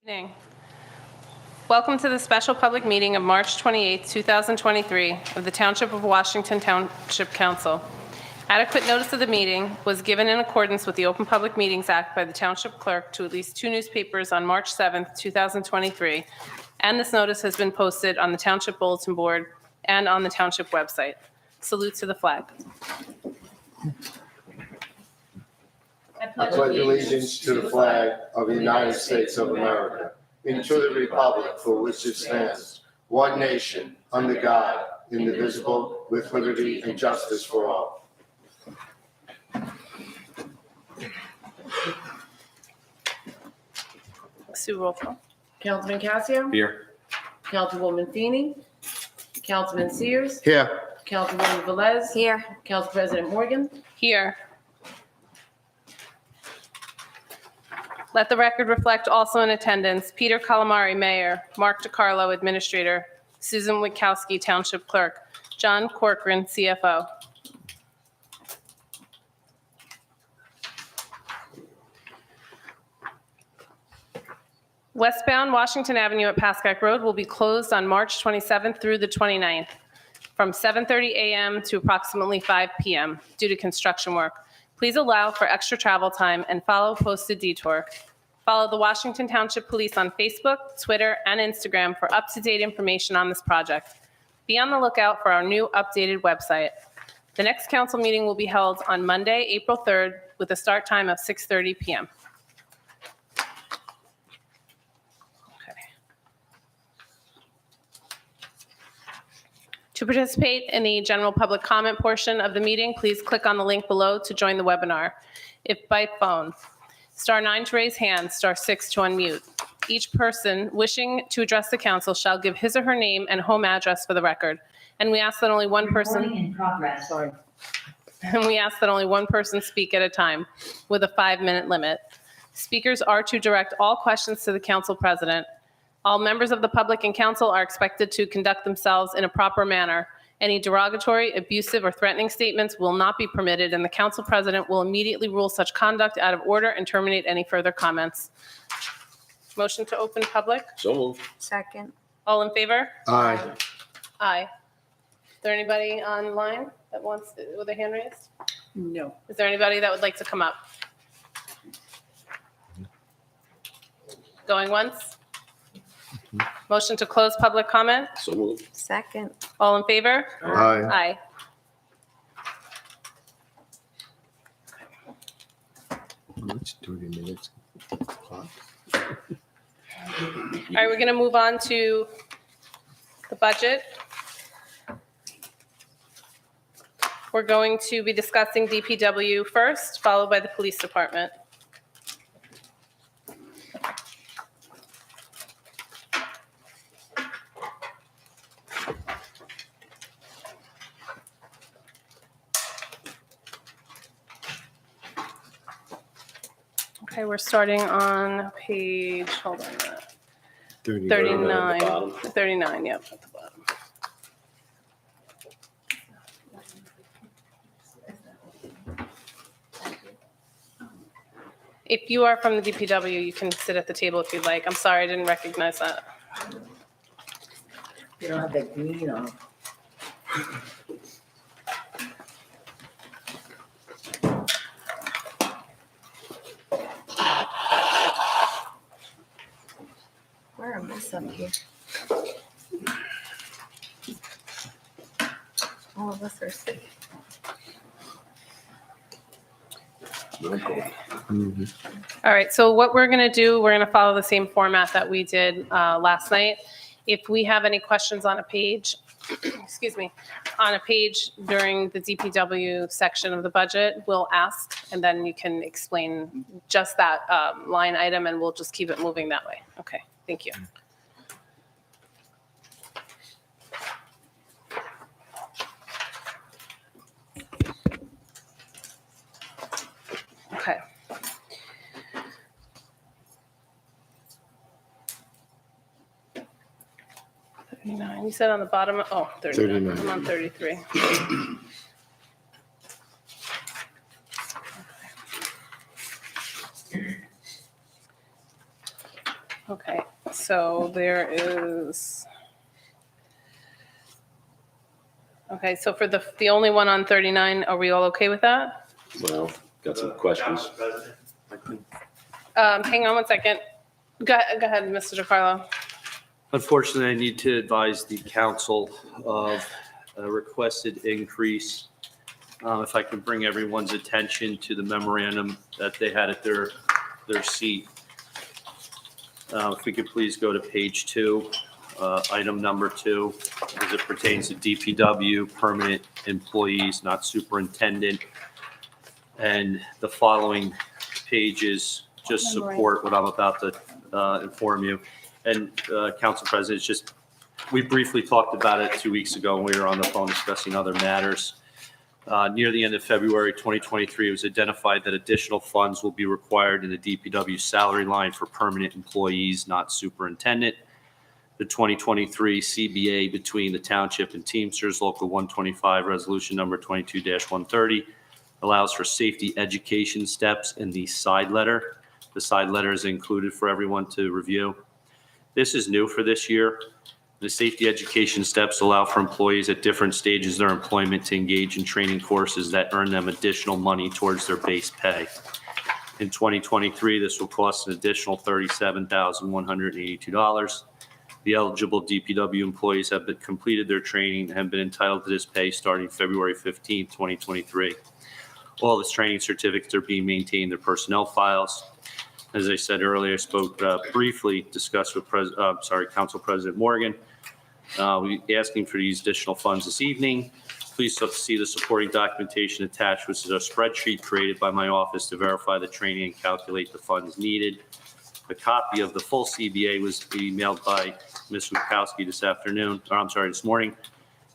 Evening. Welcome to the special public meeting of March 28, 2023 of the Township of Washington Township Council. Adequate notice of the meeting was given in accordance with the Open Public Meetings Act by the Township Clerk to at least 2 newspapers on March 7, 2023, and this notice has been posted on the Township Bulletin Board and on the Township website. Salute to the flag. I pledge allegiance to the flag of the United States of America and to the republic for which it stands, one nation, under God, indivisible, with liberty and justice for all. Sue, roll call. Councilman Casio? Here. Councilwoman Feeney? Councilman Sears? Here. Councilwoman Velez? Here. Council President Morgan? Here. Let the record reflect also in attendance, Peter Calamari, Mayor, Mark DiCarlo, Administrator, Susan Witkowski, Township Clerk, John Corcoran, CFO. Westbound Washington Avenue at Pascack Road will be closed on March 27th through the 29th from 7:30 a.m. to approximately 5 p.m. due to construction work. Please allow for extra travel time and follow posted detour. Follow the Washington Township Police on Facebook, Twitter, and Instagram for up-to-date information on this project. Be on the lookout for our new updated website. The next council meeting will be held on Monday, April 3rd, with a start time of 6:30 p.m. Okay. To participate in the general public comment portion of the meeting, please click on the link below to join the webinar. If by phone, star 9 to raise hand, star 6 to unmute. Each person wishing to address the council shall give his or her name and home address for the record. And we ask that only one person. Recording in progress. Sorry. And we ask that only one person speak at a time with a 5-minute limit. Speakers are to direct all questions to the council president. All members of the public and council are expected to conduct themselves in a proper manner. Any derogatory, abusive, or threatening statements will not be permitted, and the council president will immediately rule such conduct out of order and terminate any further comments. Motion to open public. So moved. Second. All in favor? Aye. Aye. Is there anybody online that wants, with a hand raised? No. Is there anybody that would like to come up? Going once? Motion to close public comment? So moved. Second. All in favor? Aye. Aye. It's 30 minutes. All right, we're going to move on to the budget. We're going to be discussing DPW first, followed by the police department. Okay, we're starting on page, hold on a minute. 39. bottom. 39, yep, at the bottom. If you are from the DPW, you can sit at the table if you'd like. I'm sorry, I didn't recognize that. You don't have that green on. We're a mess up here. All of us are sick. All right, so what we're going to do, we're going to follow the same format that we did last night. If we have any questions on a page, excuse me, on a page during the DPW section of the budget, we'll ask, and then you can explain just that line item, and we'll just keep it moving that way. Okay, thank you. Okay. You said on the bottom, oh, 39. 39. I'm on 33. Okay, so there is. Okay, so for the only one on 39, are we all okay with that? Well, got some questions. Hang on one second. Go ahead, Mr. DeCarlo. Unfortunately, I need to advise the council of a requested increase. If I could bring everyone's attention to the memorandum that they had at their seat. If we could please go to page 2, item number 2, as it pertains to DPW, permanent employees, not superintendent. And the following pages just support what I'm about to inform you. And Council President, it's just, we briefly talked about it 2 weeks ago when we were on the phone discussing other matters. Near the end of February 2023, it was identified that additional funds will be required in the DPW salary line for permanent employees, not superintendent. The 2023 CBA between the Township and Teamsters Local 125 Resolution Number 22-130 allows for safety education steps in the side letter. The side letter is included for everyone to review. This is new for this year. The safety education steps allow for employees at different stages of their employment to engage in training courses that earn them additional money towards their base pay. In 2023, this will cost an additional $37,182. The eligible DPW employees have completed their training and have been entitled to this pay starting February 15, 2023. All this training certificates are being maintained in their personnel files. As I said earlier, I spoke briefly, discussed with Council President Morgan. We asking for these additional funds this evening. Please see the supporting documentation attached, which is a spreadsheet created by my office to verify the training and calculate the funds needed. A copy of the full CBA was emailed by Ms. Wachowski this morning,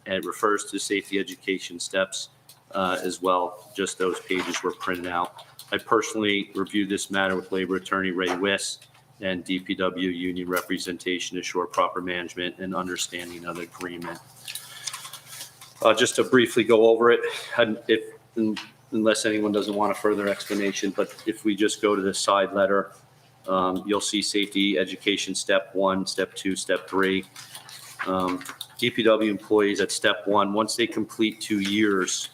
and it refers to safety education steps as well. Just those pages were printed out. I personally reviewed this matter with Labor Attorney Ray Wiss and DPW union representation to ensure proper management and understanding of the agreement. Just to briefly go over it, unless anyone doesn't want a further explanation, but if we just go to the side letter, you'll see safety education step 1, step 2, step 3. DPW employees at step 1, once they complete 2 years,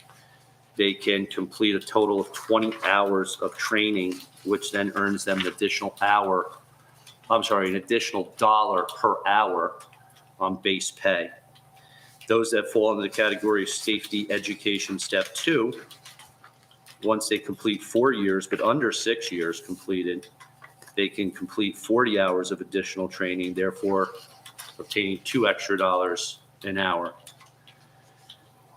they can complete a total of 20 hours of training, which then earns them an additional $1 per hour on base pay. Those that fall under the category of safety education step 2, once they complete 4 years, but under 6 years completed, they can complete 40 hours of additional training, therefore obtaining $2 extra an hour.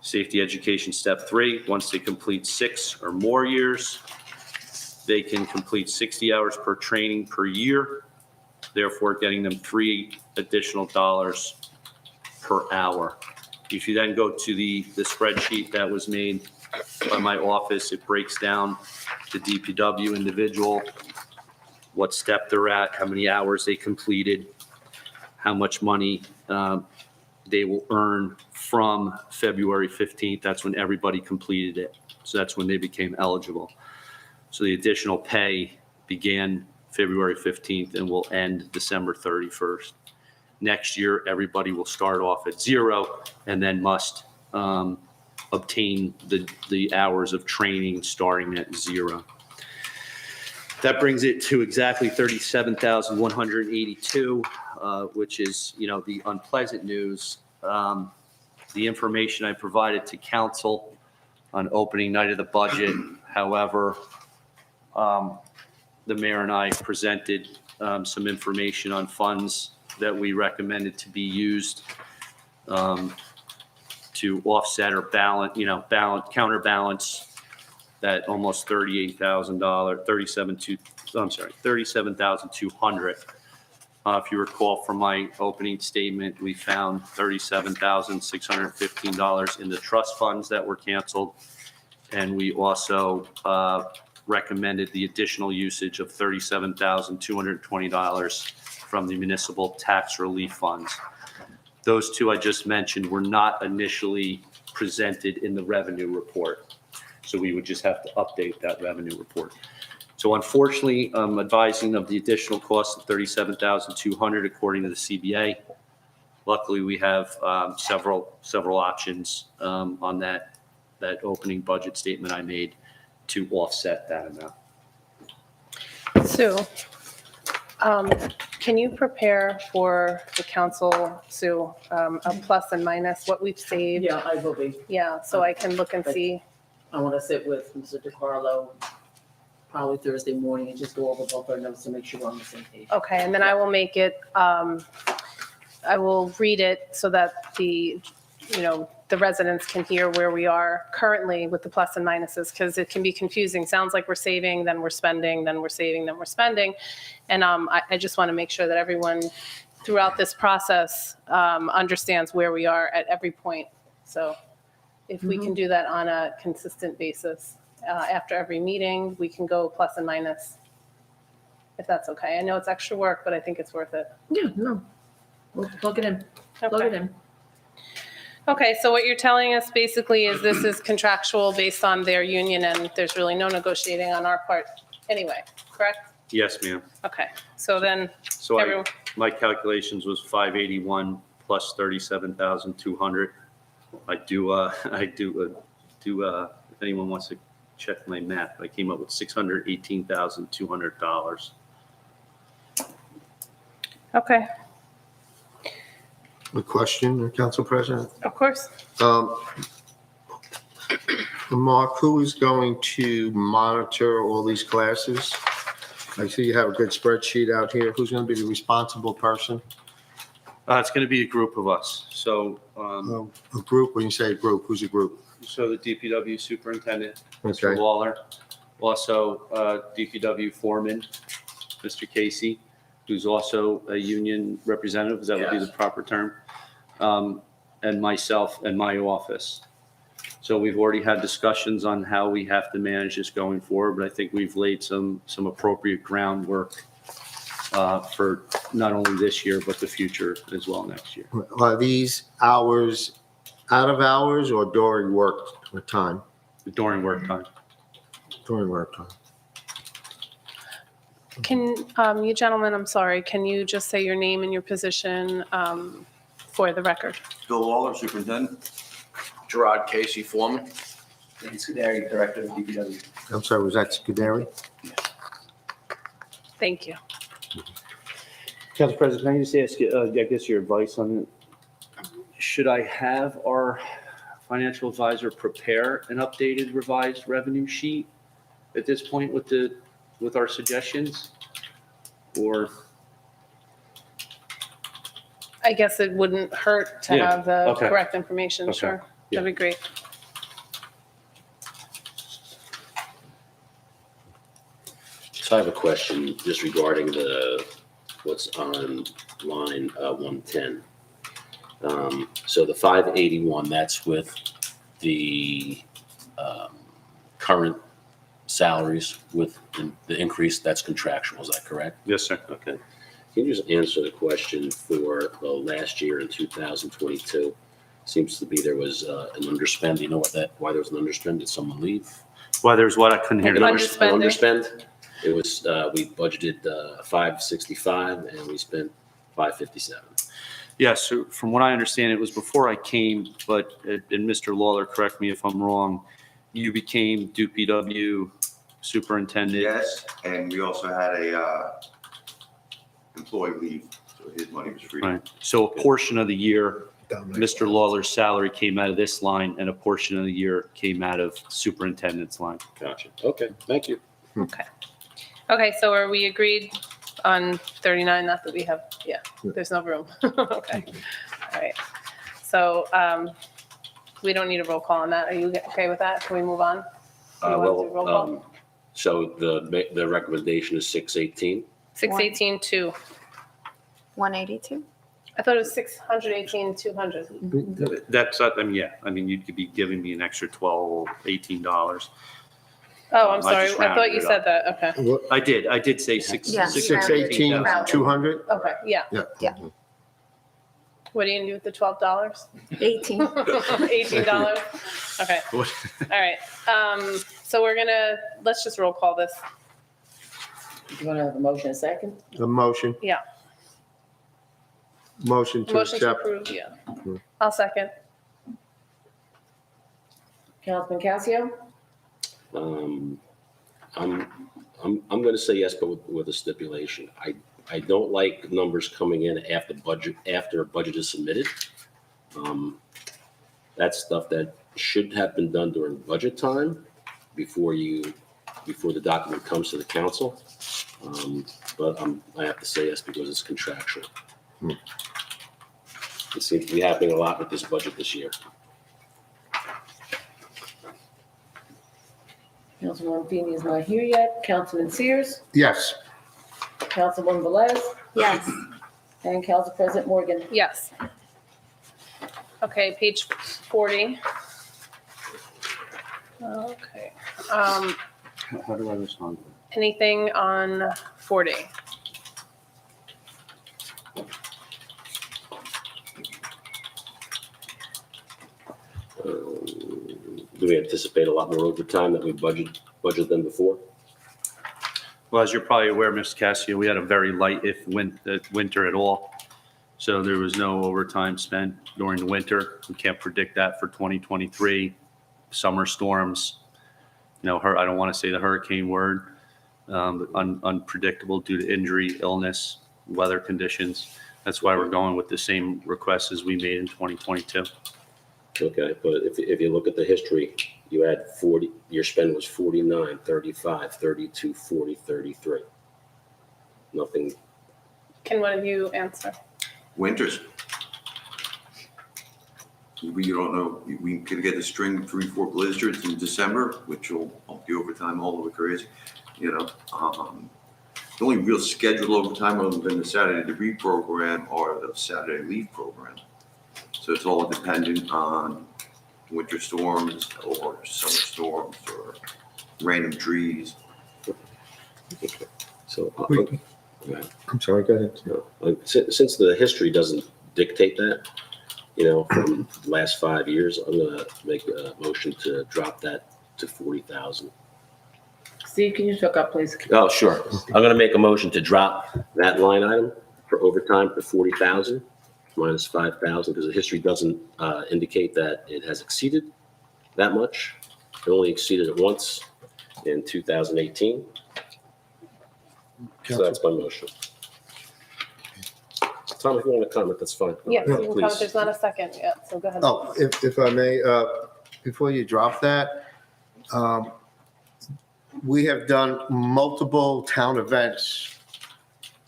Safety education step 3, once they complete 6 or more years, they can complete 60 hours per training per year, therefore getting them $3 additional per hour. If you then go to the spreadsheet that was made by my office, it breaks down the DPW individual, what step they're at, how many hours they completed, how much money they will earn from February 15th. That's when everybody completed it. So that's when they became eligible. So the additional pay began February 15th and will end December 31st. Next year, everybody will start off at 0 and then must obtain the hours of training starting at 0. That brings it to exactly $37,182, which is, the unpleasant news. The information I provided to council on opening night of the budget. However, the mayor and I presented some information on funds that we recommended to be used to offset or counterbalance that almost $37,200. If you recall from my opening statement, we found $37,615 in the trust funds that were canceled. And we also recommended the additional usage of $37,220 from the municipal tax relief funds. Those two I just mentioned were not initially presented in the revenue report. So we would just have to update that revenue report. So unfortunately, I'm advising of the additional cost of $37,200 according to the CBA. Luckily, we have several options on that opening budget statement I made to offset that amount. Sue, can you prepare for the council, Sue, a plus and minus, what we've saved? Yeah, I will be. Yeah, so I can look and see. I want to sit with Mr. DeCarlo probably Thursday morning and just go over both our notes to make sure we're on the same page. Okay, and then I will make it, I will read it so that the residents can hear where we are currently with the plus and minuses, because it can be confusing. Sounds like we're saving, then we're spending, then we're saving, then we're spending. And I just want to make sure that everyone throughout this process understands where we are at every point. So if we can do that on a consistent basis, after every meeting, we can go plus and minus, if that's okay. I know it's extra work, but I think it's worth it. Yeah, no. We'll plug it in. Plug it in. Okay, so what you're telling us basically is this is contractual based on their union, and there's really no negotiating on our part anyway, correct? Yes, ma'am. Okay, so then, So everyone, my calculations was 581 plus 37,200. I do, if anyone wants to check my math, I came up with $618,200. okay, A question, Council President? of course. Mark, who is going to monitor all these classes? I see you have a good spreadsheet out here. Who's going to be the responsible person? It's going to be a group of us. So, A group, when you say a group, who's a group? so the DPW superintendent, Okay. Mr. Waller, also DPW foreman, Mr. Casey, who's also a union representative, that would be the proper term, and myself and my office. So we've already had discussions on how we have to manage this going forward, but I think we've laid some appropriate groundwork for not only this year, but the future as well next year. Are these hours out of hours or during work time? During work time. During work time. Can you gentlemen, I'm sorry, can you just say your name and your position for the record? Bill Waller, Superintendent. Gerard Casey, Foreman. Danny Scuderi, Director of DPW. I'm sorry, was that Scuderi? Thank you. Council President, can I just ask you, I guess your advice on it? Should I have our financial advisor prepare an updated revised revenue sheet at this point with our suggestions? Or? I guess it wouldn't hurt to Yeah, have the okay. correct information, Okay, sure. yeah. That'd be great. So I have a question just regarding what's on line 110. So the 581, that's with the current salaries with the increase, that's contractual, is that correct? Yes, sir. Okay. Can you just answer the question for last year in 2022? Seems to be there was an underspend. Do you know why there was an underspend? Did someone leave? Why there's what? I couldn't hear An you. underspending. Underspend? It was, we budgeted 565 and we spent 557. Yes, so from what I understand, it was before I came, but, and Mr. Lawler, correct me if I'm wrong, you became DPW superintendent. Yes, and we also had a employee leave, so his money was free. Right. So a portion of the year, Mr. Lawler's salary came out of this line and a portion of the year came out of superintendent's line. Gotcha. Okay, thank you. Okay. Okay, so are we agreed on 39? Not that we have, yeah, there's no room. Okay. All right. So we don't need a roll call on that. Are you okay with that? Can we move on? Do you want to do roll call? So the recommendation is 618. 618-2. 182? I thought it was 618-200. That's, I mean, yeah, I mean, you could be giving me an extra $12, $18. Oh, I'm I sorry. just I thought rounded you it said that. Okay. I did say six. Yeah. 618, 200? Okay, yeah. Yeah. What are you gonna do with the $12? 18. $18? Okay, all right. So let's just roll call this. You want to have a motion, a second? A motion? Yeah. Motion to Motion to accept. approve, yeah. I'll second. Councilman Casio? I'm gonna say yes, but with a stipulation. I don't like numbers coming in after a budget is submitted. That's stuff that should have been done during budget time before the document comes to the council. But I have to say yes because it's contractual. It seems to be happening a lot with this budget this year. Councilwoman Feeney is not here yet. Councilman Sears? Yes. Councilwoman Velez? Yes. And Council President Morgan? Yes. Okay, page 40. Okay. How do I respond? Anything on 40? Do we anticipate a lot more overtime that we budget than before? Well, as you're probably aware, Mr. Casio, we had a very light winter at all. So there was no overtime spent during the winter. We can't predict that for 2023. Summer storms, I don't want to say the hurricane word, but unpredictable due to injury, illness, weather conditions. That's why we're going with the same requests as we made in 2022. Okay, but if you look at the history, you had 40, your spend was 49, 35, 32, 40, 33. Nothing. Can one of you answer? Winters. We don't know, we could get a string of 3-4 blizzards in December, which will bump the overtime all over crazy, The only real scheduled overtime other than the Saturday degree program or the Saturday leave program. So it's all dependent on winter storms or summer storms or random trees. Okay. So, Wait. go ahead. I'm sorry, go ahead. Since the history doesn't dictate that, from the last 5 years, I'm gonna make a motion to drop that to 40,000. Steve, can you talk up, please? Oh, sure. I'm gonna make a motion to drop that line item for overtime to 40,000 minus 5,000 because the history doesn't indicate that it has exceeded that much. It only exceeded it once in 2018. So that's my motion. Tom, if you want to comment, that's fine. Yes, you can Please. comment. There's not a second yet, so go ahead. Oh, if I may, before you drop that, we have done multiple town events.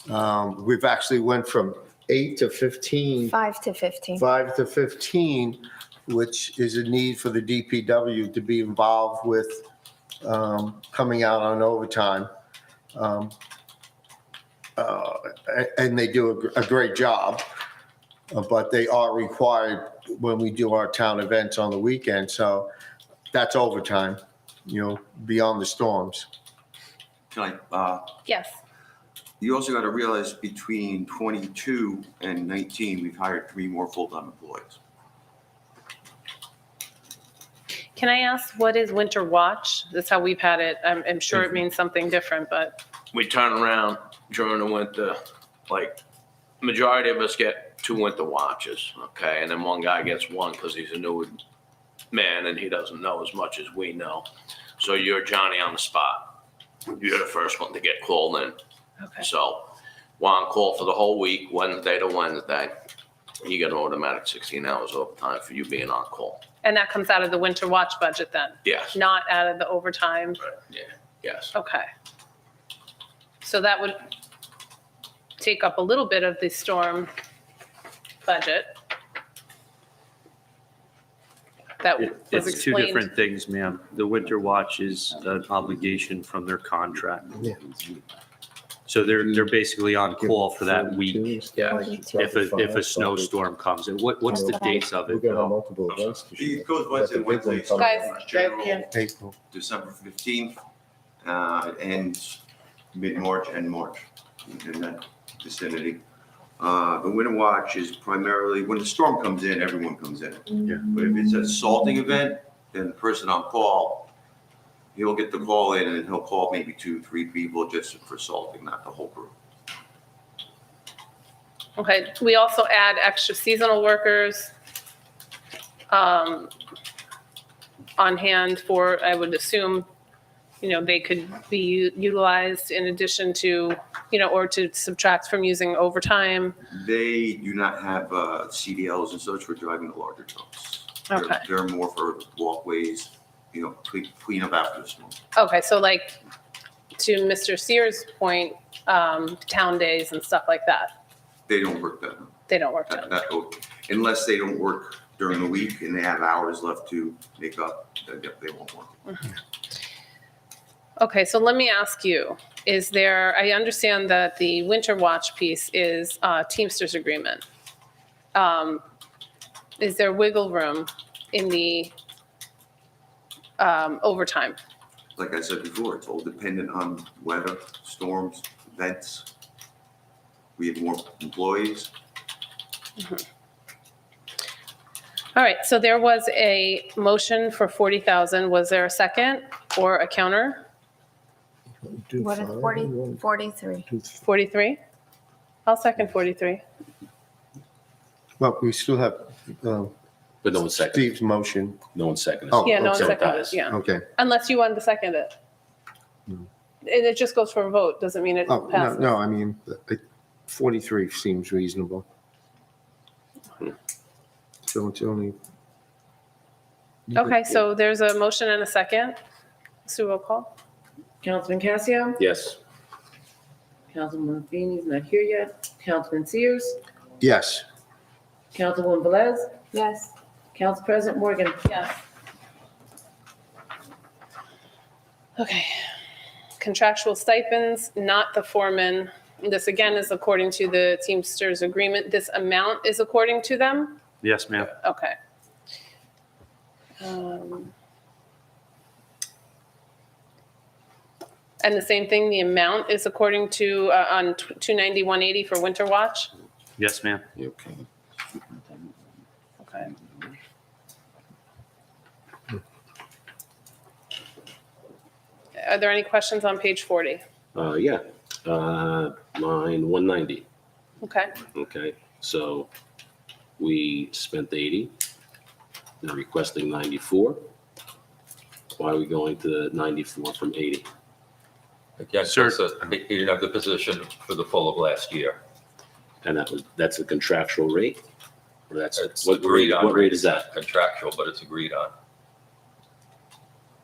We've actually went from 8 to 15, 5 to 15. 5 to 15, which is a need for the DPW to be involved with coming out on overtime. And they do a great job, but they are required when we do our town events on the weekend. So that's overtime, beyond the storms. Can I, Yes. you also got to realize between 22 and 19, we've hired 3 more full-time employees. Can I ask, what is winter watch? That's how we've had it. I'm sure it means something different, but We turn around during the winter, like, majority of us get 2 winter watches, okay? And then one guy gets one because he's a new man and he doesn't know as much as we know. So you're Johnny on the spot. You're the first one to get called in. okay. So we're on call for the whole week, Wednesday to Wednesday. You get an automatic 16 hours overtime for you being on call. And that comes out of the winter watch budget then, Yes. not out of the overtime? Yeah, yes. Okay. So that would take up a little bit of the storm budget. That was It's two explained. different things, ma'am. The winter watch is an obligation from their contract. Yeah. So they're basically on call for that week Yeah. if a snowstorm comes. And what's the dates of it? Bill? multiple events. It goes Wednesday. Guys. General, April. December 15th, it ends mid-March and March in that vicinity. The winter watch is primarily, when the storm comes in, everyone comes in. Yeah. But if it's a salting event, then the person on call he'll get the call in and he'll call maybe 2, 3 people just for salting, not the whole group. Okay, we also add extra seasonal workers on hand for, I would assume, they could be utilized in addition to, or to subtract from using overtime. They do not have CDLs and such for driving the larger trucks. Okay. They're more for walkways, clean up after the storm. Okay, so like to Mr. Sears' point, town days and stuff like that, They don't work that. they don't work down. Unless they don't work during the week and they have hours left to make up, they won't work. Okay, so let me ask you, I understand that the winter watch piece is Teamsters agreement. Is there wiggle room in the overtime? Like I said before, it's all dependent on weather, storms, events. We have more employees. All right, so there was a motion for 40,000. Was there a second or a counter? What is 40, 43? 43? I'll second 43. Well, we still have But no one seconded. Steve's motion. No one seconded. Oh, Yeah, no one okay. seconded, yeah. Okay. Unless you wanted to second it. Hmm. And it just goes for a vote, doesn't mean it Oh, no, passes. no, I mean, 43 seems reasonable. So it's only. Okay, so there's a motion and a second. Sue, roll call. Councilman Casio, Yes. Councilman Feeney's not here yet, Councilman Sears, Yes. Councilwoman Velez, Yes. Council President Morgan. Yes. Okay. Contractual stipends, not the foreman. This again is according to the Teamsters agreement. This amount is according to them? Yes, ma'am. Okay. And the same thing, the amount is according to, on 290-180 for winter watch? Yes, ma'am. Okay. Okay. Are there any questions on page 40? Yeah. Line 190. Okay. Okay, so we spent 80. They're requesting 94. Why are we going to 94 from 80? Again, Sir. he didn't have the position for the full of last year. And that's a contractual rate? Or that's, It's what agreed rate, on. what rate is that? Contractual, but it's agreed on.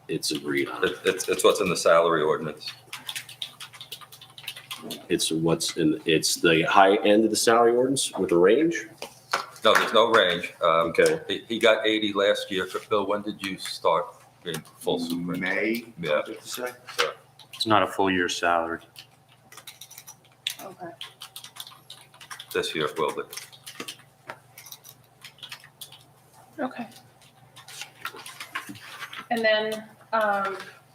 It's agreed on. It's what's in the salary ordinance. It's it's the high end of the salary ordinance with a range? No, there's no range. Okay. He got 80 last year. Bill, when did you start being full superintendent? May, Yeah. I have to say. So, It's not a full year's salary. Okay. this year it will be. Okay. And then,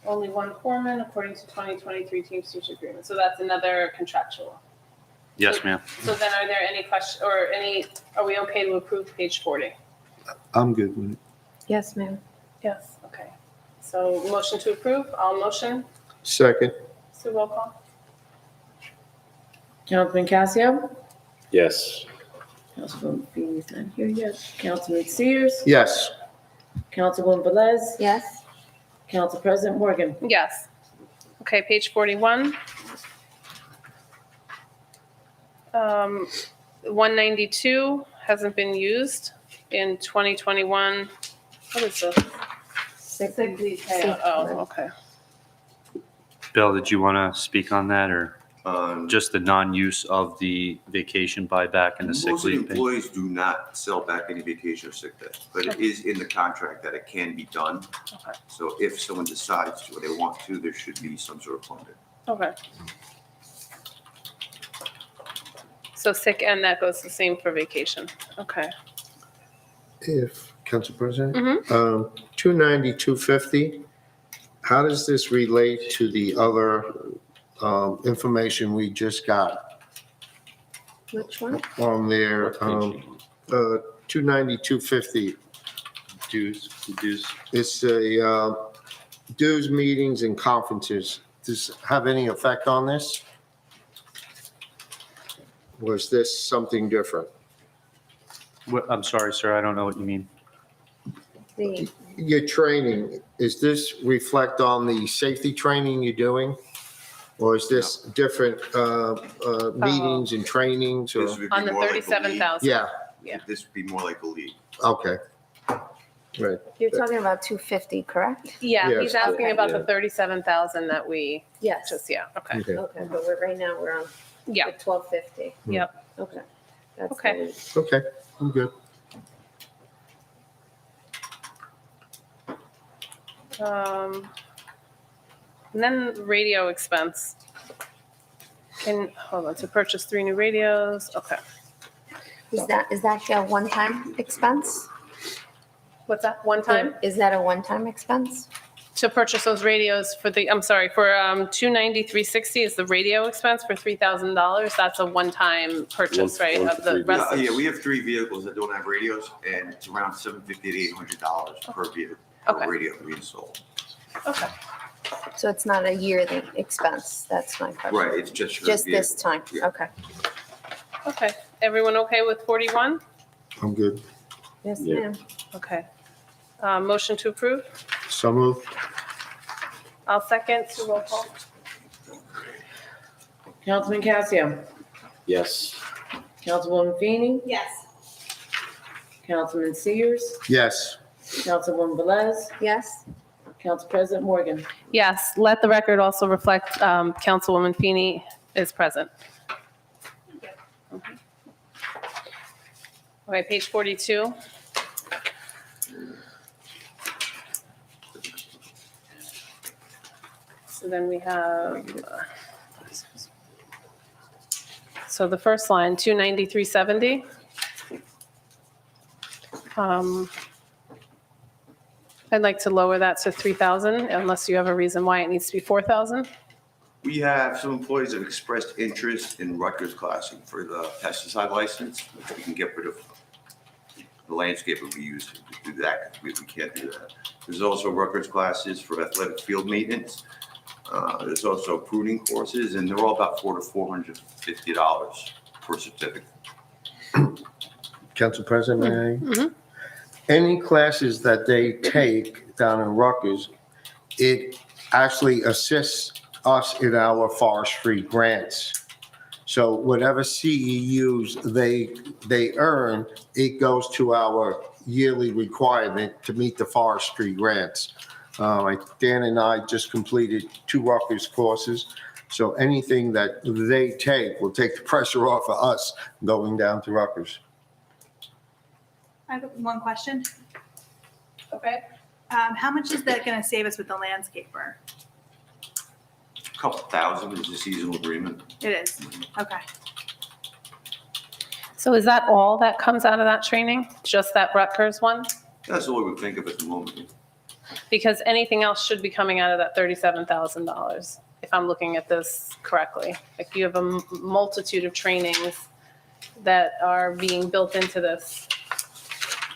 only one foreman according to 2023 Teamsters agreement. So that's another contractual. Yes, ma'am. So then are there any questions are we okay to approve page 40? I'm good with it. Yes, ma'am. Yes. Okay. So motion to approve, all motion. Second. Sue, roll call. Councilman Casio, Yes. Councilwoman Feeney's not here yet, Councilman Sears, Yes. Councilwoman Velez, Yes. Council President Morgan. Yes. Okay, page 41. 192 hasn't been used in 2021. What is this? Sick leave payout. Oh, okay. Bill, did you want to speak on that or Um, just the non-use of the vacation buyback and the sick Most of the leave pay? employees do not sell back any vacation or sick day, but it is in the contract that it can be done. Okay. So if someone decides to or they want to, there should be some sort of funding. Okay. So sick and that goes the same for vacation. Okay. If, Council President? Mhm. 290, 250, how does this relate to the other information we just got Which one? on there? What page? 290, 250. Dues. It's a dues, meetings, and conferences, does this have any effect on this? Or is this something different? I'm sorry, sir, I don't know what you mean. The, Your training, is this reflect on the safety training you're doing? Or is this different meetings and trainings or? This would be On the more like league. 37,000. Yeah, Yeah. This would be more like a league. okay. Right, you're talking about 250, correct? Yeah, Yes. he's asking Okay. about the Yeah. 37,000 that we Yes. just, yeah, okay. okay, Okay, but we're, right now, we're on Yeah, the 1250. yep. Okay. That's Okay. the lead. okay, I'm good. And then radio expense. Hold on, to purchase 3 new radios, okay. Is that a one-time expense? What's that, one time? Is that a one-time expense? To purchase those radios for the, I'm sorry, for $293.60 is the radio expense for $3,000. That's a one-time purchase, right, One of to the three rest of Yeah, we have 3 vehicles that don't have radios, and it's around $750 to $800 per vehicle, Okay. per radio to be installed. Okay, So it's not a yearly expense, that's my question. Right, it's just for Just this vehicles. time, Yeah. okay. okay. Everyone okay with 41? I'm good. Yes, Yeah. ma'am. Okay. Motion to approve? So moved. I'll second to roll call. Councilman Casio, Yes. Councilwoman Feeney, Yes. Councilman Sears, Yes, Councilwoman Velez, Yes, Council President Morgan. Yes, let the record also reflect Councilwoman Feeney is present. Okay, page 42. So then we have, so the first line, 293.70. I'd like to lower that to 3,000 unless you have a reason why it needs to be 4,000. We have some employees that have expressed interest in Rutgers classing for the pesticide license, which we can get rid of the landscaper we use to do that, because we can't do that. There's also Rutgers classes for athletic field maintenance. There's also pruning courses, and they're all about $400 to $450 per certificate. Council President, may I? Mhm. Any classes that they take down in Rutgers, it actually assists us in our forestry grants. So whatever CEUs they earn, it goes to our yearly requirement to meet the forestry grants. Dan and I just completed 2 Rutgers courses. So anything that they take will take the pressure off of us going down to Rutgers. I have one question. Okay. How much is that going to save us with the landscaper? A couple thousand is a seasonal agreement. It is. Okay. So is that all that comes out of that training? Just that Rutgers one? That's all we would think of at the moment. Because anything else should be coming out of that $37,000, if I'm looking at this correctly. Like you have a multitude of trainings that are being built into this.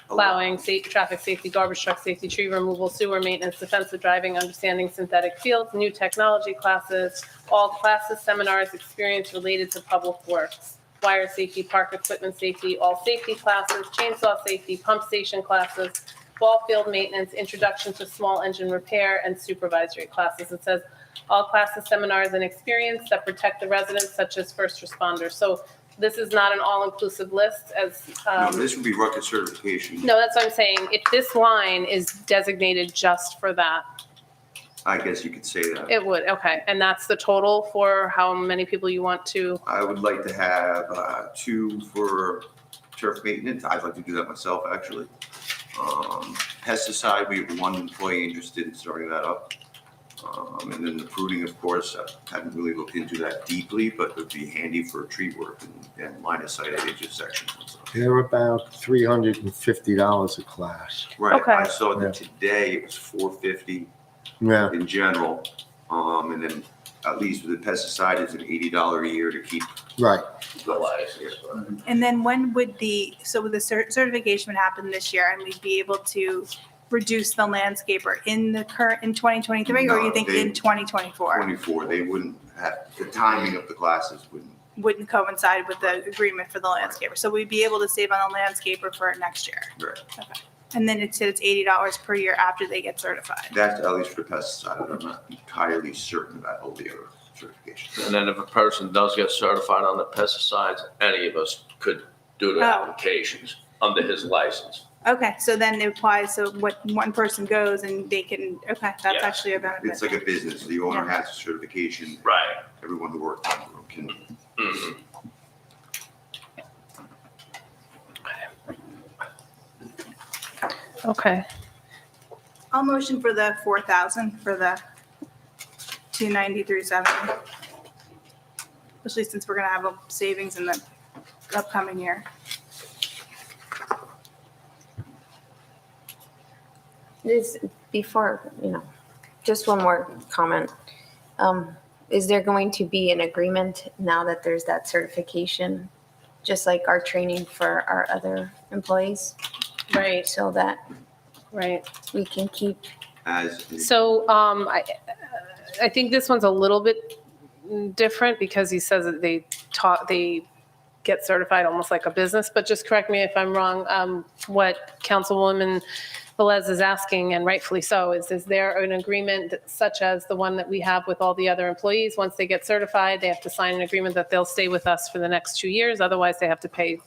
Plowing, traffic safety, garbage truck safety, tree removal, sewer maintenance, defensive driving, understanding synthetic fields, new technology classes, all classes, seminars, experience related to public works, wire safety, park equipment safety, all safety classes, chainsaw safety, pump station classes, ball field maintenance, introduction to small engine repair, and supervisory classes. It says all classes, seminars, and experience that protect the residents, such as first responders. So this is not an all-inclusive list as. No, this would be Rutgers certification. No, that's what I'm saying. If this line is designated just for that, I guess you could say that. it would, okay. And that's the total for how many people you want to, I would like to have 2 for turf maintenance. I'd like to do that myself, actually. Pesticide, we have 1 employee interested in starting that up. And then the pruning, of course, I haven't really looked into that deeply, but it would be handy for tree work and line of sight at intersections and stuff. They're about $350 a class. Right, Okay. I saw that today it was $450 Yeah, in general. And then at least with the pesticide, it's an $80 a year to keep right. the license. And then when would the certification would happen this year and we'd be able to reduce the landscaper in the current, in 2023, or you No, think they- in 2024? 24, they wouldn't have, the timing of the classes Wouldn't coincide with the agreement for the landscaper. So we'd be able to save on the landscaper for next year. right. And then it said it's $80 per year after they get certified. That's at least for pesticide. I'm not entirely certain about all the other certifications. And then if a person does get certified on the pesticides, any of us could do the Oh. applications under his license. Okay, so then it applies, so what, one person goes and they can, okay, that's Yeah. actually a benefit. It's like a business. The owner has a certification. Right. Everyone who works on it can. Mhm. Okay. I'll motion for the 4,000 for the 293.70. Especially since we're gonna have a savings in the upcoming year. This, before, just one more comment. Is there going to be an agreement now that there's that certification? Just like our training for our other employees, Right, so that right. we can keep, So I think this one's a little bit different because he says that they get certified almost like a business, but just correct me if I'm wrong. What Councilwoman Velez is asking, and rightfully so, is there an agreement such as the one that we have with all the other employees? Once they get certified, they have to sign an agreement that they'll stay with us for the next 2 years. Otherwise, they have to pay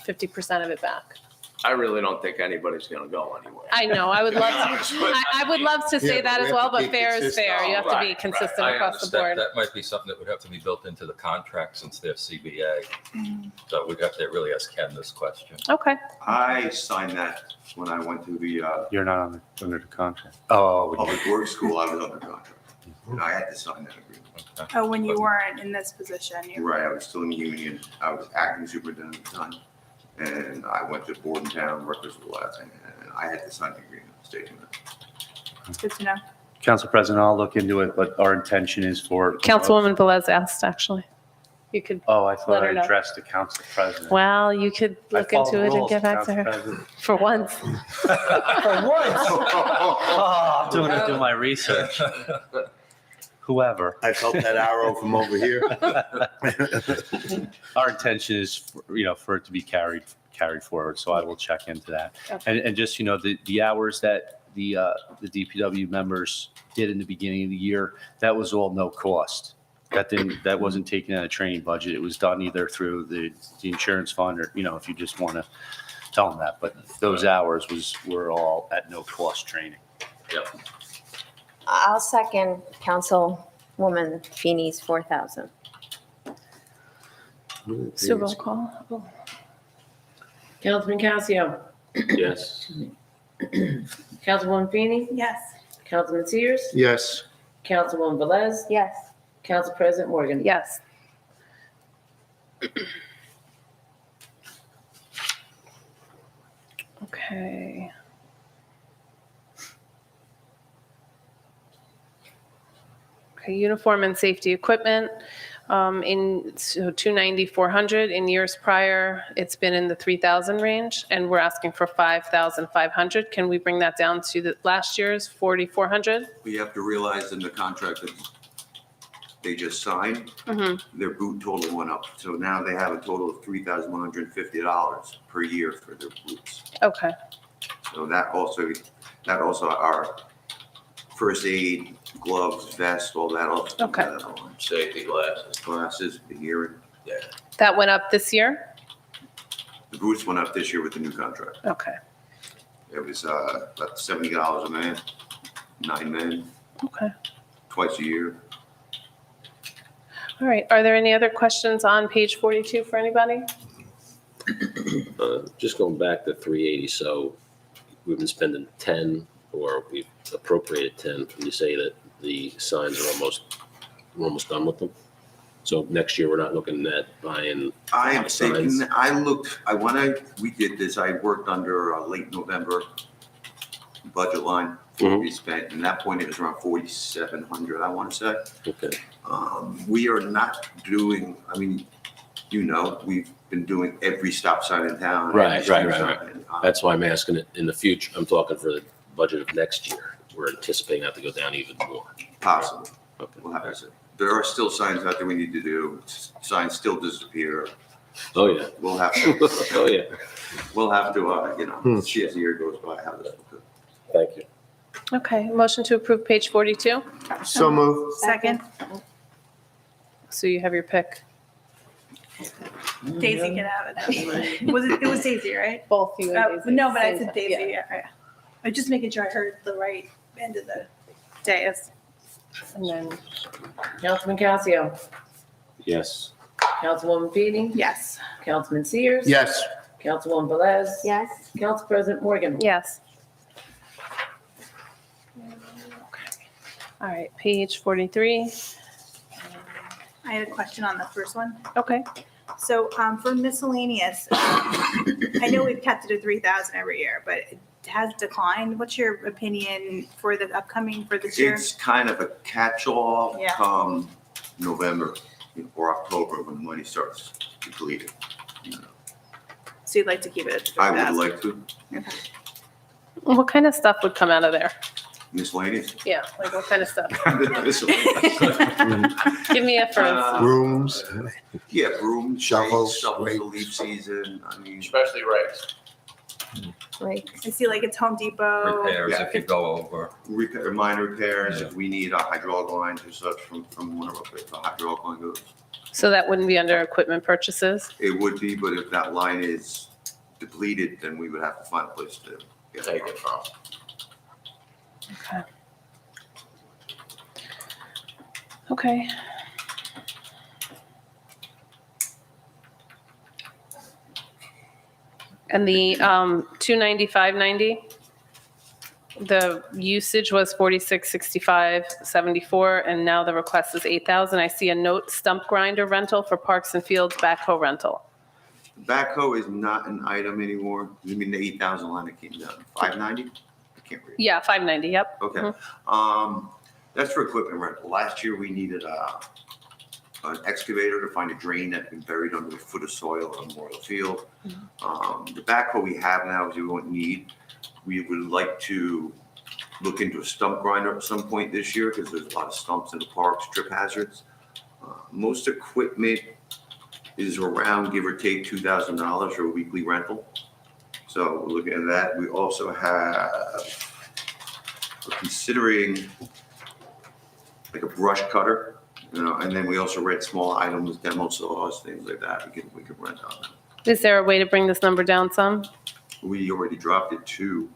50% of it back. I really don't think anybody's gonna go anywhere. I know, I would love to, I would love to say Yeah, that but as we well, have to but be fair is consistent. fair. You have to be Right, right. consistent I across the board. That might be something that would have to be built into the contract since they're CBA. So we'd have to really ask Ken this question. Okay, I signed that when I went to the You're not under the contract. Oh, public works school. I was under contract. And I had to sign that agreement. Oh, when you weren't in this position, you. Right, I was still in the union. I was acting superintendent at the time. And I went to Bordentown, Rutgersville, and I had to sign the agreement stating that. Good to know. Council President, I'll look into it, but our intention is for. Councilwoman Velez asked, actually. You could, Oh, I Let thought her I know. addressed the Council President. well, you could I look follow into the it and rules, get back to Council her President. for once. For once? Oh, I'm going to do my research. Whoever. I felt that arrow from over here. Our intention is, for it to be carried forward, so I will check into that. Okay. And just, the hours that the DPW members did in the beginning of the year, that was all no cost. That wasn't taken out of training budget. It was done either through the insurance fund or, if you just want to tell them that. But those hours were all at no cost training. Yep. I'll second Councilwoman Feeney's 4,000. So roll call. Councilman Casio, Yes. Councilwoman Feeney, Yes. Councilman Sears, Yes. Councilwoman Velez, Yes. Council President Morgan. Yes. Okay. Okay, uniform and safety equipment, so 290, 400. In years prior, it's been in the 3,000 range, and we're asking for 5,500. Can we bring that down to the last year's 4,400? We have to realize in the contract that they just signed, their boot total went up. So now they have a total of $3,150 per year for their boots. Okay, So that also our first aid, gloves, vest, all that. Also Okay. Safety glasses. Glasses, the hearing. that went up this year? The boots went up this year with the new contract. Okay, It was about $70 a man, 9 men, okay. twice a year. All right, are there any other questions on page 42 for anybody? Just going back to 380, so we've been spending 10, or we've appropriated 10. Can you say that the signs are we're almost done with them? So next year, we're not looking at buying I am signs. thinking, when we did this, I worked under late November budget line Mhm. we spent, and at that point it was around 4,700, I want to say. Okay. We are not doing, we've been doing every stop sign in town. Right, every right, street right, sign. That's why I'm asking it in the future. I'm talking for budget of next year, we're anticipating that to go down even more. Possible. Okay. We'll have to see. There are still signs out there we need to do. Signs still disappear. Oh, yeah. We'll have to, Oh, yeah. we'll have to, see as the year goes by how this will go. Thank you. Okay, motion to approve page 42. So moved. Second, So you have your pick. Daisy, get out of it. It was Daisy, right? Both you and Daisy. No, but I Same said time. Daisy, Yeah. yeah. I'm just making sure I heard the right end of the dais. And then, Councilman Casio, Yes. Councilwoman Feeney, Yes. Councilman Sears. Yes. Councilwoman Velez. Yes. Council President Morgan. yes. All right, page 43. I had a question on the first one. Okay. So for miscellaneous, I know we've kept it at 3,000 every year, but it has declined. What's your opinion for the upcoming for this year? It's kind of a catch-all Yeah. come November or October when money starts depleting. So you'd like to keep it at I 3,000? would like to, What kind of stuff would come out of there? miscellaneous. Yeah, like what kind of stuff? Miscellaneous. Give me a first. Rooms. Yeah, broom, Shovels, shovels, the rakes. leaf season, I mean, Especially rakes. Right. I see like it's Home Depot. Repairs Yeah. if you go over. repair, minor repairs, Yeah. if we need hydraulic lines or such from one of our, if the hydraulic line goes. So that wouldn't be under equipment purchases? It would be, but if that line is depleted, then we would have to find a place to get Take it it from. from. Okay. Okay. And the 295.90, the usage was 4665.74, and now the request is 8,000. I see a note, stump grinder rental for Parks and Fields backhoe rental. Backhoe is not an item anymore. You mean the 8,000 line that came down, 590? I can't read. Yeah, 590, yep. Okay. That's for equipment rental. Last year, we needed an excavator to find a drain that had been buried under a foot of soil on Memorial Field. The backhoe we have now is we won't need. We would like to look into a stump grinder at some point this year because there's a lot of stumps in the parks, trip hazards. Most equipment is around, give or take, $2,000 for a weekly rental. So we're looking at that. We also we're considering like a brush cutter, and then we also rent small items, demo saws, things like that. We could rent on them. Is there a way to bring this number down some? We already dropped it to,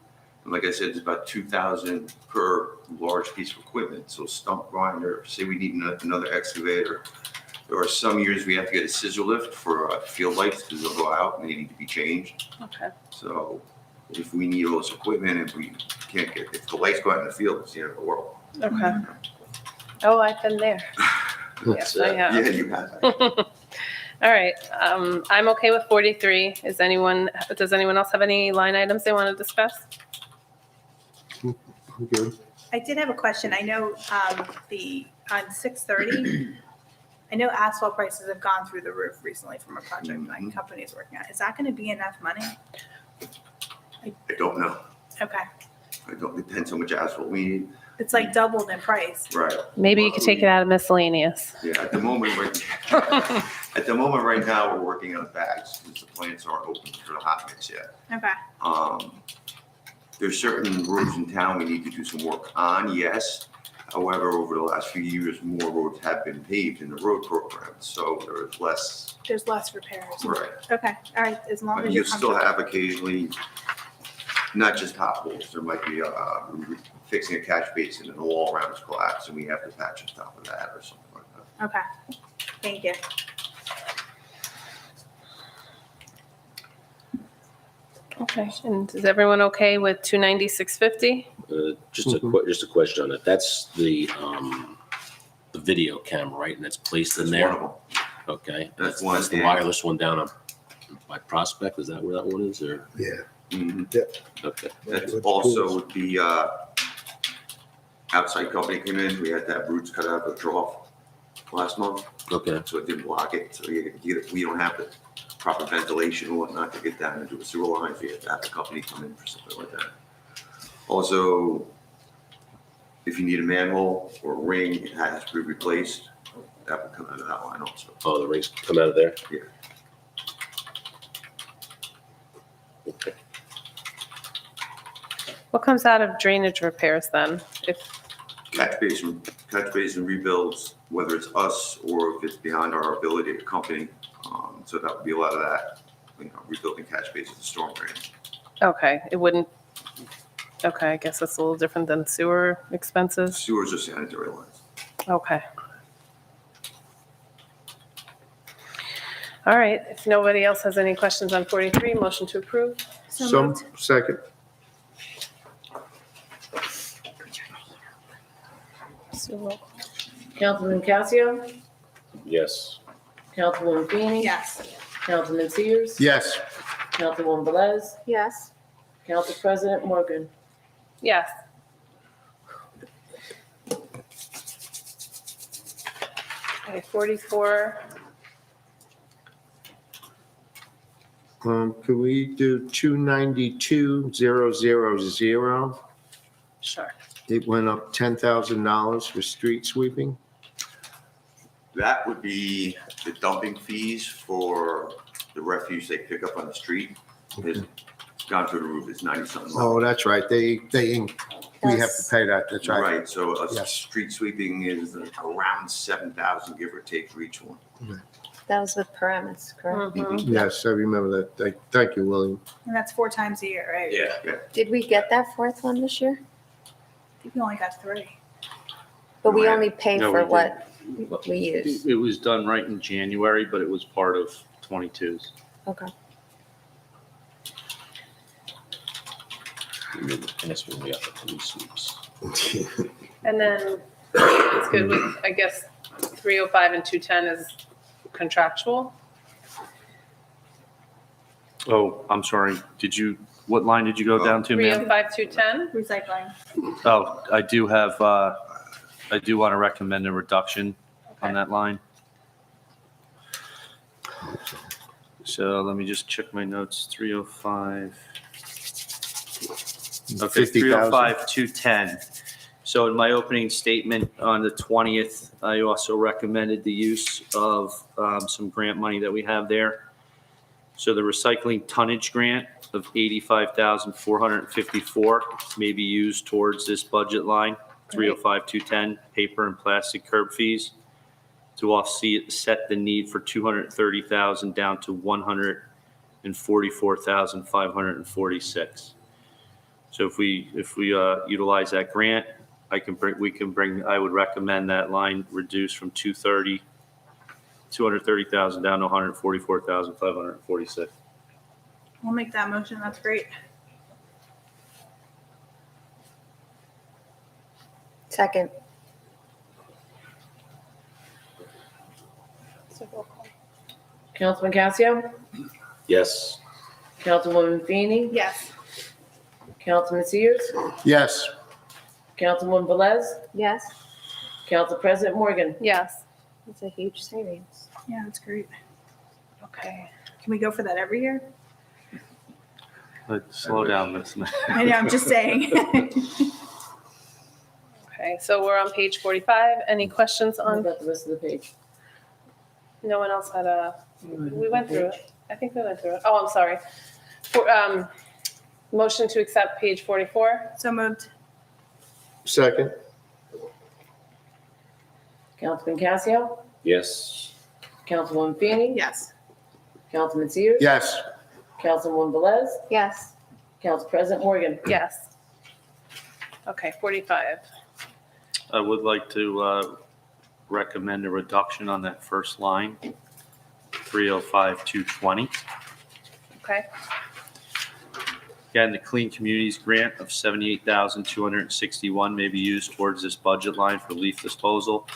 and like I said, it's about 2,000 per large piece of equipment. So stump grinder, say we need another excavator. There are some years we have to get a scissor lift for field lights because they'll go out and they need to be changed. Okay. So if we need all this equipment and we can't get, if the lights go out in the field, it's the end of the world. Okay. Oh, I've been there. Yes, I have. Yeah, you have. All right, I'm okay with 43. Does anyone else have any line items they want to discuss? I'm good. I did have a question. I know on 630, I know asphalt prices have gone through the roof recently from a project my company is working on. Is that going to be enough money? I don't know. Okay. It depends how much asphalt we need. It's like doubled in price. Right. Maybe you could take it out of miscellaneous. Yeah, at the moment right now, we're working on bags because the plants aren't open for the hot mix yet. Okay. There's certain roads in town we need to do some work on, yes. However, over the last few years, more roads have been paved in the road program, so there's less. There's less repairs. Right. Okay. All right. As long But as you you're still comfortable. have occasionally, not just potholes, there might be fixing a catch basin and the wall around is collapsed and we have to patch on top of that or something like that. Okay. Thank you. Okay, and is everyone okay with 296.50? Just a question on that. That's the video camera, right? And that's placed in That's one there? of them. Okay. That's one, That's the yeah. wireless one down on by Prospect. Is that where that one is, or? Yeah. Mhm. Okay. That's also with the outside company came in, we had to have roots cut out of the trough last month, Okay. so it didn't block it. So we don't have the proper ventilation and whatnot to get down into a sewer line, so you have to have the company come in for something like that. Also, if you need a manhole or a ring, it has to be replaced. That would come out of that line also. Oh, the rings come out of there? Yeah. Okay. What comes out of drainage repairs then? If, Catch basin rebuilds, whether it's us or if it's beyond our ability to company. So that would be a lot of that, rebuilding catch basins and storm drains. okay, it wouldn't, okay, I guess that's a little different than sewer expenses. Sewers are sanitary lines. Okay. All right, if nobody else has any questions on 43, motion to approve? Some, second. Sue, roll call. Councilman Casio, Yes. Councilwoman Feeney. Yes. Councilman Sears. Yes. Councilwoman Velez, Yes. Council President Morgan. Yes. Okay, 44, Could we do 292,000? sure. It went up $10,000 for street sweeping. That would be the dumping fees for the refuse they pick up on the street. It's gone through the roof, it's 90-something. Oh, that's right. We have to pay that. That's right. Right, so a Yes. street sweeping is around 7,000, give or take, for each one. That was with Paramus, correct? Mhm. Yes, I remember that. Thank you, William. And that's 4 times a year, right? Yeah. Did we get that fourth one this year? I think we only got 3. But we No, only pay No, for we what we use. It was done right in January, but it was part of 22's. Okay. And that's when we got the police sweeps. And then it's good with, I guess, 305 and 210 is contractual? Oh, I'm sorry. What line did you go down to, ma'am? 305, 210? Recycling. Oh, I do want to recommend a reduction on that line. So let me just check my notes. 305. Okay, 305, 210. So in my opening statement on the 20th, I also recommended the use of some grant money that we have there. So the recycling tonnage grant of 85,454 may be used towards this budget line, 305, 210, paper and plastic curb fees, to offset the need for 230,000 down to 144,546. So if we utilize that grant, I would recommend that line reduce from 230,000 down to 144,546. We'll make that motion. That's great. Second. So roll call. Councilman Casio, Yes. Councilwoman Feeney, Yes. Councilman Sears, Yes. Councilwoman Velez, Yes. Council President Morgan. Yes. It's a huge savings. Yeah, that's great. Okay. Can we go for that every year? Slow down, Ms. I know, I'm just saying. Okay, so we're on page 45. Any questions What on, about the rest of the page? no one else had we went through it. I think we went through it. Oh, I'm sorry. Motion to accept page 44? So moved. Second. Councilman Casio, Yes. Councilwoman Feeney, Yes. Councilman Sears, Yes. Councilwoman Velez, Yes. Council President Morgan. Yes. Okay, 45. I would like to recommend a reduction on that first line, 305, 220. Okay. Again, the Clean Communities grant of 78,261 may be used towards this budget line for leaf disposal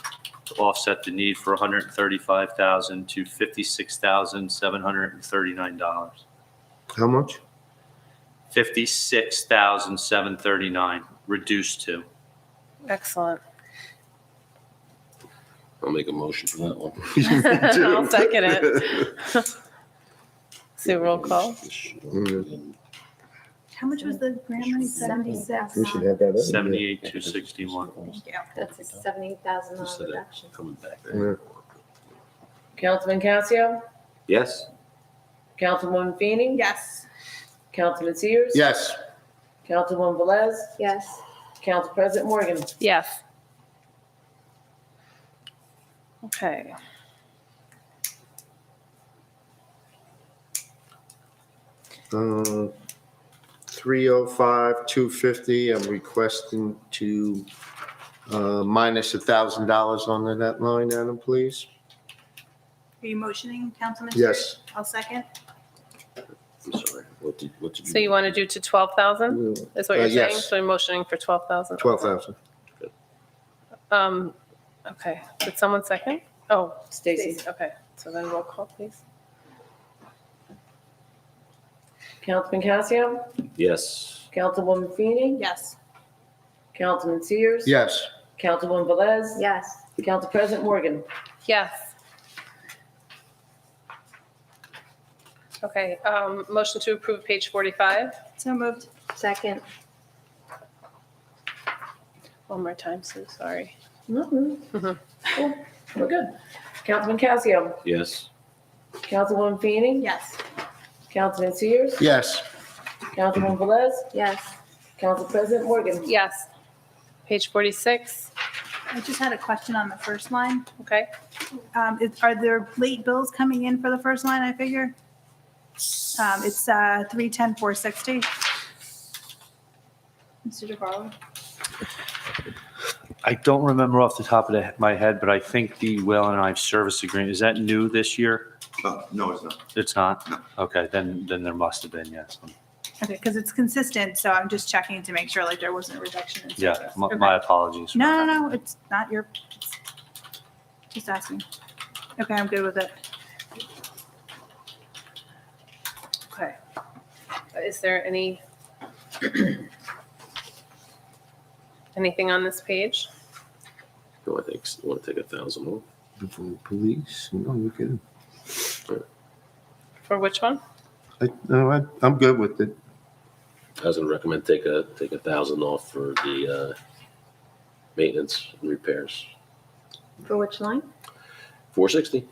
to offset the need for $135,000 to $56,739. How much? $56,739 reduced to. Excellent. I'll make a motion for that one. I'll second it. Sue, roll call. How much was the grant money? 76. We should have that. in there. 78,261. Thank you. That's a $70,000 Instead of reduction. coming back. Yeah. Councilman Casio, Yes? Councilwoman Feeney, Yes. Councilman Sears. Yes. Councilwoman Velez, Yes. Council President Morgan. Yes. Okay. Uh, 305, 250, I'm requesting to minus $1,000 on that line item, please. Are you motioning, Councilman? Yes. Sears? I'll second. I'm sorry. What did you? So you want to do to 12,000? Is what you're saying? Yes. So you're motioning for 12,000? 12,000. Okay. Did someone second? Oh, Stacy. Okay. So then roll call, please. Councilman Casio, Yes. Councilwoman Feeney, Yes. Councilman Sears. Yes. Councilwoman Velez, Yes. Council President Morgan. Yes. Okay, motion to approve page 45. So moved. Second. One more time, Sue, sorry. Cool. We're good. Councilman Casio, Yes. Councilwoman Feeney, Yes. Councilman Sears, Yes. Councilwoman Velez, Yes. Council President Morgan. Yes. Page 46, I just had a question on the first line. okay. Are there late bills coming in for the first line, I figure? It's 310,460. Mr. DeCarlo? I don't remember off the top of my head, but I think the Whale and I service agreement, is that new this year? No, it's not. It's not? No. Okay, then there must have been, yes. Okay, because it's consistent, so I'm just checking to make sure like there wasn't a reduction in Yeah, service. my Okay. apologies. No, it's not your, just asking. Okay, I'm good with it. Okay. Is there anything on this page? No, I think, want to take 1,000 off? For police, no, you can. For which one? I'm good with it. I was gonna recommend take 1,000 off for the maintenance and repairs. For which line? 460.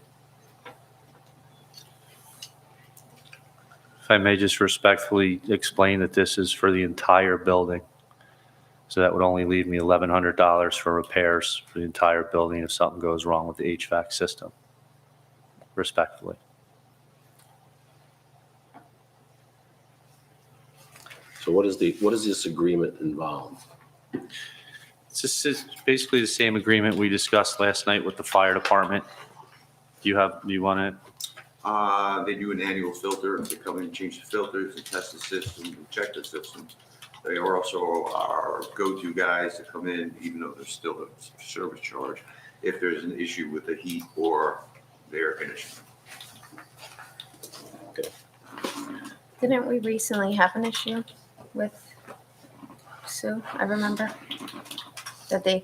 If I may just respectfully explain that this is for the entire building. So that would only leave me $1,100 for repairs for the entire building if something goes wrong with the HVAC system. Respectfully. So what is this agreement involve? It's basically the same agreement we discussed last night with the fire department. Do you want to? They do an annual filter. They come in and change the filters, they test the system, they check the system. They are also our go-to guys to come in, even though there's still a service charge, if there's an issue with the heat or the air conditioning. Didn't we recently have an issue with Sue? I remember that they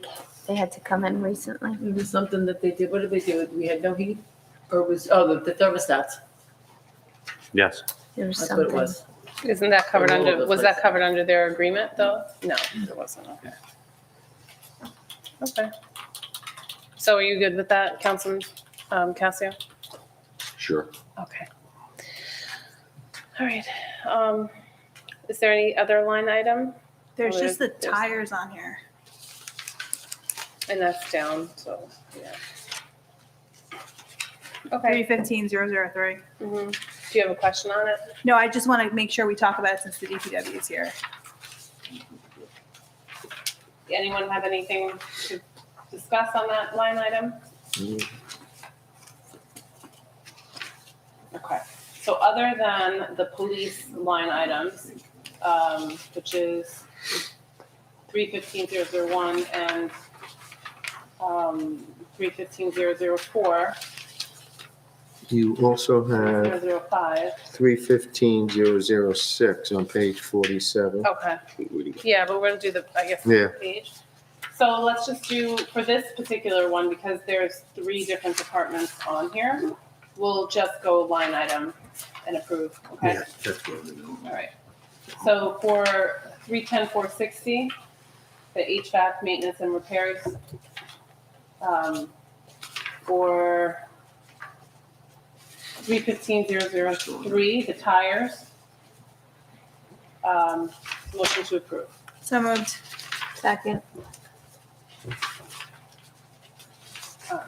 had to come in recently. It was something that they did. What did they do? We had no heat? Or was, the thermostats? Yes. There was That's what it something. was. Isn't that covered All over under, the was that place. covered under their agreement, though? No, it wasn't, okay. Okay. So are you good with that, Councilman Casio? Sure. Okay. All right. Is there any other line item? There's Oh, just the there's- tires on here. And that's down, so, yeah. Okay. 315,003. Mhm. Do you have a question on it? No, I just want to make sure we talk about it since the DPW is here. Anyone have anything to discuss on that line item? Okay, so other than the police line items, which is 315,001 and 315,004, You also have 005. 315,006 on page 47. Okay, yeah, but we're gonna do the, I guess, Yeah. page. So let's just do, for this particular one, because there's 3 different departments on here, we'll just go line item and approve, okay? Yeah, that's what we know. All right. So for 310,460, the HVAC maintenance and repairs. For 315,003, the tires. Motion to approve. So moved. Second.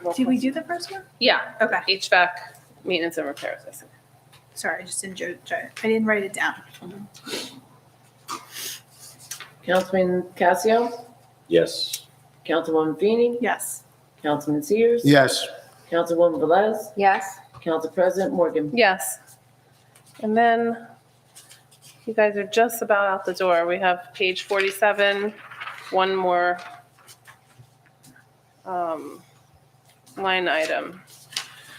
Roll Did we call. do the first one? Yeah, Okay. HVAC maintenance and repairs, I think. Sorry, I just didn't I didn't write it down. Councilman Casio, Yes. Councilwoman Feeney, Yes. Councilman Sears. Yes. Councilwoman Velez, Yes. Council President Morgan. Yes. And then you guys are just about out the door. We have page 47, one more line item,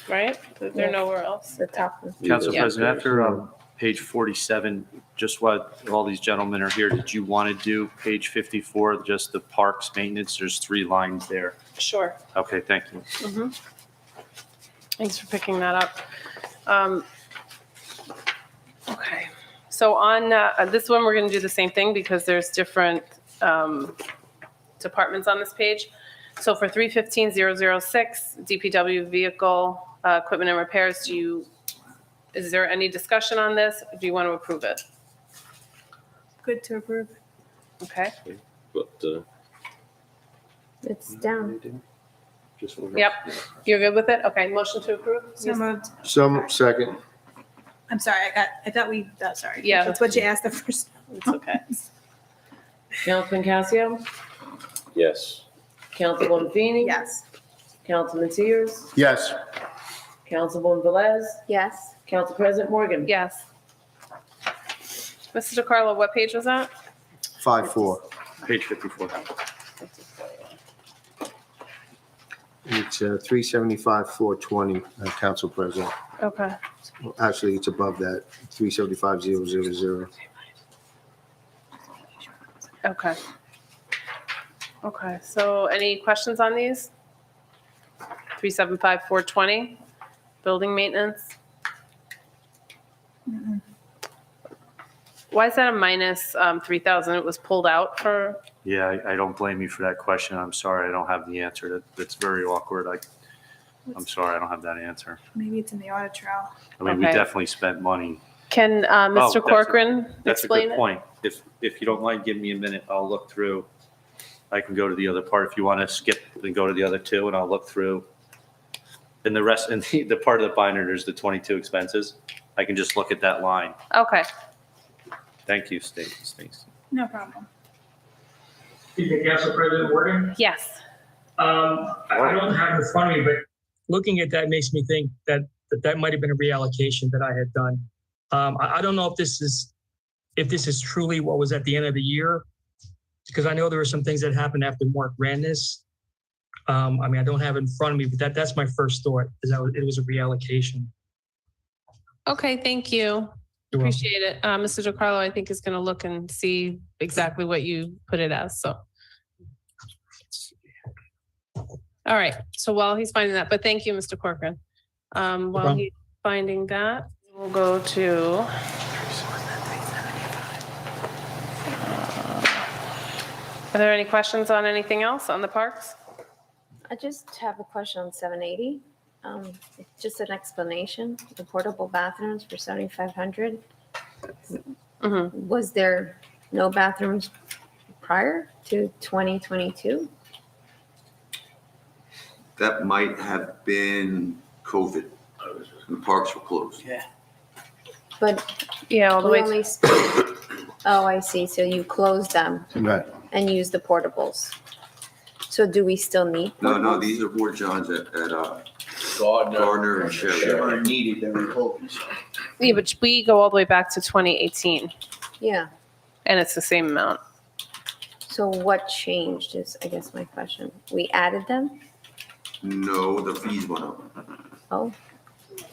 right? They're Yes. nowhere else. The top one. Council Yeah. President, after page 47, just while all these gentlemen are here, did you want to do page 54, just the parks maintenance? There's 3 lines there. Sure. Okay, thank you. Mhm. Thanks for picking that up. Okay, so on this one, we're going to do the same thing because there's different departments on this page. So for 315,006, DPW vehicle equipment and repairs, is there any discussion on this? Do you want to approve it? Good to approve. Okay, But, It's down. yep, you're good with it? Okay, motion to approve? So moved. Some, second. I'm sorry, I thought we, sorry. Yeah. That's what you asked the first. It's okay. Councilman Casio, yes. Councilwoman Feeney. Yes. Councilman Sears, Yes. Councilwoman Velez, Yes. Council President Morgan. Yes. Mr. DeCarlo, what page was that? 5-4. Page 54. It's 375,420, Council President. Okay. Actually, it's above that, 375,000. Okay. Okay, so any questions on these? 375,420, building maintenance. Why is that a minus 3,000? It was pulled out for, Yeah, I don't blame you for that question. I'm sorry, I don't have the answer. That's very awkward. I'm sorry, I don't have that answer. Maybe it's in the audit trail. I mean, we Okay. definitely spent money. can Mr. that's a- Corcoran That's a explain good it? point. If you don't mind giving me a minute, I'll look through. I can go to the other part if you want to skip and go to the other 2, and I'll look through. And the rest, and the part of the binder, there's the 22 expenses. I can just look at that line. Okay, Thank you, Stacy. No problem. Excuse me, Council President Morgan. yes. I don't have it in front of me, but looking at that makes me think that might have been a reallocation that I had done. I don't know if this is truly what was at the end of the year, because I know there were some things that happened after Mark ran this. I mean, I don't have it in front of me, but that's my first thought, is that it was a reallocation. Okay, thank you. You're welcome. Appreciate it. Mr. DeCarlo, I think, is going to look and see exactly what you put it as, so. All right, so while he's finding that, but thank you, Mr. Corcoran. While problem. he's finding that, we'll go to. Are there any questions on anything else on the parks? I just have a question on 780. Just an explanation, the portable bathrooms for 7,500. Mm-hmm. Was there no bathrooms prior to 2022? That might have been COVID. The parks were closed. But Yeah, all the we way. only, oh, I see. So you closed them Right. and used the portables. So do we still need No, portables? these are Ward Johns at Gardner. Gardner and Sherry. Needed, they were hoping so. Yeah, but we go all the way back to 2018, Yeah. and it's the same amount. So what changed is, I guess, my question. We added them? No, the fees went up. Oh,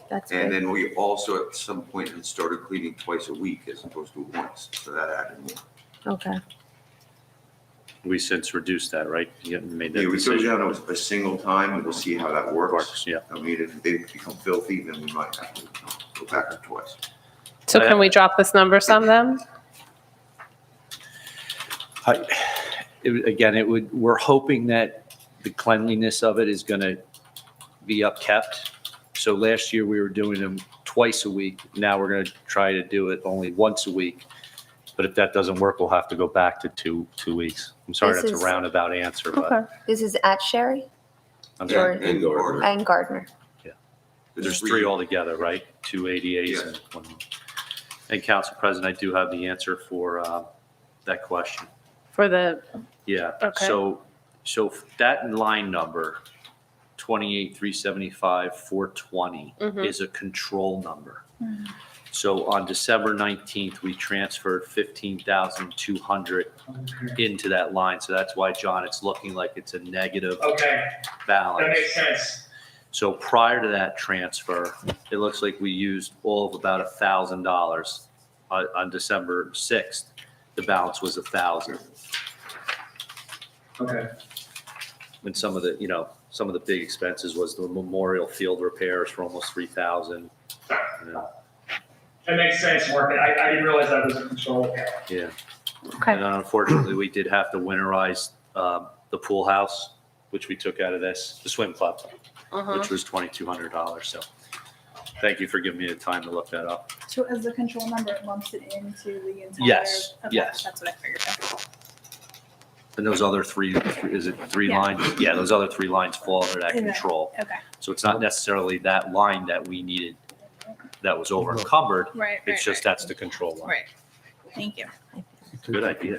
that's And good. then we also at some point had started cleaning twice a week as opposed to once. So that added more. Okay. We since reduced that, right? You made that Yeah, we go decision. down to a single time and we'll see how that works. Works, yeah. I mean, if they become filthy, then we might have to go back to twice. So can we drop this number some then? We're hoping that the cleanliness of it is going to be upkept. So last year we were doing them twice a week. Now we're going to try to do it only once a week. But if that doesn't work, we'll have to go back to two weeks. I'm sorry, This that's is- a roundabout answer, but Okay. This is at Sherry I'm sorry. And Gardner. and Gardner. There's three altogether, right? Two ADAs Yeah. and one. And Council President, I do have the answer for that question. For the, Yeah. Okay. So that line number, 28,375,420 Mhm. is a control number. So on December 19th, we transferred 15,200 into that line. So that's why, John, it's looking like it's a negative Okay, balance. sense. So prior to that transfer, it looks like we used all of about $1,000 on December 6th. The balance was 1,000. Okay. And some of the big expenses was the memorial field repairs for almost 3,000. That makes sense, Mark. I didn't realize that was a control. Yeah. okay. And unfortunately, we did have to winterize the pool house, which we took out of this, the swim club, Mhm. which was $2,200. So thank you for giving me the time to look that up. So as the control number, it lumps it into the entire. Yes, Okay, yes. That's what I figured. And those other three, is it three Yeah. lines? Yeah, those other three lines fall under that Yeah. control. Okay, So it's not necessarily that line that we needed that was over encumbered. right, It's just that's the control line. right. Thank you. Good idea.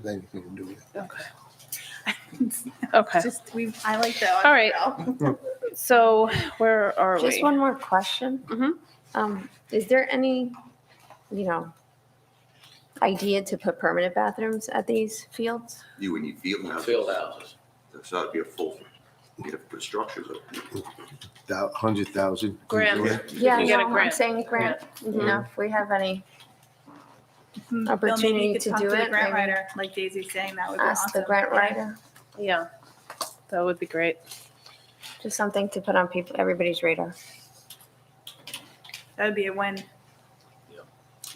Then you can do it. Okay. Just, I like that. All right. So where are we? Just one more question. Mhm. Is there any, idea to put permanent bathrooms at these fields? You would need field houses. Field houses. So that'd be a full, you'd have to put structures up. 100,000. Grant. Yeah, can get a no, I'm grant. saying grant, if we have any, Bill, maybe Opportunity you could to talk do the it, grant maybe. writer, like Daisy's saying, that would be ask awesome. the grant writer, Yeah, that would be great. just something to put on everybody's radar. That would be a win.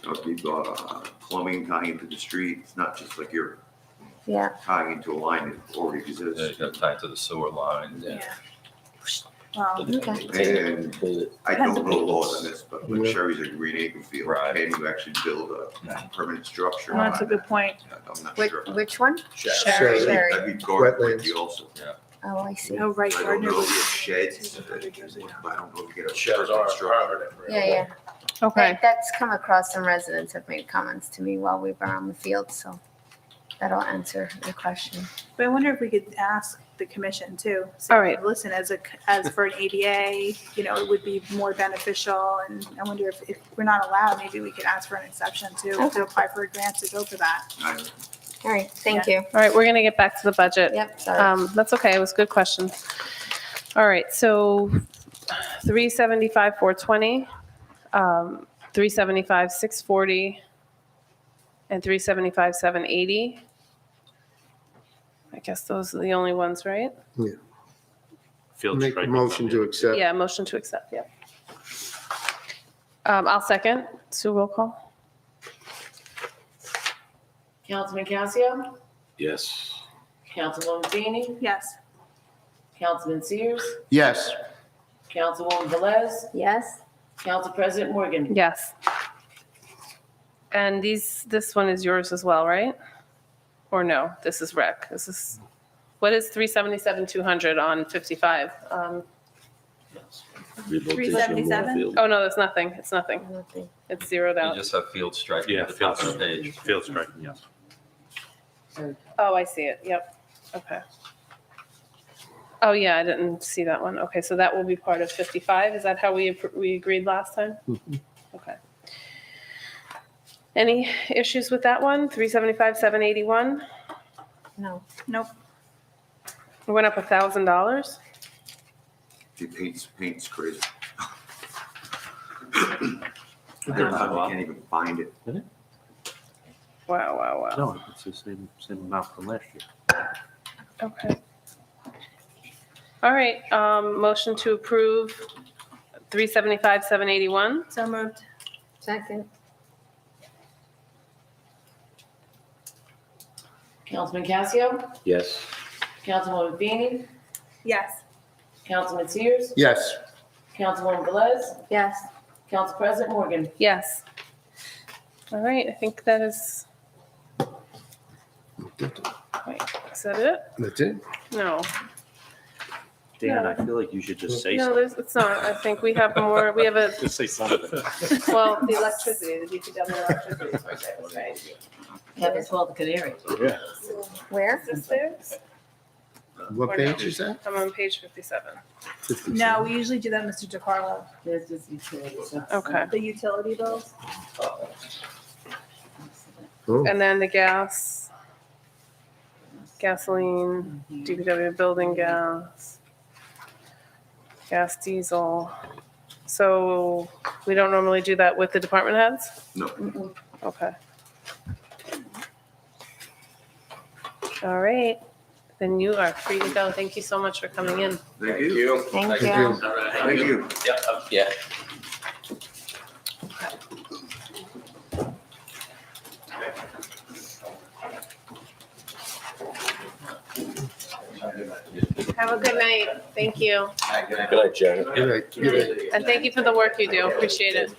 If you've got plumbing tying into the street, it's not just like you're Yeah, tying into a line that already Yeah, exists. you got tied to the sewer line. Yeah. Well, okay. And I don't know laws on this, but like Sherry's a green acre field, Right. can you actually build a permanent structure? well, that's a good point. I'm not Which, sure. which one? Sherry. Sherry. That'd be garden Wetlands. you also. Oh, I see. Oh, right, I don't Gardner know was. if you have sheds, but I don't know if you get a Sheds permanent are structure. permanent. Yeah. Okay. That's come across, some residents have made comments to me while we were on the field, so that'll answer your question. But I wonder if we could ask the commission too. Say, All right. Listen, as for an ADA, it would be more beneficial, and I wonder if we're not allowed, maybe we could ask for an exception too, Okay. to apply for a grant to go for that. All right, thank you. All right, we're going to get back to the budget. Yep, sorry. That's okay. It was a good question. All right, so 375, 420, 375, 640, and 375, 780. I guess those are the only ones, right? Field Make a striping. motion to accept. Yeah, motion to accept, yeah. I'll second. Sue, roll call. Councilman Casio, Yes. Councilwoman Feeney, Yes. Councilman Sears, Yes. Councilwoman Velez, Yes? Council President Morgan. Yes. And this one is yours as well, right? Or no, this is rec. What is 377, 200 on 55? Rehabilitation of 377? field. Oh, no, that's nothing. It's nothing. Nothing. It's zeroed You out. just have field striping Yeah, at the top field of the page. Field striking, yes. Oh, I see it. Yep. Okay. Oh, yeah, I didn't see that one. Okay, so that will be part of 55. Is that how we agreed last time? Okay. Any issues with that one? 375, 781? No. Nope. It went up $1,000? If you paint's crazy. Wow. You can't even find it. Wow, wow, wow. No, it's the same amount from last year. Okay. All right, motion to approve 375, 781. So moved. Second. Councilman Casio, Yes. Councilwoman Feeney, Yes. Councilman Sears, Yes. Councilwoman Velez, Yes. Council President Morgan. Yes. All right, I think that is, wait, is that it? That's it? No. Dan, I feel like you should just say No, something. it's not. I think we have more, we have a, Just say something. well, the electricity, the DPW electricity project, right? Have as well the Canary. Where? Is this theirs? What Or no? page is that? I'm on page 57. No, we usually do that, Mr. DeCarlo. There's this utility. Okay. The utility bills. Oh. And then the gas, gasoline, DPW building gas, gas diesel. So we don't normally do that with the department heads? No. Okay. All right, then you are free to go. Thank you so much for coming in. Thank you. Thank Thank you. you. Thank you. Yeah. Have a good night. Thank you. Good night, Janet. Good night. Good night. And thank you for the work you do. Appreciate it.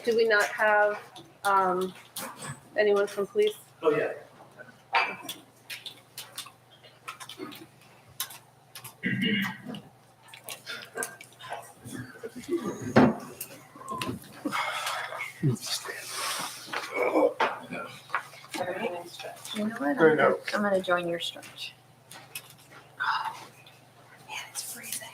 Do we not have anyone from police? Oh, yeah. You know what? Very nice. I'm gonna join your stretch. Man, it's freezing.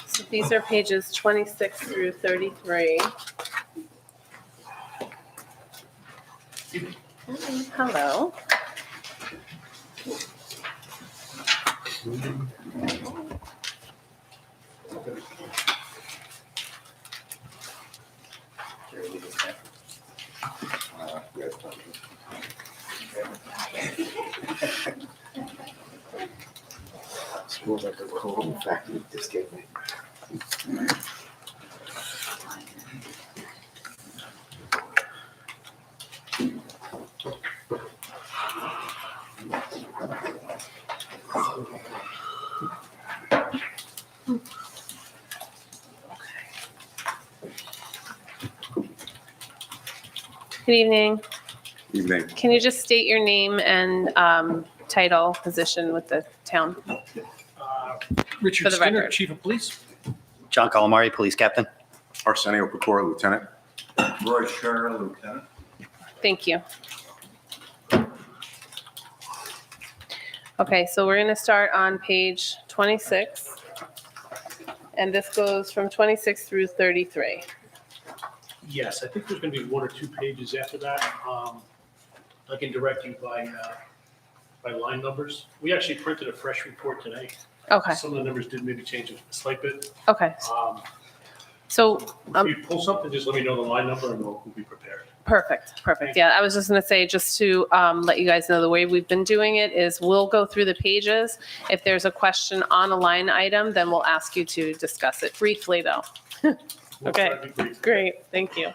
So these are pages 26 through 33. Hello. School like a cold factory just gave me. Good evening. Evening. Can you just state your name and title, position with the town? For Richard the Skinner, record. Chief of Police. John Calamari, Police Captain. Arsenio Pecora, Lieutenant. Roy Sherr, Lieutenant. Thank you. Okay, so we're going to start on page 26. And this goes from 26 through 33. Yes, I think there's going to be one or two pages after that. I can direct you by line numbers. We actually printed a fresh report today. Okay, Some of the numbers did maybe change a slight bit. okay. So, If you pull something, just let me know the line number and we'll be prepared. perfect, perfect. Yeah, I was just going to say, just to let you guys know, the way we've been doing it is we'll go through the pages. If there's a question on a line item, then we'll ask you to discuss it briefly, though. We'll Okay. try to be brief. Great, thank you.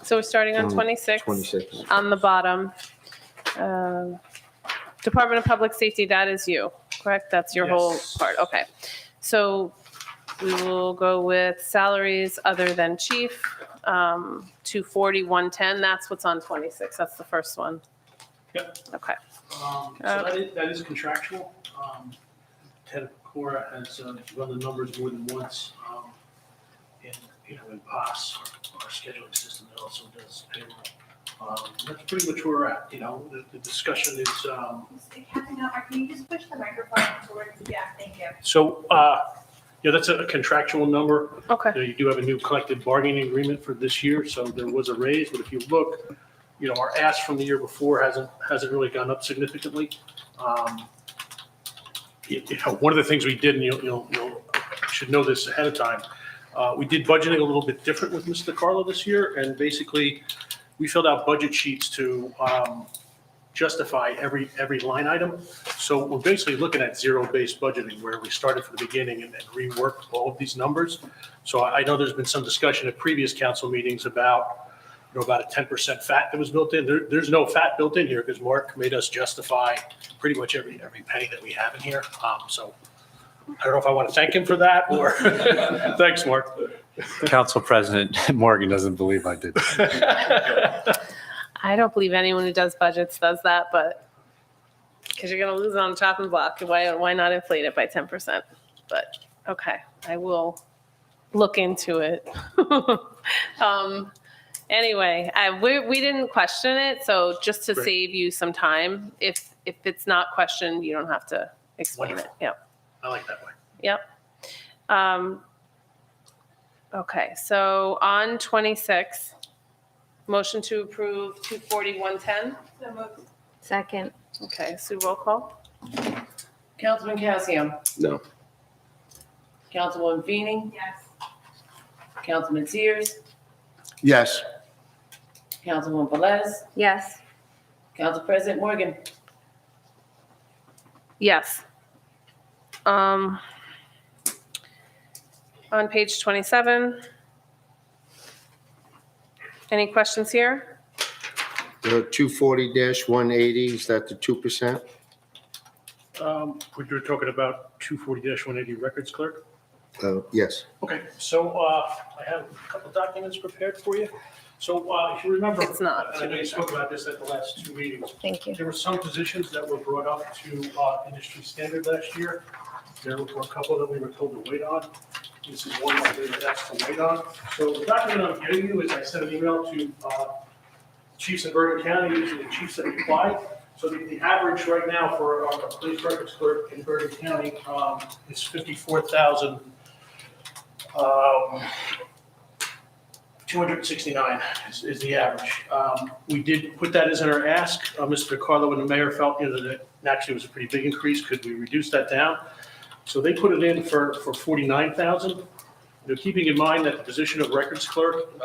So we're starting on 26. 26. On the bottom. Department of Public Safety, that is you, correct? That's your whole Yes. part, okay. So we will go with salaries other than chief, 240, 110, that's what's on 26, that's the first one. Yep. Okay, So that is contractual. Ted Cora has run the numbers more than once. And, in POS, our scheduling system, that also does payroll. That's pretty much where we're at, the discussion is, Can you just push the microphone towards, yeah, thank you. so, that's a contractual number. okay, You do have a new collective bargaining agreement for this year, so there was a raise, but if you look, our ask from the year before hasn't really gone up significantly. One of the things we did, and you should know this ahead of time, we did budgeting a little bit different with Mr. Carlo this year, and basically, we filled out budget sheets to justify every line item. So we're basically looking at zero-based budgeting where we started from the beginning and reworked all of these numbers. So I know there's been some discussion at previous council meetings about, about a 10% fat that was built in. There's no fat built in here because Mark made us justify pretty much every penny that we have in here. So I don't know if I want to thank him for that or, thanks, Mark. Council President Morgan doesn't believe I did. I don't believe anyone who does budgets does that, but because you're going to lose it on the chopping block. Why not inflate it by 10%? But okay, I will look into it. Anyway, we didn't question it, so just to Great. save you some time, if it's not questioned, you don't have to explain Wonderful. it. Yep. I like that way. Yep. Okay, so on 26, motion to approve 240-110. Second. Okay, Sue, roll call. Councilman Cassiano. No. Councilwoman Feeney. Yes. Councilman Sears. Yes. Councilwoman Velez. Yes. Council President Morgan. Yes. On page 27. Any questions here? The 240-180, is that the 2%? We were talking about 240-180 records clerk. Yes. Okay, so I have a couple documents prepared for you. So if you remember, It's not. and I know you spoke about this at the last two meetings. Thank you. There were some positions that were brought up to industry standard last year. There were a couple that we were told to wait on. This is one that we were asked to wait on. So the document I'm giving you is I sent an email to chiefs in Bergen County, usually the chiefs that applied. So the average right now for a police records clerk in Bergen County is 54,000. 269 is the average. We did put that as in our ask. Mr. Carlo and the mayor felt that actually was a pretty big increase. Could we reduce that down? So they put it in for 49,000. Keeping in mind that the position of records clerk,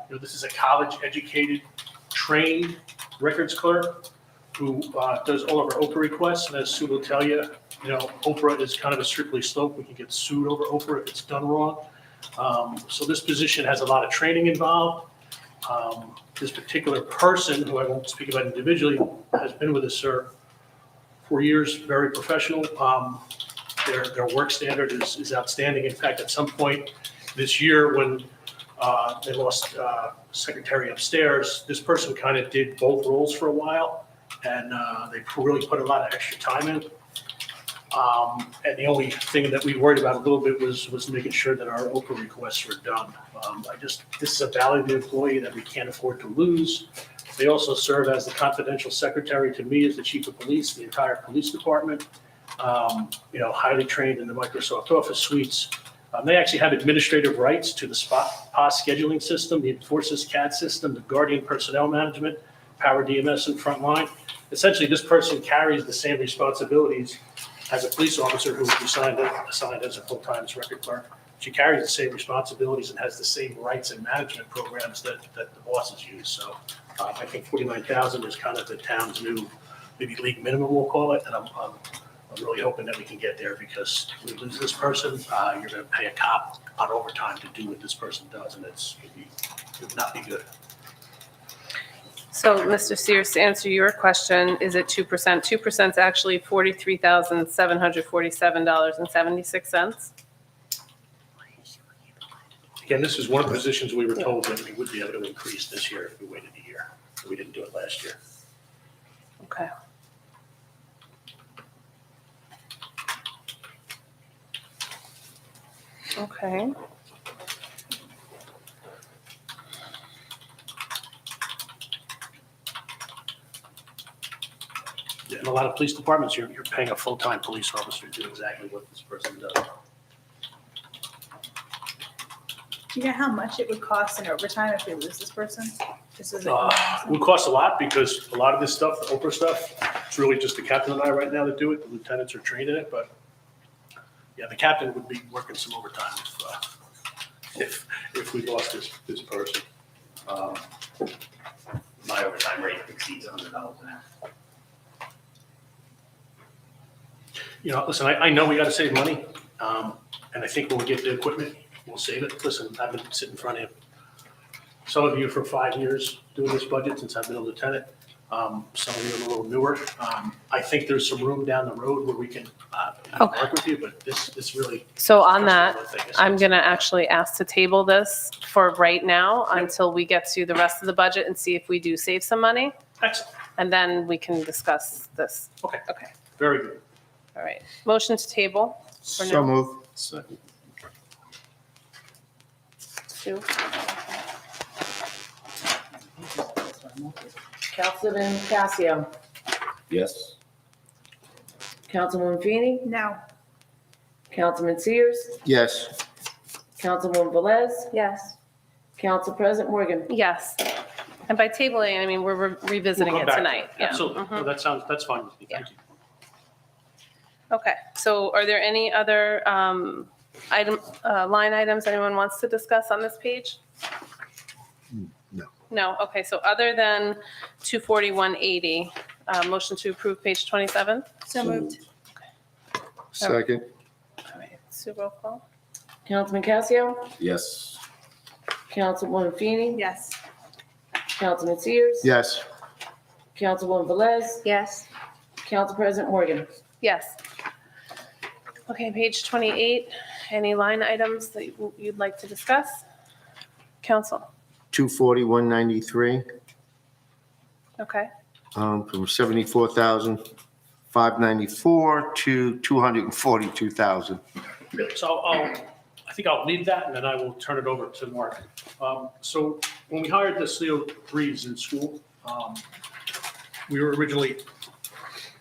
this is a college-educated, trained records clerk who does all of our OPRA requests. And as Sue will tell you, OPRA is kind of a strictly slope. We can get sued over OPRA if it's done wrong. So this position has a lot of training involved. This particular person, who I won't speak about individually, has been with us, sir, 4 years, very professional. Their work standard is outstanding. In fact, at some point this year when they lost secretary upstairs, this person kind of did both roles for a while, and they really put a lot of extra time in. And the only thing that we worried about a little bit was making sure that our OPRA requests were done. This is a valuable employee that we can't afford to lose. They also serve as the confidential secretary to me as the chief of police, the entire police department. Highly trained in the Microsoft Office suites. They actually have administrative rights to the POS scheduling system, the Enforces CAD system, the Guardian personnel management, Power DMS, and Frontline. Essentially, this person carries the same responsibilities as a police officer who was assigned as a full-time record clerk. She carries the same responsibilities and has the same rights and management programs that the bosses use. So I think 49,000 is kind of the town's new, maybe league minimum, we'll call it. And I'm really hoping that we can get there, because if we lose this person, you're going to pay a cop on overtime to do what this person does, and it would not be good. So, Mr. Sears, to answer your question, is it 2%? 2% is actually $43,747.76. Again, this is one of the positions we were told that we would be able to increase this year if we waited a year. We didn't do it last year. Okay. Okay. In a lot of police departments, you're paying a full-time police officer to do exactly what this person does. Do you know how much it would cost in overtime if we lose this person? Just as It would cost a lot, because a lot of this stuff, the Oprah stuff, it's really just the captain and I right now that do it. The lieutenants are trained in it, but yeah, the captain would be working some overtime if we lost this person. My overtime rate exceeds $100 an hour. You know, listen, I know we got to save money, and I think when we get the equipment, we'll save it. Listen, I've been sitting in front of some of you for 5 years doing this budget since I've been a lieutenant. Some of you are a little newer. I think there's some room down the road where we can Okay. work with you, but this really. So on that, One thing is- I'm going to actually ask to table this for right now until we get to the rest of the budget and see if we do save some money. Excellent. And then we can discuss this. Okay. Okay. Very good. All right. Motion to table. For now. So move. Sue? Councilman Casio, Yes. Councilwoman Feeney, No. Councilman Sears, Yes. Councilwoman Velez, Yes. Council President Morgan. Yes. And by tabling, I mean, we're revisiting We'll it come back. tonight. Yeah. Absolutely. Mhm. No, that's fine with me. Thank you. Okay. So are there any other line items anyone wants to discuss on this page? No. No. Okay. So other than 24180, motion to approve page 27? So moved. Second. All right. Sue, roll call? Councilman Casio, Yes. Councilwoman Feeney, Yes. Councilman Sears, Yes. Councilwoman Velez, Yes. Council President Morgan. Yes. Okay, page 28, any line items that you'd like to discuss? Council, 24193, okay, from 74,594 to 242,000. So I think I'll leave that and then I will turn it over to Mark. So when we hired the SLEO 3s in school, we were originally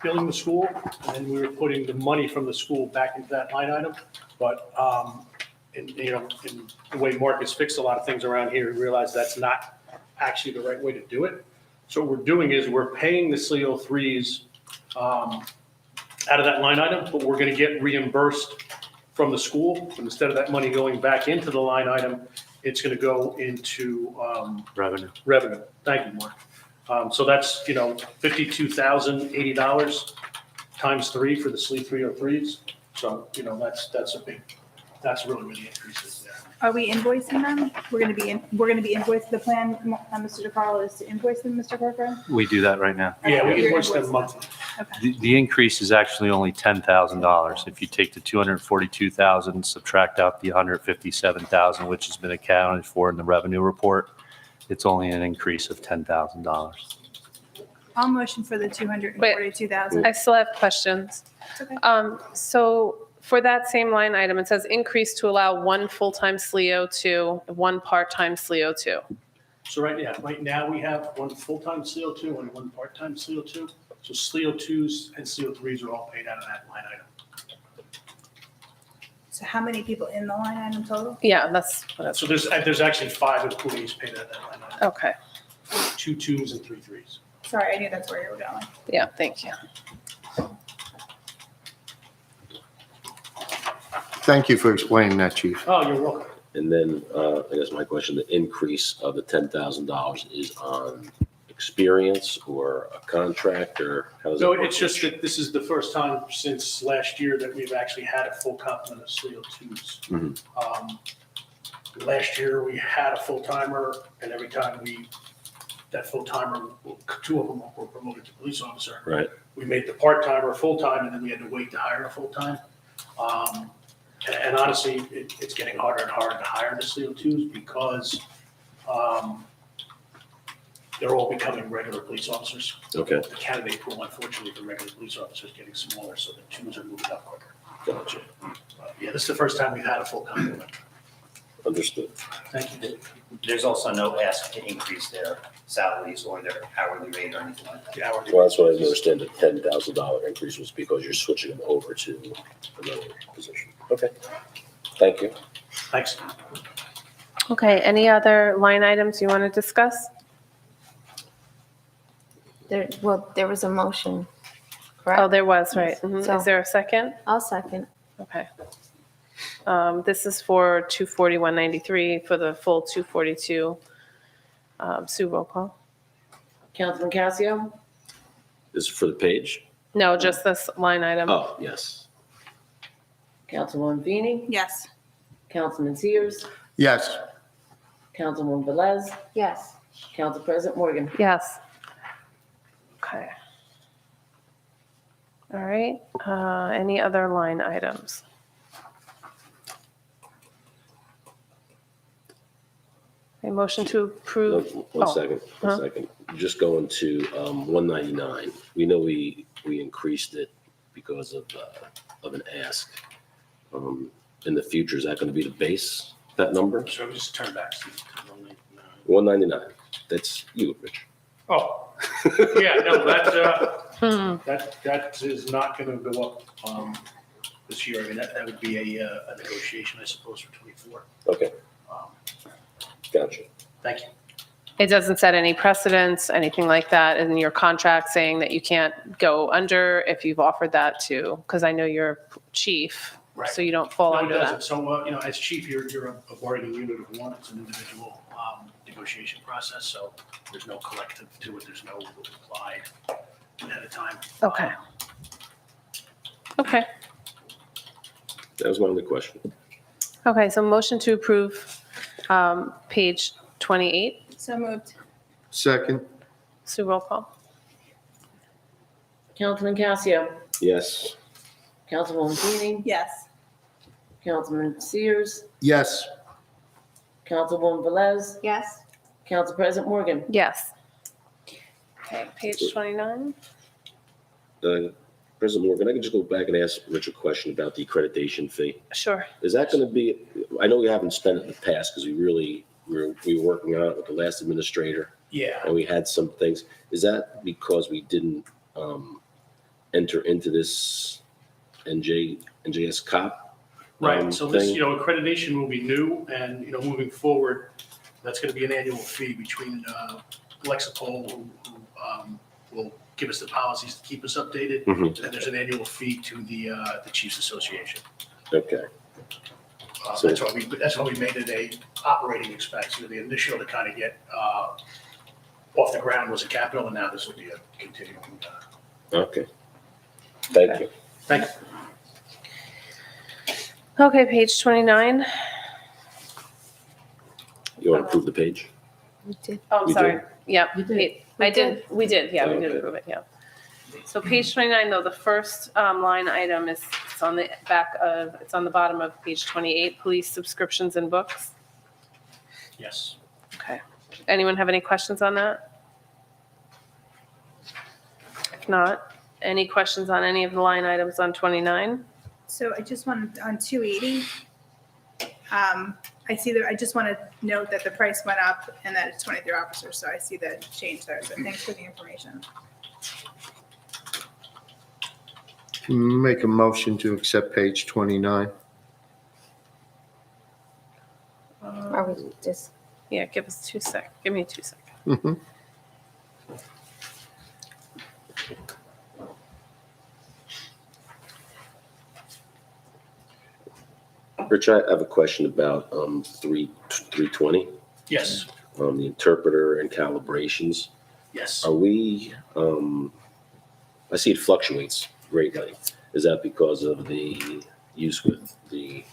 billing the school and then we were putting the money from the school back into that line item. But, in the way Mark has fixed a lot of things around here, we realized that's not actually the right way to do it. So what we're doing is we're paying the SLEO 3s out of that line item, but we're going to get reimbursed from the school. And instead of that money going back into the line item, it's going to go into Revenue. revenue. Thank you, Mark. So that's, $52,080 times 3 for the SLEO 303s. So, that's really where the increase is there. Are we invoicing them? We're gonna be invoicing the plan, Mr. DeCarlo is to invoice them, Mr. Corcoran? We do that right now. Yeah, we You're invoice them invoicing. monthly. The increase is actually only $10,000. If you take the 242,000, subtract out the 157,000, which has been accounted for in the revenue report, it's only an increase of $10,000. I'll motion for the 242,000. I still have questions. Okay. So for that same line item, it says increase to allow one full-time SLEO 2, one part-time SLEO 2. So right now we have one full-time SLEO 2 and one part-time SLEO 2. So SLEO 2s and SLEO 3s are all paid out of that line item. So how many people in the line item total? Yeah, that's what it's, So there's actually 5 employees paid out of that line item. okay. 2 2s and 3 3s. Sorry, I knew that's where you were going. Yeah, thank you. Thank you for explaining that, Chief. Oh, you're welcome. And then, I guess my question, the increase of the $10,000 is on experience or a contract, or how does it No, work? it's just that this is the first time since last year that we've actually had a full complement of SLEO 2s. Mhm. Last year, we had a full-timer, and every time that full-timer, 2 of them were promoted to police officer. Right. We made the part-timer full-time, and then we had to wait to hire a full-time. And honestly, it's getting harder and harder to hire the SLEO 2s because they're all becoming regular police officers. Okay, The candidate pool, unfortunately, for regular police officers is getting smaller, so the 2s are moving up quicker. gotcha. But yeah, this is the first time we've had a full complement. Understood. Thank you. There's also no ask to increase their salaries or their hourly rate or anything like that. The hourly- Well, that's what I understand, the $10,000 increase was because you're switching them over to another position. Okay, thank you. Thanks. Okay, any other line items you want to discuss? There was a motion, Oh, correct? there was, right. Mhm. So- Is there a second? I'll second. Okay. This is for 24193 for the full 242. Sue, roll call. Councilman Casio, This is for the page? No, just this line item. Oh, yes. Councilwoman Feeney, Yes. Councilman Sears, Yes. Councilwoman Velez, Yes. Council President Morgan. Yes. Okay. All right, any other line items? A motion to approve, One Oh. second, Huh? 1 second. Just going to 199. We know we increased it because of an ask. In the future, is that going to be the base, that number? So we just turn back, Steve. 199. That's you, Rich. Oh, yeah, no, Hmm. that is not gonna go up, this year. I mean, that would be a negotiation, I suppose, for 24. Okay, gotcha. Thank you. It doesn't set any precedents, anything like that in your contract saying that you can't go under if you've offered that to, because I know you're chief, Right. so you don't fall No, it under doesn't. that. So, as chief, you're a bargaining unit of one. It's an individual negotiation process, so there's no collective to it. There's no implied ahead of time. Okay. Okay, That was my only question. okay, so motion to approve page 28. So moved. Second. Sue, roll call. Councilman Casio, Yes, Councilwoman Feeney, Yes. Councilman Sears, Yes. Councilwoman Velez, Yes. Council President Morgan. Yes. Okay, page 29. President Morgan, I can just go back and ask Rich a question about the accreditation fee. Sure. Is that going to be, I know we haven't spent it in the past because we were working on it with the last administrator Yeah. and we had some things. Is that because we didn't enter into this NJS COP? Right, so this, thing? accreditation will be new and, moving forward, that's going to be an annual fee between Lexipol, who will give us the policies to keep us updated. Mhm. And there's an annual fee to the Chiefs Association. Okay, So- That's why we made it a operating expense. The initial to kind of get off the ground was a capital, and now this will be a continuing. okay. Thank you. Thank you. Okay, page 29. You want to approve the page? We did. Oh, I'm We sorry. did? Yep. You did. I did, we did, yeah, we did Okay. approve it, yeah. So page 29, though, the first line item is, it's on the it's on the bottom of page 28, police subscriptions and books. Yes. Okay. Anyone have any questions on that? If not, any questions on any of the line items on 29? So I just wanted, on 280, I just want to note that the price went up and that it's 23 officers, so I see the change there, so thanks for the information. Make a motion to accept page 29. Are we just, Yeah, give me 2 seconds. Mhm. Rich, I have a question about 320, Yes, the interpreter and calibrations. yes. Are we, I see it fluctuates greatly. Is that because of the use with the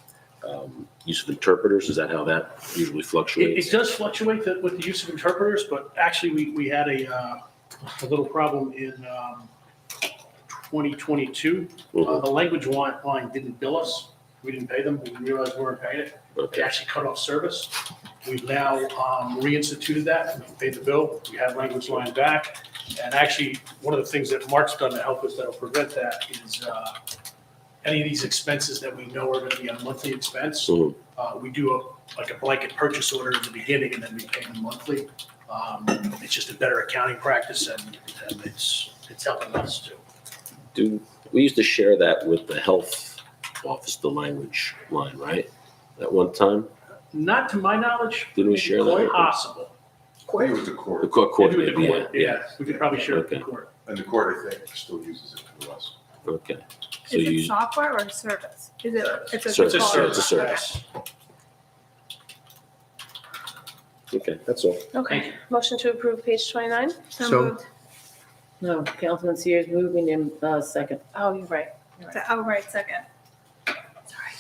use of interpreters? Is that how that usually It fluctuates? does fluctuate with the use of interpreters, but actually, we had a little problem in 2022. Mhm. The language line didn't bill us. We didn't pay them. We realized we weren't paying it. They Okay, actually cut off service. We've now reinstituted that. We paid the bill. We have language line back. And actually, one of the things that Mark's done to help us that'll prevent that is any of these expenses that we know are going to be a monthly expense. Mhm. We do a blanket purchase order in the beginning and then we pay them monthly. It's just a better accounting practice and it's helping us too. We used to share that with the health office, the language line, right? At one time? Not to my knowledge. Didn't we share that? Quite possible. I think it was the The court, court, Maybe with the yeah, court, yeah. We could probably share it with the Okay. court. and the court, I think, still uses it through us. Okay. So Is it you, software or service? Is it? Service. It's a It's a service. okay, that's all. Okay, motion to approve page 29? So So- moved. No, Councilman Sears moving in second. Oh, you're right. Oh, right, second. Sorry.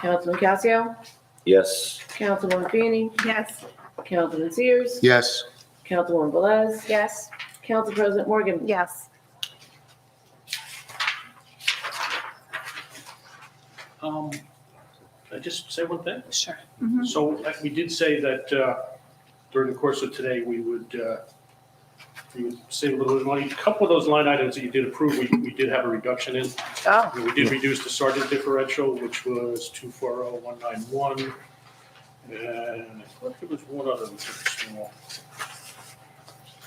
Councilman Casio, Yes. Councilwoman Feeney, Yes. Councilman Sears, Yes. Councilwoman Velez, Yes. Council President Morgan. Yes. Can I just say one thing? Sure. So we did say that during the course of today, we would save a little bit of money. A couple of those line items that you did approve, we did have a reduction in. Oh, We did reduce the sergeant differential, which was 240,191. And I thought there was one other small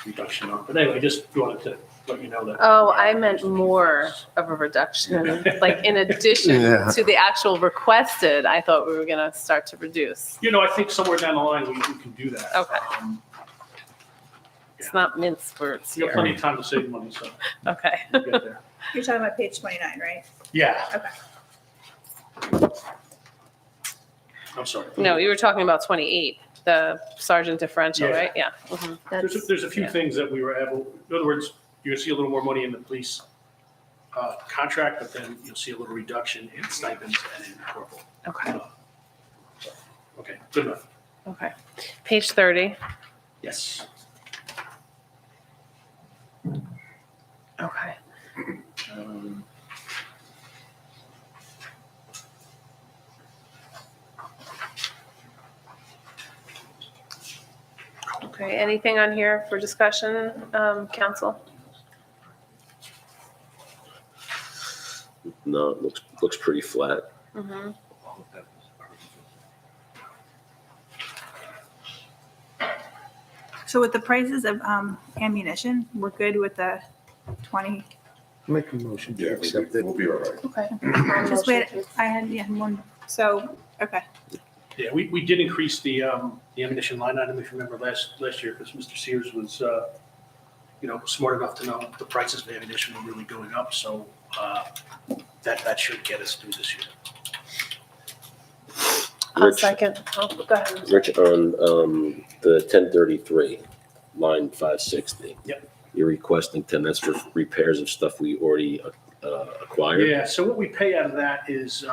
reduction on, but anyway, just wanted to let you know that. oh, I meant more of a reduction, like in addition Yeah. to the actual requested, I thought we were gonna start to reduce. You know, I think somewhere down the line, we can do that. Okay. It's not mince words You have plenty here. of time to save money, so Okay. we'll get there. You're talking about page 29, right? Yeah. Okay. I'm sorry. No, you were talking about 28, the sergeant differential, Yeah. right? Yeah. Mhm. There's a few yeah. things that we were able, in other words, you're gonna see a little more money in the police contract, but then you'll see a little reduction in stipends and in corporal. Okay, Okay, good enough. okay. Page 30. Yes. Okay. Okay, anything on here for discussion, council? No, it looks pretty flat. Mhm. So with the prices of ammunition, we're good with the 20? Make a motion to accept it. We'll be all right. Okay. Just wait, I had one, so, okay. Yeah, we did increase the ammunition line item, if you remember last year, because Mr. Sears was, smart enough to know the prices of ammunition were really going up, so that should get us through this year. I'll Rich, second. Oh, go ahead. Rich, on the 1033, line 560. Yep. You're requesting 10, that's for repairs of stuff we already acquired? Yeah, so what we pay out of that is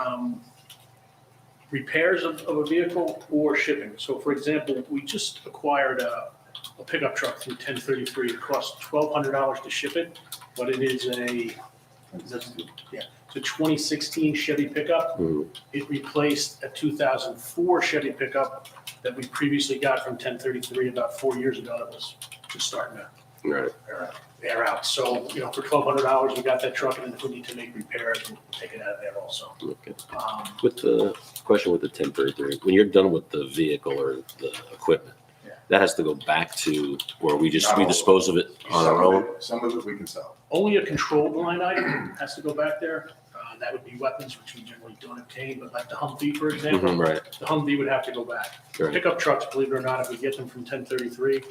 repairs of a vehicle or shipping. So for example, we just acquired a pickup truck through 1033. It costs $1,200 to ship it, but it is it's a 2016 Chevy pickup. Mhm. It replaced a 2004 Chevy pickup that we previously got from 1033 about 4 years ago. That was just starting to Right. air out. So, for $1,200, we got that truck, and then if we need to make repairs, we'll take it out of there also. Okay. Um, With the question with the 1033, when you're done with the vehicle or the equipment, Yeah. that has to go back to where we Not all of it. dispose of it on our own? Some of it we can sell. Only a controlled line item has to go back there. That would be weapons, which we generally don't obtain, but like the Humvee, for example, Mhm, right. the Humvee would have to go back. Right. Pickup trucks, believe it or not, if we get them from 1033,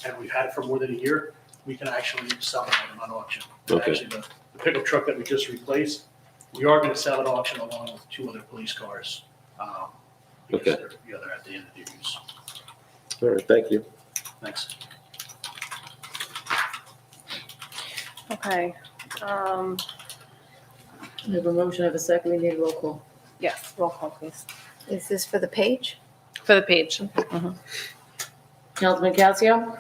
and we've had it for more than a year, we can actually sell them on auction. Okay. Actually, the pickup truck that we just replaced, we are going to sell at auction along with 2 other police cars. Because Okay. they're at the end of their use. All right, thank you. Thanks. Okay. We have a motion, I have a second, we need a roll call. Yes, roll call, please. Is this for the page? For the page. Councilman Casio,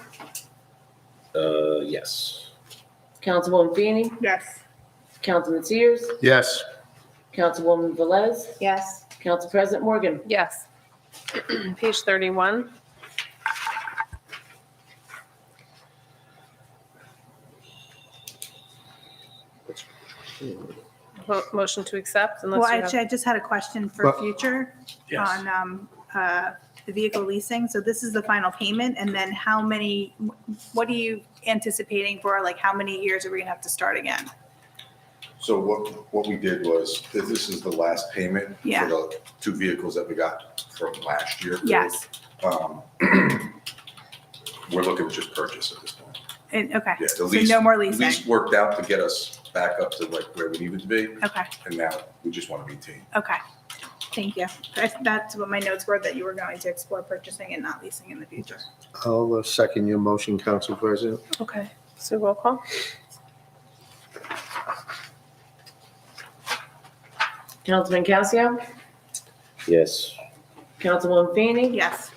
Yes. Councilwoman Feeney, Yes. Councilman Sears, Yes. Councilwoman Velez, Yes. Council President Morgan. Yes. Page 31. Motion to accept unless Well, you have. actually, I just had a question for Well- future Yes. on the vehicle leasing. So this is the final payment, and then what are you anticipating for, like, how many years are we gonna have to start again? So what we did was, this is the last payment for Yeah. the 2 vehicles that we got from last year. Yes, We're looking to just purchase at this point. and, okay, Yeah, so the lease, no more the leasing, lease worked out to get us back up to like where we needed to be, okay, and now we just want to maintain. okay. Thank you. That's what my notes were, that you were going to explore purchasing and not leasing in the future. I'll second your motion, Council President. Okay, so roll call. Councilman Casio, Yes. Councilwoman Feeney? Yes.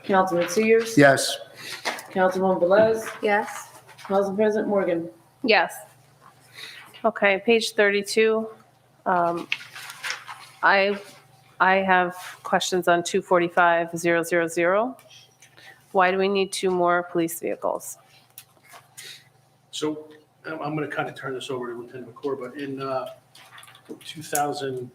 Councilman Sears? Yes. Councilwoman Velez? Yes. Council President Morgan? Yes. Okay, page 32. I have questions on 245,000. Why do we need 2 more police vehicles? So I'm going to kind of turn this over to Lieutenant McClure, but in 2000,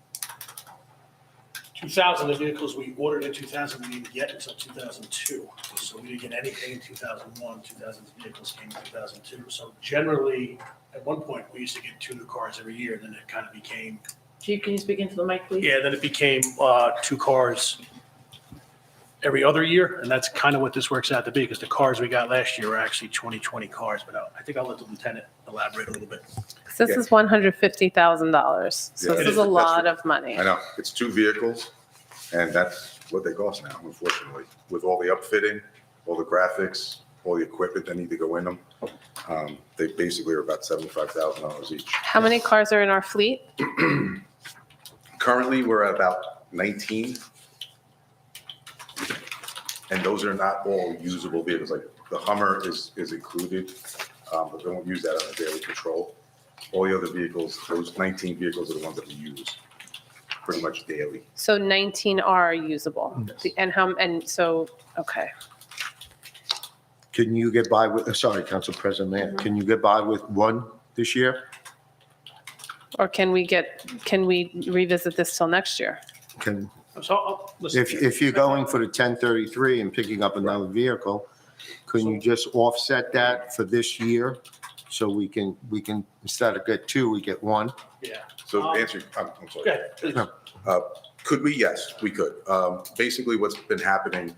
the vehicles we ordered in 2000, we didn't get until 2002. So we didn't get anything in 2001. 2000 vehicles came in 2002. So generally, at one point, we used to get 2 new cars every year. Then it kind of became, Chief, can you speak into the mic, please? then it became 2 cars every other year. And that's kind of what this works out to be, because the cars we got last year were actually 2020 cars. But I think I'll let the lieutenant elaborate a little bit. This is $150,000. So Yeah, this it is a is. lot of money. I know, it's 2 vehicles, and that's what they cost now, unfortunately, with all the upfitting, all the graphics, all the equipment that need to go in them. They basically are about $75,000 each. How many cars are in our fleet? Currently, we're at about 19. And those are not all usable vehicles, like the Hummer is included, but they won't use that on a daily patrol. All the other vehicles, those 19 vehicles are the ones that we use pretty much daily. So 19 are usable. Okay. Can you get by with, sorry, Council President Mann, can you get by with 1 this year? Or can we revisit this till next year? Can, So listen. if you're going for the 1033 and picking up another vehicle, can you just offset that for this year? So we can, instead of get 2, we get 1? Yeah. So to answer, I'm sorry. Okay, please. Could we? Yes, we could. Basically, what's been happening,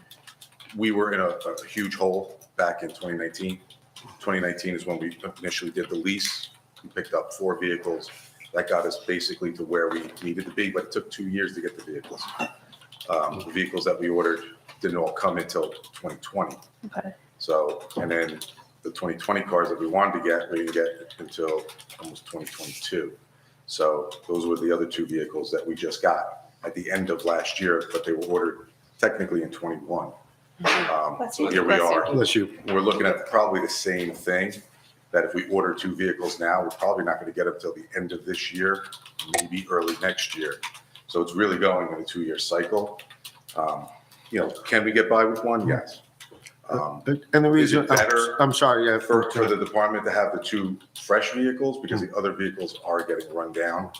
we were in a huge hole back in 2019. 2019 is when we initially did the lease. We picked up 4 vehicles. That got us basically to where we needed to be, but it took 2 years to get the vehicles. The vehicles that we ordered didn't all come until 2020. Okay. So, and then the 2020 cars that we wanted to get, we didn't get until almost 2022. So those were the other 2 vehicles that we just got at the end of last year, but they were ordered technically in 21. So here we are. Bless you. We're looking at probably the same thing, that if we order 2 vehicles now, we're probably not going to get them till the end of this year, maybe early next year. So it's really going in a 2-year cycle. Can we get by with 1? Yes. And the reason, Is it better I'm sorry, yeah, for the department to have the 2 fresh vehicles, because the other vehicles are getting run down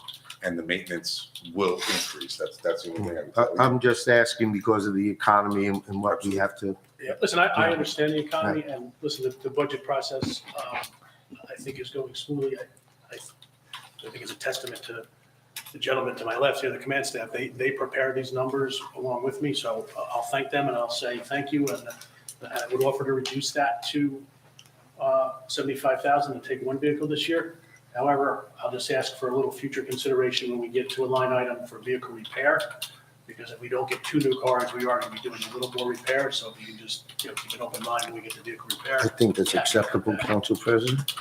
and the maintenance will increase. That's the only thing I can tell you. I'm just asking because of the economy and what we have to. Yeah, listen, I understand the economy, and listen, the budget process, I think is going smoothly. I think it's a testament to the gentleman to my left here, the command staff. They prepared these numbers along with me, so I'll thank them and I'll say thank you. And I would offer to reduce that to 75,000 to take 1 vehicle this year. However, I'll just ask for a little future consideration when we get to a line item for vehicle repair, because if we don't get 2 new cars, we are going to be doing a little more repair. So if you can just keep an open mind when we get the vehicle repair. I think that's acceptable, Council President.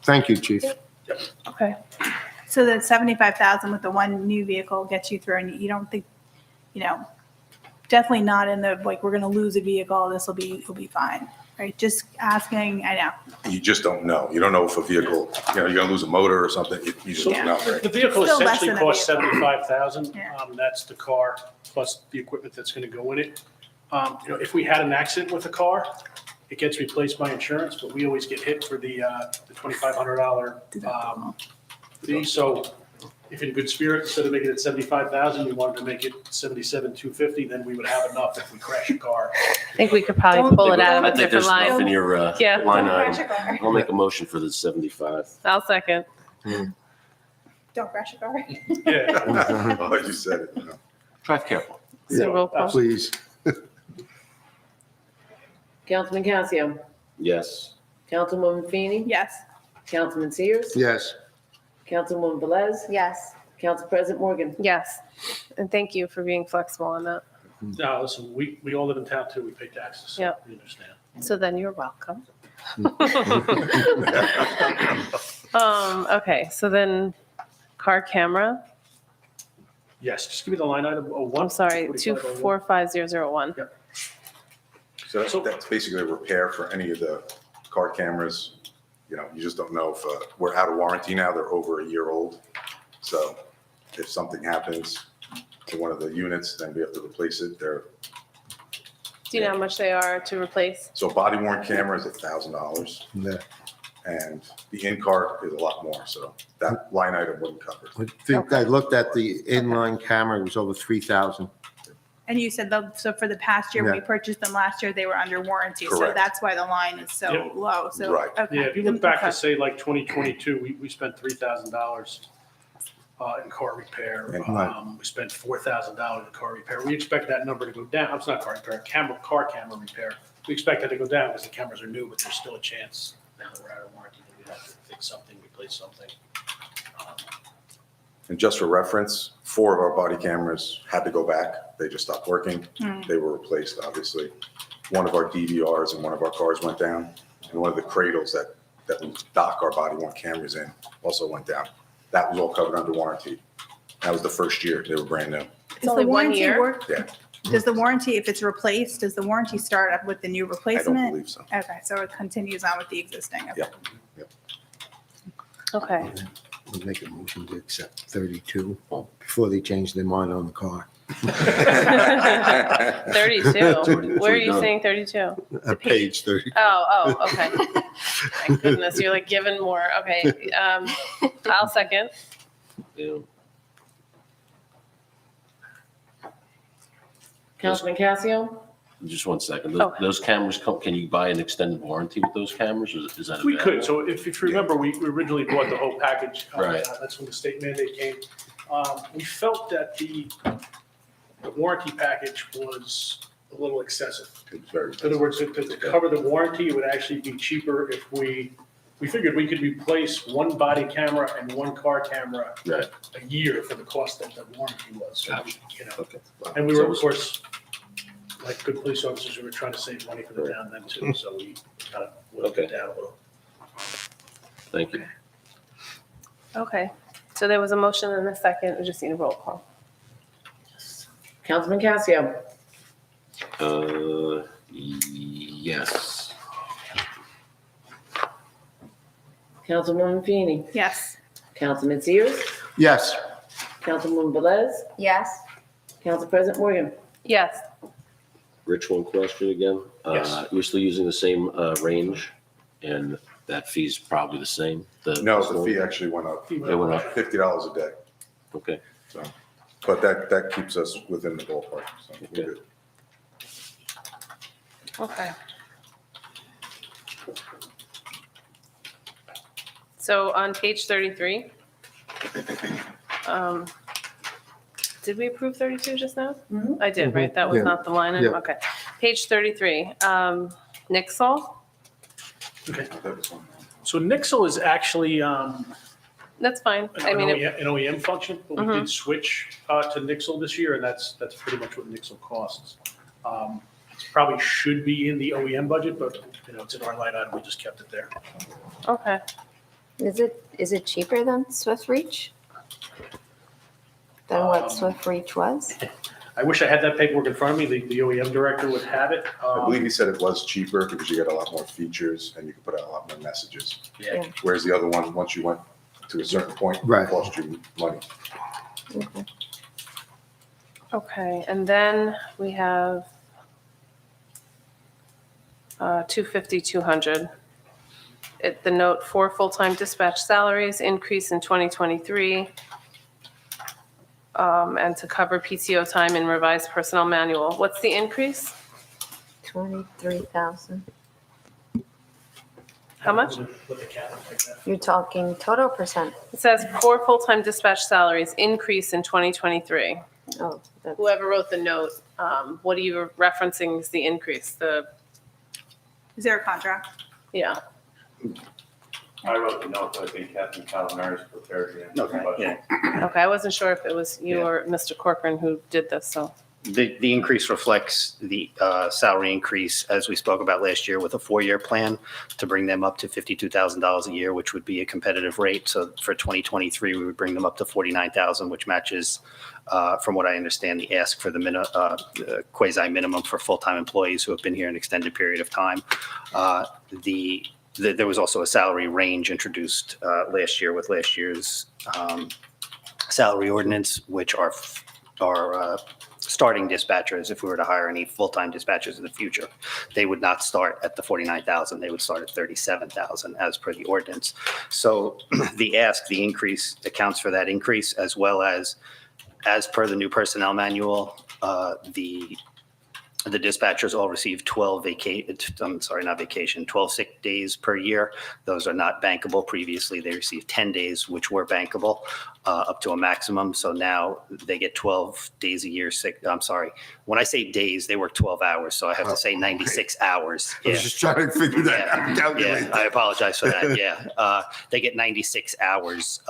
Thank you, Chief. Okay. So that 75,000 with the 1 new vehicle gets you through, and you don't think, definitely not in the, like, we're going to lose a vehicle, it'll be fine, right? Just asking, I know. You just don't know. You don't know if a vehicle, you're going to lose a motor or something. You just don't know, right? The vehicle Still less essentially than a costs vehicle. 75,000. Yeah. That's the car plus the equipment that's going to go in it. If we had an accident with a car, it gets replaced by insurance, but we always get hit for the $2,500 fee. So if in good spirit, instead of making it 75,000, we wanted to make it 77,250, then we would have enough if we crash a car. I think we could probably pull it out of I a think different there's enough in line. your Yeah. line item. I'll make a motion for the 75. I'll second. Don't crash a car. Yeah. Oh, you said it. Drive careful. So roll call. Please. Councilman Casio? Yes. Councilwoman Feeney? Yes. Councilman Sears? Yes. Councilwoman Velez? Yes. Council President Morgan? Yes. And thank you for being flexible on that. No, listen, we all live in town too. We pay taxes. So Yep. we understand. So then you're welcome. Okay, so then car camera. Yes, just give me the line item. Oh, I'm one. sorry, 4501. 245001. So that's basically a repair for any of the car cameras. You know, you just don't know if, we're out of warranty now, they're over a year old. So if something happens to one of the units, then we have to replace it. Do you know how much they are to replace? So body worn camera is $1,000 Yeah. and the in-car is a lot more. So that line item wouldn't cover it. I think I looked at the inline camera, it was over 3,000. And you said, so for the past year, when we Yeah. purchased them last year, they were under warranty. So Correct. that's why the line is so Yep. low. So, Right. okay. Yeah, if you look back Okay. to say like 2022, we spent $3,000 in car repair. Right. We spent $4,000 in car repair. We expect that number to go down. It's not car repair, car camera repair. We expect that to go down because the cameras are new, but there's still a chance now that we're out of warranty that we have to fix something, replace something. And just for reference, 4 of our body cameras had to go back. They just stopped working. They were replaced, obviously. One of our DVRs and one of our cars went down. And one of the cradles that we dock our body worn cameras in also went down. That was all covered under warranty. That was the first year. They were brand new. It's only 1 warranty year. work? Yeah. Does the warranty, if it's replaced, does the warranty start up with the new I don't replacement? believe so. Okay, so it continues on with the existing. Okay. Yeah. Okay. We'll make a motion to accept 32 before they change their mind on the car. 32. Where are you done. saying 32? Page 30. Oh, okay. My goodness, you're like giving more. Okay. I'll second. Yeah. Councilman Casio? Just one second. Okay. Those cameras can you buy an extended warranty with those cameras? Or is that We available? could. So if you remember, we originally bought the whole package. Right. That's when the state mandate came. We felt that the warranty package was a little excessive. It's very. In other words, to cover the warranty, it would actually be cheaper if we figured we could replace one body camera and one car camera Right. a year for the cost that the warranty was. So, Gotcha. you know, Okay. and we were, of course, like good police officers, we were trying to save money for the town then too, so we kind of whittled it down a little. Thank you. Okay. So there was a motion and a second. We just need a roll call. Councilman Casio? Yes. Councilwoman Feeney? Yes. Councilman Sears? Yes. Councilwoman Velez? Yes. Council President Morgan? Yes. Rich, one question again. Yes. You're still using the same range, and that fee's probably the same? No, the fee actually went up. It went up. $50 a day. Okay. So, but that keeps us within the ballpark. So we're good. Okay. So on page 33, did we approve 32 just now? I did, right? That was Yeah. not the line item? Yeah. Okay. Page 33, Nixle, That was one. So Nixle is actually that's fine. I mean, an OEM function, but we did switch to Nixle this year, and that's pretty much what Nixle costs. It probably should be in the OEM budget, but, you know, it's in our line item, we just kept it there. okay. Is it cheaper than Swift Reach? Than what Um, Swift Reach was? I wish I had that paperwork in front of me, the OEM director would have it. I believe he said it was cheaper because you get a lot more features and you can put out a lot more messages. Yeah. Whereas the other one, once you went to a certain point, Right. it cost you money. Okay. Okay, and then we have 250, 200. The note, 4 full-time dispatch salaries increase in 2023, and to cover PTO time in revised personnel manual. What's the increase? 23,000. How much? With the cap like that. You're talking total percent? It says 4 full-time dispatch salaries increase in 2023. Oh, that's, Whoever wrote the note, what are you referencing is the increase? Is there a contract? Yeah. I wrote the note, but I think Captain Calamari's prepared the budget. Okay, I wasn't sure if it was you Yeah. or Mr. Corcoran who did this, so. The increase reflects the salary increase, as we spoke about last year, with a 4-year plan to bring them up to $52,000 a year, which would be a competitive rate. So for 2023, we would bring them up to $49,000, which matches, from what I understand, the ask for the quasi minimum for full-time employees who have been here an extended period of time. There was also a salary range introduced last year with last year's salary ordinance, which are starting dispatchers. If we were to hire any full-time dispatchers in the future, they would not start at the 49,000. They would start at 37,000 as per the ordinance. So the increase accounts for that increase, as well as per the new personnel manual, the dispatchers all receive 12 sick days per year. Those are not bankable. Previously, they received 10 days, which were bankable up to a maximum. So now they get 12 days a year sick. I'm sorry. When I say days, they work 12 hours. So I have to say 96 hours. I was just trying to figure that out. Calculate I apologize for that. Yeah. They get 96 hours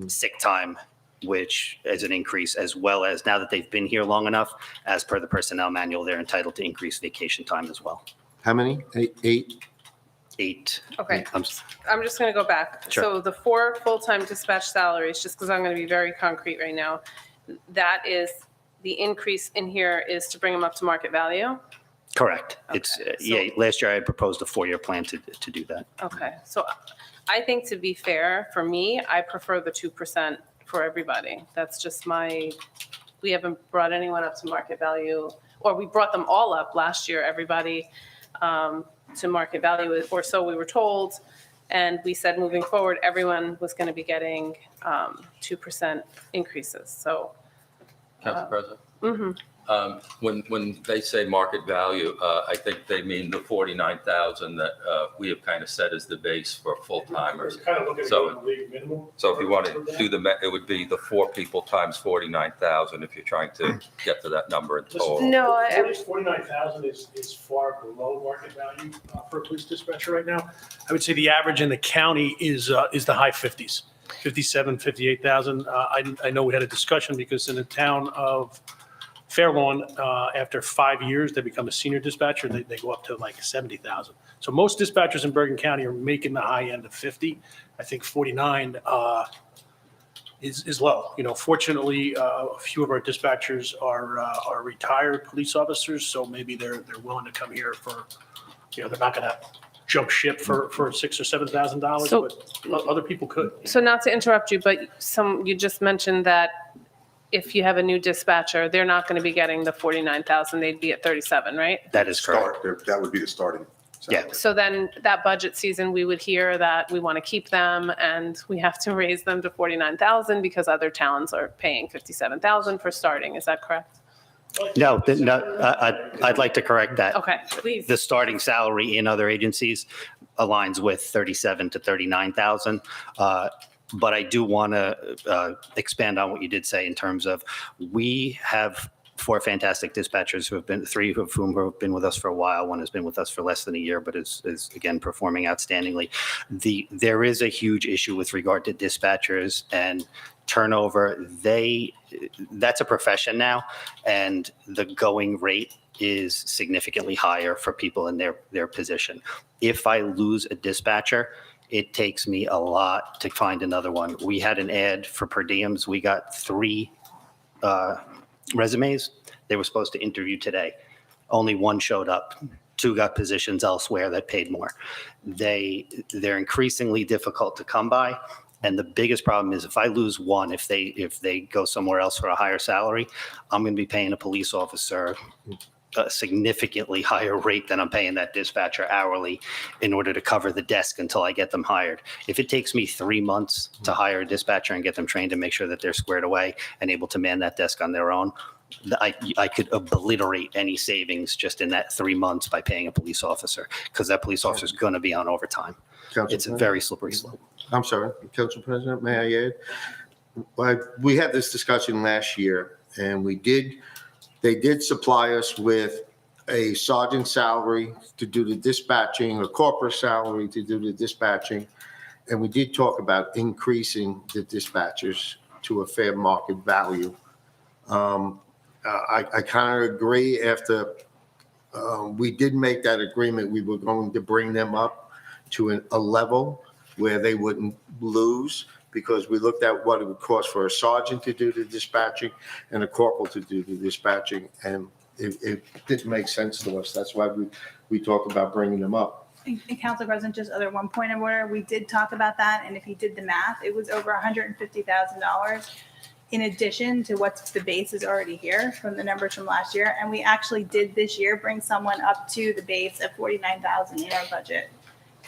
sick time, which is an increase, as well as now that they've been here long enough, as per the personnel manual, they're entitled to increased vacation time as well. How many? Eight? Okay, I'm just going to go back. Sure. So the 4 full-time dispatch salaries, just because I'm going to be very concrete right now, that is, the increase in here is to bring them up to market value? Correct. Okay, It's, last year I had proposed a 4-year plan to do that. Okay, so I think, to be fair, for me, I prefer the 2% for everybody. That's just we haven't brought anyone up to market value, or we brought them all up last year, everybody to market value, or so we were told. And we said moving forward, everyone was going to be getting 2% increases. So. Council President? Mm-hmm. When they say market value, I think they mean the 49,000 that we have kind of set as the base for full-timers. Kind of looking at So- the league minimum. So if you want to do it would be the 4 people times 49,000 if you're trying to get to that number in total. No, 49,000 is far below market value for a police dispatcher right now. I would say the average in the county is the high 50s, 57, 58,000. I know we had a discussion because in the town of Fairlawn, after 5 years, they become a senior dispatcher. They go up to like 70,000. So most dispatchers in Bergen County are making the high end of 50. I think 49 is low. Fortunately, a few of our dispatchers are retired police officers, so maybe they're willing to come here for, they're not going to jump ship for $6,000 or $7,000, So- but other people could. So not to interrupt you, but you just mentioned that if you have a new dispatcher, they're not going to be getting the 49,000. They'd be at 37, right? That is correct. That would be the starting Yeah. salary. So then that budget season, we would hear that we want to keep them and we have to raise them to 49,000 because other towns are paying 57,000 for starting. Is that correct? No, I'd like to correct that. Okay, please. The starting salary in other agencies aligns with 37 to 39,000. But I do want to expand on what you did say in terms of, we have 4 fantastic dispatchers who have been, 3 of whom have been with us for a while. One has been with us for less than a year, but is again performing outstandingly. There is a huge issue with regard to dispatchers and turnover. That's a profession now, and the going rate is significantly higher for people in their position. If I lose a dispatcher, it takes me a lot to find another one. We had an ad for per diems. We got 3 resumes. They were supposed to interview today. Only 1 showed up. 2 got positions elsewhere that paid more. They're increasingly difficult to come by. And the biggest problem is, if I lose one, if they go somewhere else for a higher salary, I'm going to be paying a police officer a significantly higher rate than I'm paying that dispatcher hourly in order to cover the desk until I get them hired. If it takes me 3 months to hire a dispatcher and get them trained and make sure that they're squared away and able to man that desk on their own, I could obliterate any savings just in that 3 months by paying a police officer, because that police officer is going to be on overtime. Council It's a President? very slippery slope. I'm sorry, Council President, may I add? Well, we had this discussion last year, and they did supply us with a sergeant salary to do the dispatching, a corporal salary to do the dispatching. And we did talk about increasing the dispatchers to a fair market value. I kind of agree after we did make that agreement, we were going to bring them up to a level where they wouldn't lose, because we looked at what it would cost for a sergeant to do the dispatching and a corporal to do the dispatching, and it didn't make sense to us. That's why we talked about bringing them up. And Council President, just other one point of order, we did talk about that, and if you did the math, it was over $150,000 in addition to what's the base is already here from the numbers from last year. And we actually did this year bring someone up to the base of 49,000 in our budget.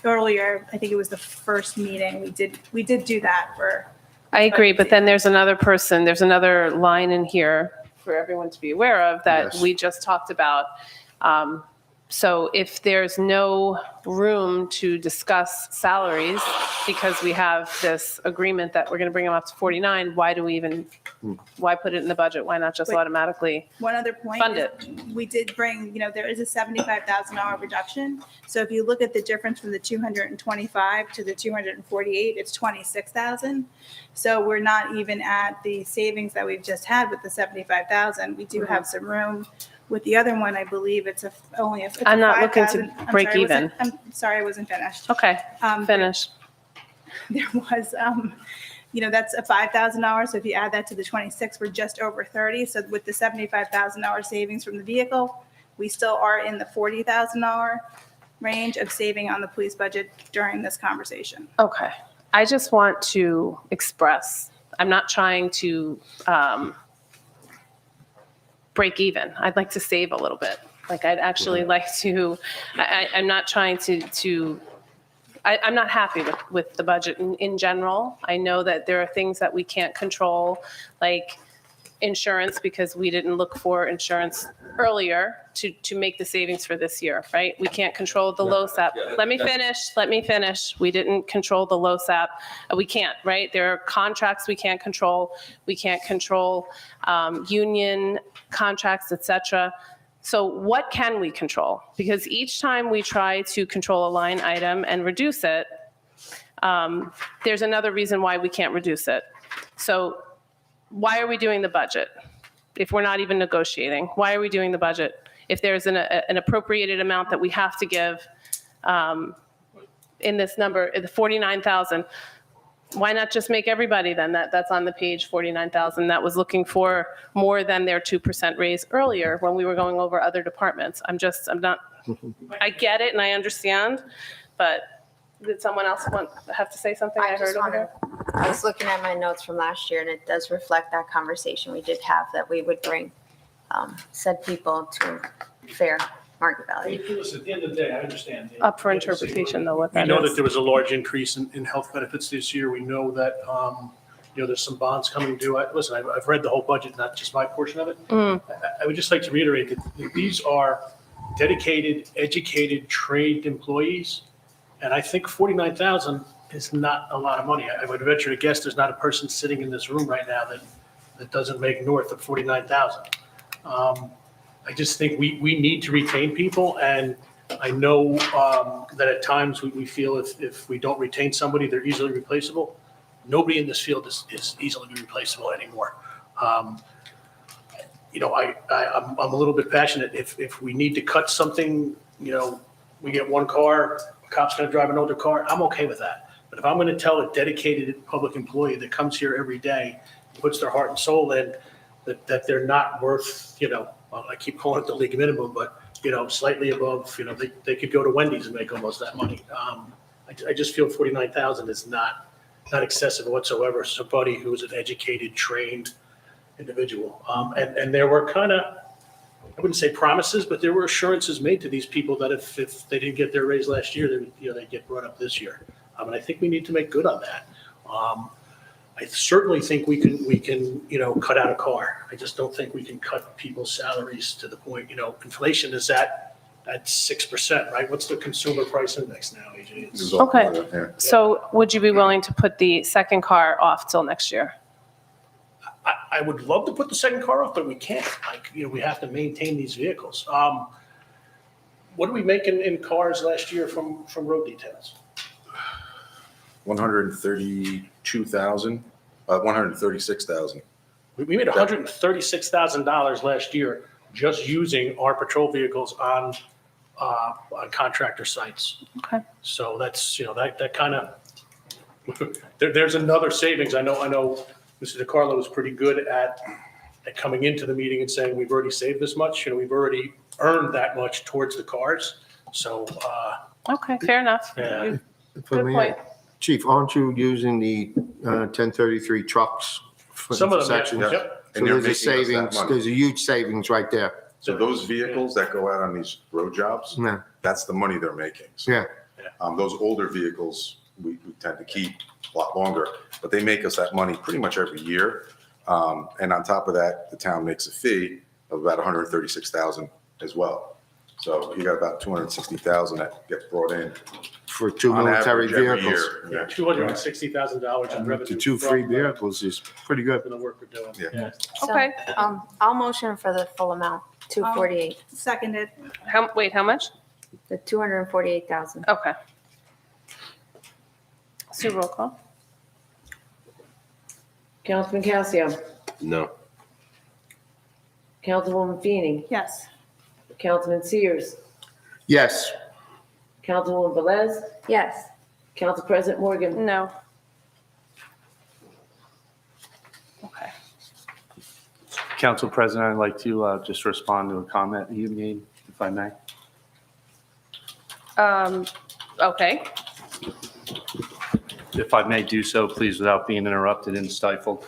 Earlier, I think it was the first meeting, we did do that for. I agree, but then there's another person, there's another line in here for everyone to be aware of that Yes. we just talked about. So if there's no room to discuss salaries because we have this agreement that we're going to bring them up to 49, why do we even, why put it in the budget? Why not just Wait. automatically One other point. fund is it? We did bring, there is a $75,000 reduction. So if you look at the difference from the 225 to the 248, it's 26,000. So we're not even at the savings that we've just had with the 75,000. We do have some room. With the other one, I believe it's only a. it's a I'm not looking to 5,000 I'm break sorry, even. I'm sorry, I wasn't finished. Okay, finish. There was, that's a $5,000. So if you add that to the 26, we're just over 30. So with the $75,000 savings from the vehicle, we still are in the $40,000 range of saving on the police budget during this conversation. Okay. I just want to express, I'm not trying to break even. I'd like to save a little bit. Like I'd actually like to, I'm not trying I'm not happy with the budget in general. I know that there are things that we can't control, like insurance, because we didn't look for insurance earlier to make the savings for this year, right? We can't control the LoSAP. Let me finish. We didn't control the LoSAP. We can't, right? There are contracts we can't control. We can't control union contracts, et cetera. So what can we control? Because each time we try to control a line item and reduce it, there's another reason why we can't reduce it. So why are we doing the budget if we're not even negotiating? Why are we doing the budget if there's an appropriated amount that we have to give in this number, the 49,000? Why not just make everybody then that's on the page 49,000 that was looking for more than their 2% raise earlier when we were going over other departments? I'm not, I get it and I understand, but did someone else have to say something? I heard over here. I was looking at my notes from last year, and it does reflect that conversation we did have, that we would bring said people to fair market value. Listen, at the end of the day, I understand. Up for interpretation, though, what We that know that is. there was a large increase in health benefits this year. We know that, there's some bonds coming due. Listen, I've read the whole budget, not just my portion of it. I would just like to reiterate that these are dedicated, educated, trained employees. And I think 49,000 is not a lot of money. I would venture to guess there's not a person sitting in this room right now that doesn't make north of 49,000. I just think we need to retain people, and I know that at times we feel if we don't retain somebody, they're easily replaceable. Nobody in this field is easily replaceable anymore. I'm a little bit passionate. If we need to cut something, we get one car, a cop's going to drive an older car, I'm okay with that. But if I'm going to tell a dedicated public employee that comes here every day, puts their heart and soul in, that they're not worth, I keep calling it the league minimum, but, slightly above, they could go to Wendy's and make almost that money. I just feel 49,000 is not excessive whatsoever. Somebody who's an educated, trained individual. And there were kind of, I wouldn't say promises, but there were assurances made to these people that if they didn't get their raise last year, they'd get brought up this year. And I think we need to make good on that. I certainly think we can cut out a car. I just don't think we can cut people's salaries to the point, inflation is at 6%, right? What's the consumer price index now, AJ? It's- Okay. So would you be willing to put the second car off till next year? I would love to put the second car off, but we can't. We have to maintain these vehicles. What did we make in cars last year from road details? 136,000. We made $136,000 last year just using our patrol vehicles on contractor sites. Okay. So that's, that kind of, there's another savings. I know Mr. DiCarlo was pretty good at coming into the meeting and saying, we've already saved this much, we've already earned that much towards the cars. So, Okay, fair enough. yeah. If I Good may, point. Chief, aren't you using the 1033 trucks for Some of them, intersections? yeah. Yeah. Yep. So And they're there's a making us that savings, money. there's a huge savings right there. So those vehicles that go out on these road jobs, Yeah, that's the money they're making. So, yeah. those older vehicles, we tend to keep a lot longer, but they make us that money pretty much every year. And on top of that, the town makes a fee of about 136,000 as well. So you got about 260,000 that get brought in. For two on military average every vehicles. year. $260,000 in revenue. The two free from, vehicles is pretty good. For the work we're doing. Yeah. So, Okay. I'll motion for the full amount, 248, Seconded. Wait, how much? the 248,000. Okay. Sue, roll call. Councilman Casio, No. Councilwoman Feeney, Yes. Councilman Sears, Yes, Councilwoman Velez, Yes. Council President Morgan. No. Okay. Council President, I'd like to just respond to a comment you made, if I may. Okay. If I may do so, please, without being interrupted and stifled.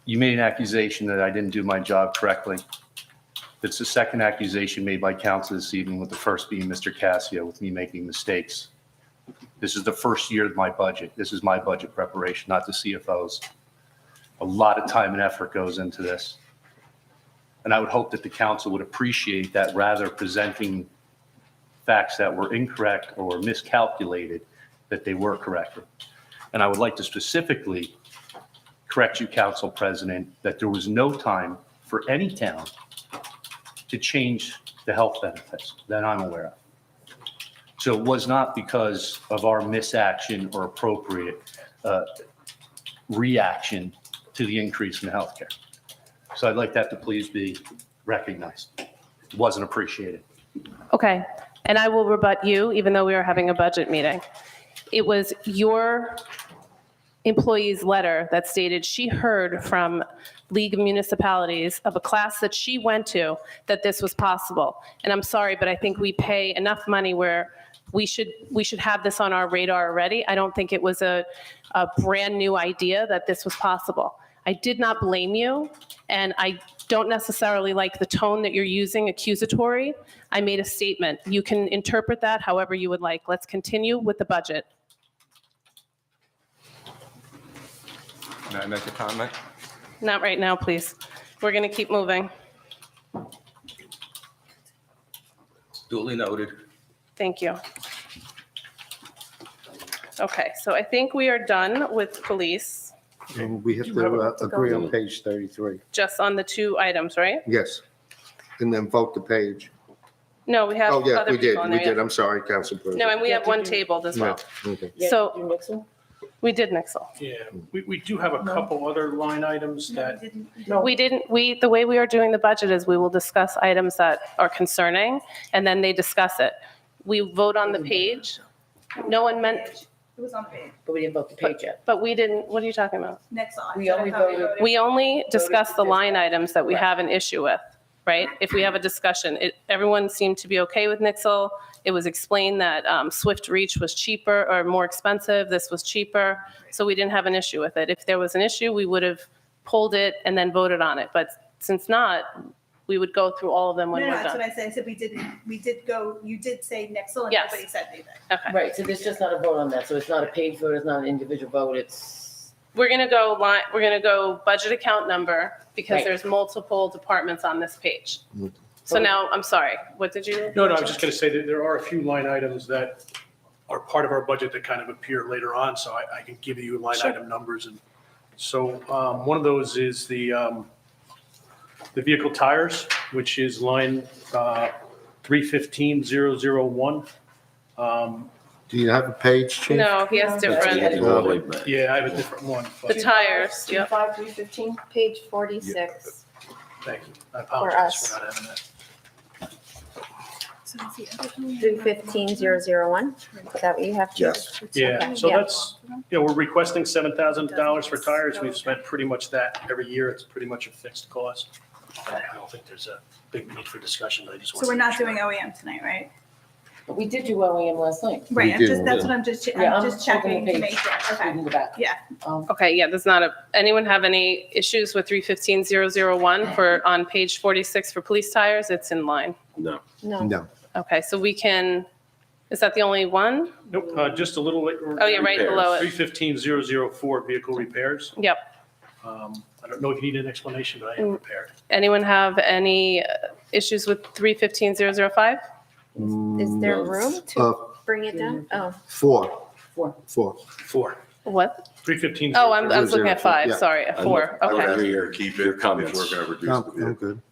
You made an accusation that I didn't do my job correctly. It's the second accusation made by council this evening, with the first being Mr. Casio, with me making mistakes. This is the first year of my budget. This is my budget preparation, not the CFO's. A lot of time and effort goes into this. And I would hope that the council would appreciate that, rather presenting facts that were incorrect or miscalculated, that they were corrected. And I would like to specifically correct you, Council President, that there was no time for any town to change the health benefits that I'm aware of. So it was not because of our misaction or appropriate reaction to the increase in healthcare. So I'd like that to please be recognized. It wasn't appreciated. Okay. And I will rebut you, even though we are having a budget meeting. It was your employee's letter that stated she heard from League of Municipalities of a class that she went to that this was possible. And I'm sorry, but I think we pay enough money where we should have this on our radar already. I don't think it was a brand new idea that this was possible. I did not blame you, and I don't necessarily like the tone that you're using, accusatory. I made a statement. You can interpret that however you would like. Let's continue with the budget. Can I make a comment? Not right now, please. We're going to keep moving. Duly noted. Thank you. Okay, so I think we are done with police, and we have to agree on page 33. just on the two items, right? Yes. And then vote the page. No, we have Oh, yeah, other we did, people in we there. did. yeah. I'm sorry, Council President. No, and we have one tabled as well. Yeah, okay. So- You Nixon? We did Nixle. Yeah, we do have a couple other line items No, that, we didn't. No. We didn't, the way we are doing the budget is we will discuss items that are concerning, and then they discuss it. We vote on the page. No one meant, It was on the page. But we didn't vote the page yet. but we didn't, what are you talking about? Next on. We only voted- We only discuss the line items that we have an issue with, right? If we have a discussion, everyone seemed to be okay with Nixle. It was explained that Swift Reach was cheaper or more expensive. This was cheaper. So we didn't have an issue with it. If there was an issue, we would have pulled it and then voted on it. But since not, we would go through all of them when No, we're that's what done. I said. I said we did go, you did say Nixle and Yes. nobody said anything. Okay. Right, so there's just not a vote on that, so it's not a page vote, it's not an individual vote, it's, We're going to go budget account number because Right. there's multiple departments on this page. So now, I'm sorry, what did you? no, I was just going to say that there are a few line items that are part of our budget that kind of appear later on, so I can give you line Sure. item numbers. And so one of those is the vehicle tires, which is line 315001. Do you have a page, Chief? No, he has You different, have to go all the way back. Yeah, I have a different one. the tires, yep. 315? Page 46. Thank you. I For apologize us. for not having that. So is the other one? 315001. Is that what you have? Chief? Yes. Yeah, Okay. so Yeah. that's, we're requesting $7,000 for tires. We've spent pretty much that every year. It's pretty much a fixed cost. I don't think there's a big need for discussion, but I just want So to. we're not doing OEM tonight, right? But we did do OEM last night. Right, I'm did, just, that's yeah. what I'm just, Yeah, I'm just checking to checking the make page. sure, okay. We can go back. Yeah. Okay, yeah, there's not anyone have any issues with 315001 on page 46 for police tires? It's in line. No. No. No. Okay, so we can, is that the only one? Nope, just a little. Oh, yeah, right below it. 315004 vehicle repairs. Yep. I don't know if you need an explanation, but I am prepared. Anyone have any issues with 315005? Is there room to Uh, bring it down? Oh, Four. Four. Four. What? 315. Oh, I was looking at 5, Yeah. sorry, at 4, I would okay. ask you to keep it if comments. we're gonna reduce No, the I'm vehicle. good.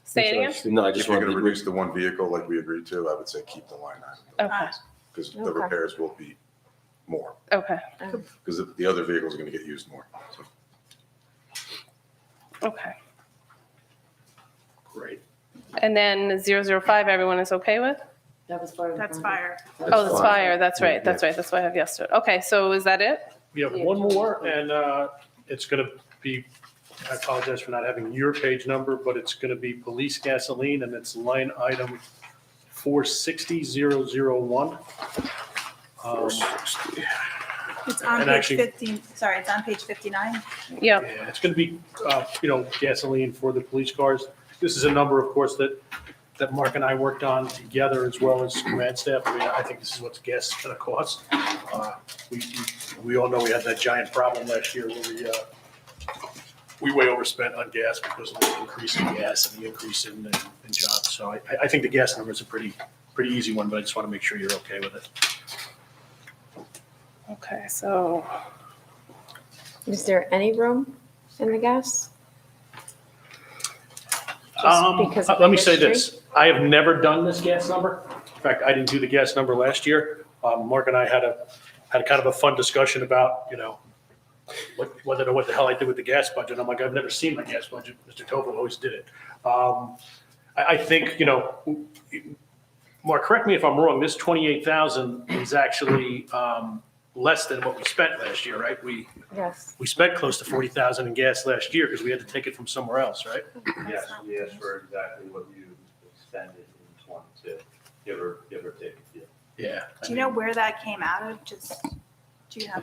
Say it again? No, I If just you're want gonna to reduce the one vehicle like we agreed to, I would say keep the line item, Okay, because the Okay. repairs will be more, okay, because the other vehicles are gonna get used more. So okay. Great. And then 005, everyone is okay with? That was fire. That's department. fire. Oh, that's fire, that's Yeah, right, that's right, that's why I have yes to it. Okay, so is that it? We have one more, and it's going to be, I apologize for not having your page number, but it's going to be police gasoline, and it's line item 460001. It's on And page actually- 15, sorry, it's on page 59. Yep, Yeah, it's going to be, gasoline for the police cars. This is a number, of course, that Mark and I worked on together, as well as command staff. I mean, I think this is what gas is going to cost. We all know we had that giant problem last year where we way overspent on gas because of the increase in gas and the increase in jobs. So I think the gas number is a pretty easy one, but I just want to make sure you're okay with it. okay, so, is there any room in the gas? because of Let me the say history? this, I have never done this gas number. In fact, I didn't do the gas number last year. Mark and I had kind of a fun discussion about, what the hell I did with the gas budget. I'm like, I've never seen my gas budget. Mr. Tobin always did it. I think, Mark, correct me if I'm wrong, this 28,000 is actually less than what we spent last year, right? Yes. We spent close to 40,000 in gas last year because we had to take it from somewhere else, right? Yes, we asked for exactly what you expended in 22, give or take a few. Yeah. Do you know where that came out of? Do you have?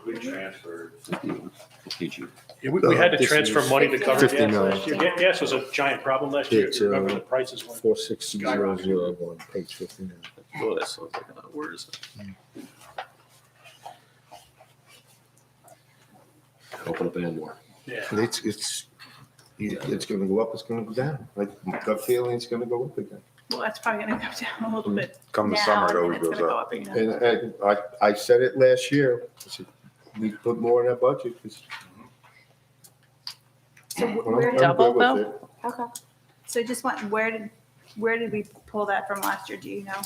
We transferred. Yeah, we had to This transfer is money to cover gas 59. last year. Gas was a giant problem last year. If It's, you remember, the prices went. 46001, page 59. Oh, that sounds like, where is it? Open up and more. Yeah. It's gonna go up, it's gonna go down. Like, my gut feeling, it's gonna go up again. Well, that's probably gonna go down a little bit. come the now, summer, it and then always it's goes gonna go up. again. And I said it last year, I said, we put more in our budget, 'cause So I'm where, good Double, with though? it. Okay. so I just want, where did we pull that from last year? Do you know?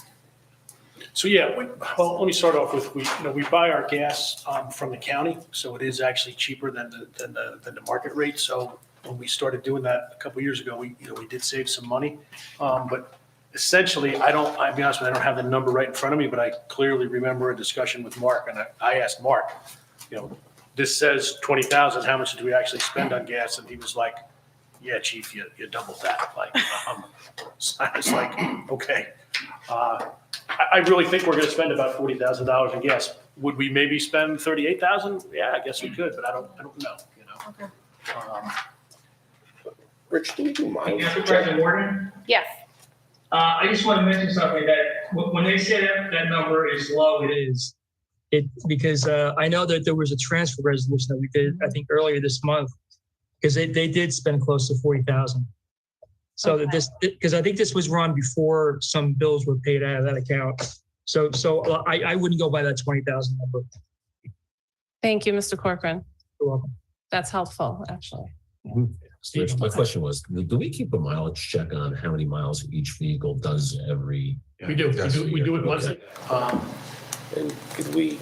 So, yeah, well, let me start off with, we buy our gas from the county, so it is actually cheaper than the market rate. So when we started doing that a couple of years ago, we did save some money. But essentially, I'll be honest with you, I don't have the number right in front of me, but I clearly remember a discussion with Mark, and I asked Mark, this says 20,000, how much did we actually spend on gas? And he was like, yeah, chief, you doubled that. Like, I was like, okay. I really think we're going to spend about $40,000 in gas. Would we maybe spend 38,000? Yeah, I guess we could, but I don't know. Okay. Rich, do we do mileage? President Warden, yes. I just want to mention something that when they say that number is low, it is. Because I know that there was a transfer resolution that we did, I think earlier this month, because they did spend close to 40,000. So that because I think this was run before some bills were paid out of that account. So I wouldn't go by that 20,000 number. Thank you, Mr. Corcoran. You're welcome. That's helpful, actually. Steve, my question was, do we keep a mileage check on how many miles each vehicle does every? we do it Okay. monthly. And could we,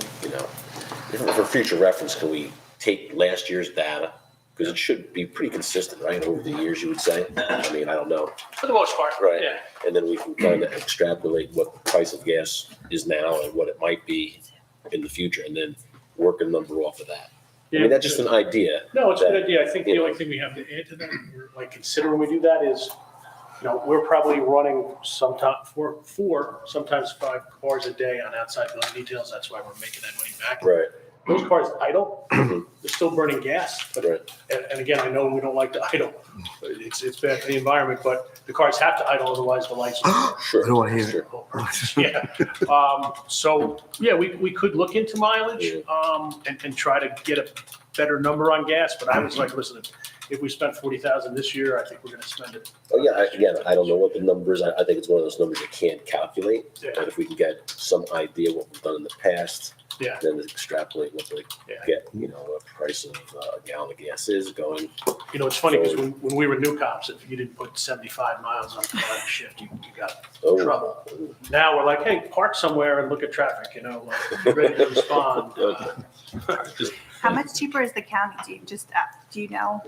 for future reference, can we take last year's data? Because it should be pretty consistent, right, over the years, you would say? I mean, I don't know. For the most part, Right. yeah. And then we can kind of extrapolate what the price of gas is now and what it might be in the future, and then work a number off of that. I mean, that's just an idea. No, it's a good that, idea. I think the only thing we have to add to that, or like consider when we do that is, we're probably running sometimes four, sometimes 5 cars a day on outside building details. That's why we're making that money back. Right. Those cars idle, they're still burning gas. But, Right. and again, I know we don't like to idle. It's bad for the environment, but the cars have to idle, otherwise the lights. Sure. I don't want to hear Yeah. So, yeah, we could look into mileage and try to get a better number on gas. But I was like, listen, if we spent 40,000 this year, I think we're going to spend it. Oh, yeah, again, I don't know what the number is. I think it's one of those numbers you can't calculate. Yeah. But if we can get some idea what we've done in the past, Yeah. then extrapolate what they get, what the price of a gallon of gas is going. It's funny because when we were new cops, if you didn't put 75 miles on the shift, you got Oh. trouble. Now we're like, hey, park somewhere and look at traffic, ready to respond. How much cheaper is the county? Do you know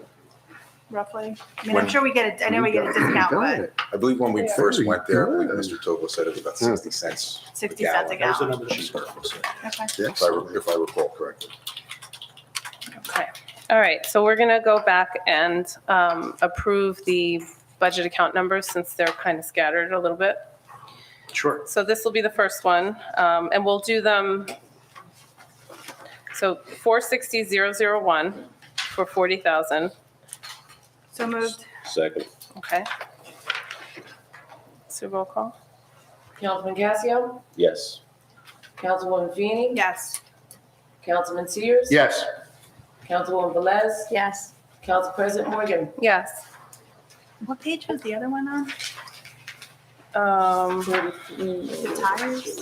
roughly? I mean, When- I'm sure we get I know we get a discount, but I believe when we Yeah. first went there, Very Mr. Tovo said it was about 60 cents. 60 cents a That was the gallon. number that she said. Okay. If I recall correctly. Okay. All right. So we're going to go back and approve the budget account numbers since they're kind of scattered a little bit. Sure. So this will be the first one, and we'll do them. So 460,001 for 40,000. So moved. Second. Okay. So roll call. Councilman Casio, Yes. Councilwoman Feeney, Yes. Councilman Sears. Yes. Councilwoman Velez, Yes. Council President Morgan. Yes. What page was the other one on? The tires?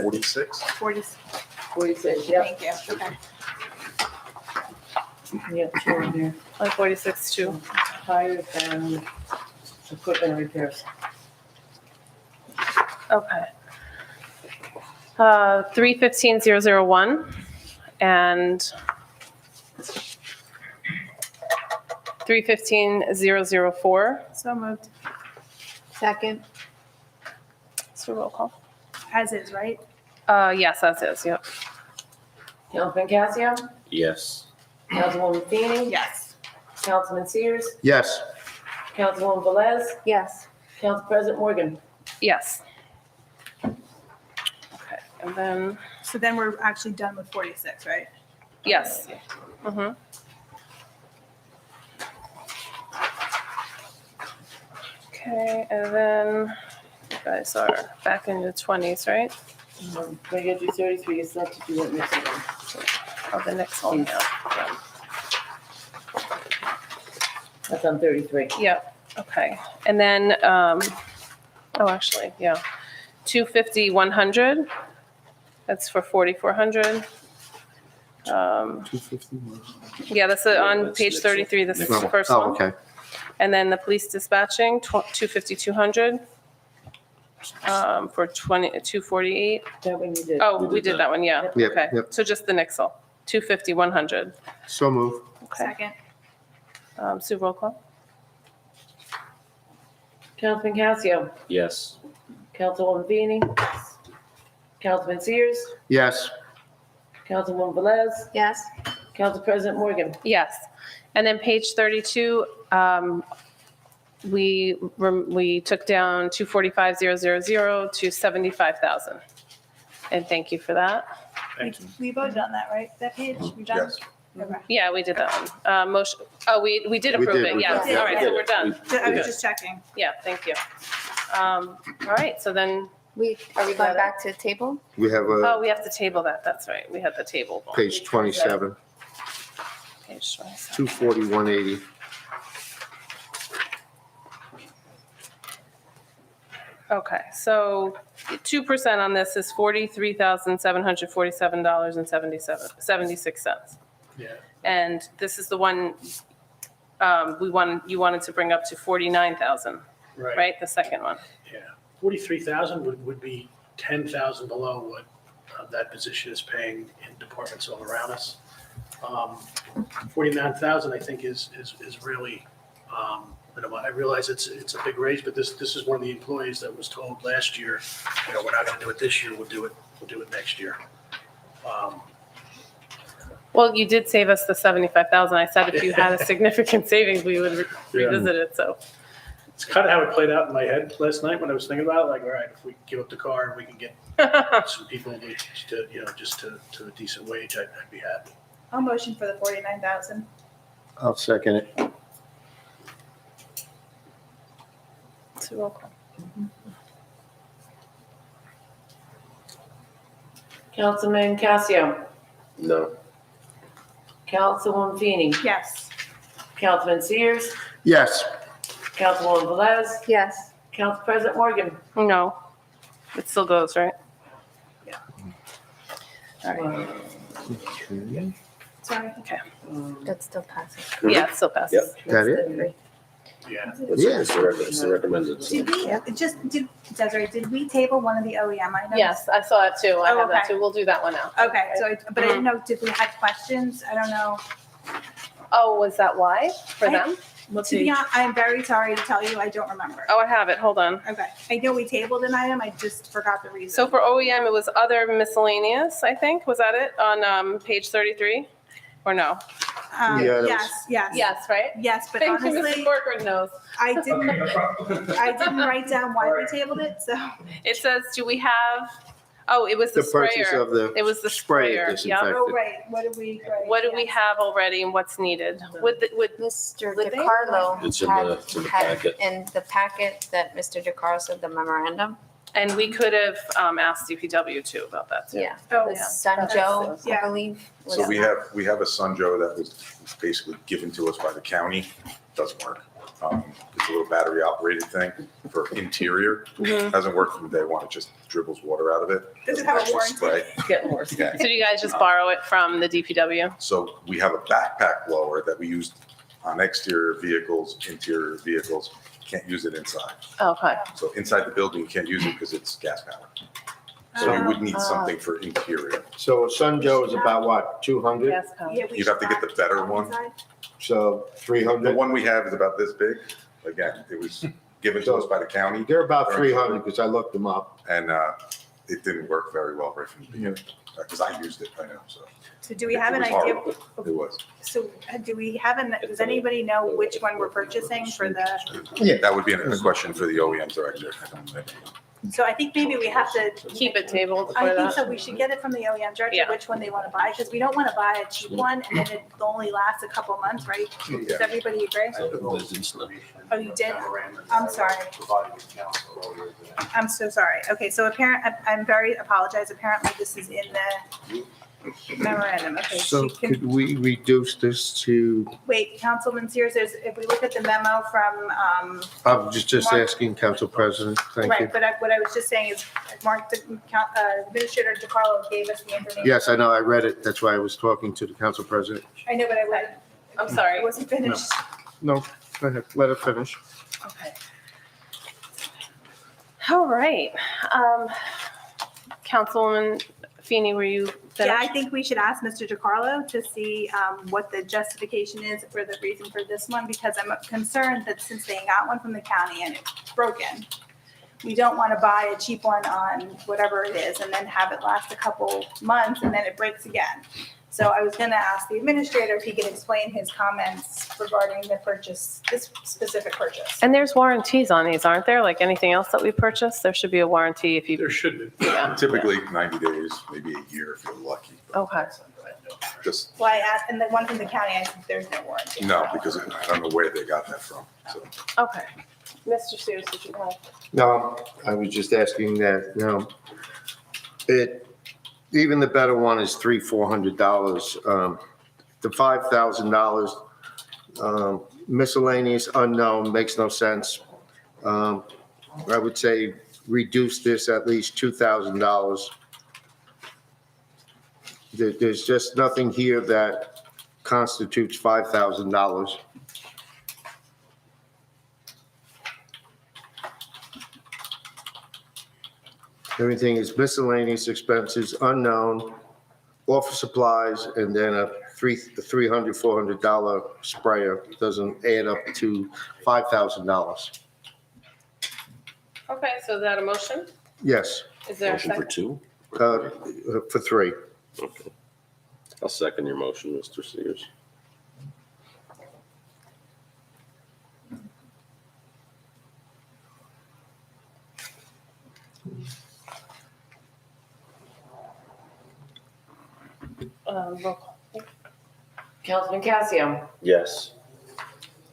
46? 46, yeah. Thank you. Okay. Yeah, two in here. 46 too. Tires and equipment repairs. Okay. 315,001 and 315,004. So moved. Second. So roll call. As is, right? Yes, as is. Yep. Councilman Casio, Yes. Councilwoman Feeney. Yes. Councilman Sears, Yes. Councilwoman Velez, Yes. Council President Morgan. Yes. Okay. And then, So then we're actually done with 46, right? yes. Mm-hmm. Okay, and then you guys are back in your 20s, right? Can I get you 33? It's not to do what next one. Oh, the next one, yeah. That's on 33. Yep, okay. And then, actually, yeah. 250, 100. That's for 4,400. 251. Yeah, that's on page 33. This is the first Oh, one. okay. And then the police dispatching, 250, 200. For 248. That one you did. Oh, we did that one, yeah. Yep, Okay, yep. so just the Nixle, 250, 100. So move. Okay. Second. Sue, roll call. Councilman Casio, Yes. Councilwoman Feeney. Councilman Sears, Yes. Councilwoman Velez, Yes. Council President Morgan. Yes. And then page 32, we took down 245,000 to 75,000. And thank you for that. We voted on that, right? That page? We done? Yes. Okay. Yeah, we did that one. Motion, we did We approve did, it, we yes. did. All right, so we're done. I was just checking. Yeah, thank you. All right, so then, Are we going back to the table? We have oh, we have to table that, that's right. We had the table. page 27, Page 27. 240, 180. Okay, so 2% on this is $43,747.76. Yeah. And this is the one you wanted to bring up to 49,000, right? The second one. Yeah, 43,000 would be 10,000 below what that position is paying in departments all around us. 49,000, I think, is really, I realize it's a big raise, but this is one of the employees that was told last year, we're not going to do it this year, we'll do it next year. Well, you did save us the 75,000. I said if you had a significant savings, we would revisit it, so. It's kind of how it played out in my head last night when I was thinking about it, like, all right, if we give up the car and we can get some people just to a decent wage, I'd be happy. I'll motion for the 49,000. I'll second it. It's a roll call. Councilman Casio, No. Councilwoman Feeney, Yes. Councilman Sears, Yes. Councilwoman Velez, Yes. Council President Morgan. No. It still goes, right? Yeah. All right. Sorry. Okay. That still passes. Yeah, it still passes. That it? Three. Yeah. It's the recommended. Did we, Desiree, did we table one of the OEM items? Yes, I saw it too. I Oh, have that okay. too. We'll do that one now. Okay, but I didn't know, did we have questions? I don't know. Oh, was that why for I- them? To be honest, I'm very sorry to tell you, I don't remember. Oh, I have it. Hold on. Okay, I know we tabled an item, I just forgot the reason. So for OEM, it was other miscellaneous, I think. Was that it on page 33? Or no? Yeah, that was- Yes. Yes, right? Yes, but Thank you, honestly, Mr. Corcoran knows. I didn't write down why we tabled it, so. It says, do we have, oh, it was the The purchase sprayer. of the It was the spray sprayer. Yep. disinfectant. Oh, right, what do we? What do we have already and what's needed? With Mr. Would they? DeCarlo It's in had, the had packet. in the packet that Mr. DeCarlo said the memorandum. And we could have asked DPW too about that too. Yeah. Oh, The yeah. Sun Joe, I Yeah. believe. So was- we have a Sunjoe that was basically given to us by the county. Doesn't work. It's a little battery operated thing for interior. Hasn't worked from day one. It just dribbles water out of it. Does it have a Actually warranty? spray. It's getting worse. Yeah. So do you guys just borrow it from the DPW? So we have a backpack blower that we use on exterior vehicles, interior vehicles. Can't use it inside. Okay. So inside the building, you can't use it because it's gas powered. So you would need something for interior. So a Sun Joe is about what, 200? Gas power. Yeah, we You'd have to get should the better buy one. inside. So The 300? one we have is about this big. Again, it was given to us by the county They're about 300 because I looked them up. and it didn't work very well right from the beginning. Because I used it, I know, so. So do we have an It was idea? horrible. It was. So do we have does anybody know which one we're purchasing for the, Yeah. That would be a question for the OEM director. I don't know. so I think maybe we have to. Keep it tabled I for think so, that. we should get it from the OEM director, Yeah. which one they want to buy, because we don't want to buy a cheap one and then it only lasts a couple months, right? Does Yeah. everybody agree? Oh, you did? I'm sorry. I'm so sorry. Okay, so I'm very apologize. Apparently this is in the memorandum. Okay, So she can, could we reduce this to, wait, Councilman Sears, if we look at the memo from, I'm just asking Council President, thank you. right, but what I was just saying is Mark, Administrator DeCarlo gave us the information. Yes, I know, I read it, that's why I was talking to the Council President. I know, but I read, I'm sorry. it wasn't finished. No, go ahead, let it finish. Okay. All right. Councilwoman Feeney, were you Yeah, I finished? think we should ask Mr. DeCarlo to see what the justification is for the reason for this one, because I'm concerned that since they got one from the county and it's broken, we don't want to buy a cheap one on whatever it is and then have it last a couple months and then it breaks again. So I was going to ask the administrator if he could explain his comments regarding the purchase, this specific purchase. And there's warranties on these, aren't there? Like anything else that we purchase, there should be a warranty if you. There should be. Yeah. Typically 90 days, maybe a year if you're lucky. Okay. Just, Well, I asked, and the one from the county, I said there's no warranty. no, because I don't know where they got that from, so. Okay. Mr. Sears, did you have? No, I was just asking that, even the better one is $400. The $5,000 miscellaneous unknown makes no sense. I would say reduce this at least $2,000. There's just nothing here that constitutes $5,000. Everything is miscellaneous expenses, unknown, office supplies, and then a $400 sprayer doesn't add up to $5,000. Okay, so is that a motion? Yes, Is there a Motion for second? two? for 3. Okay. I'll second your motion, Mr. Sears. Roll call. Councilman Casio, Yes.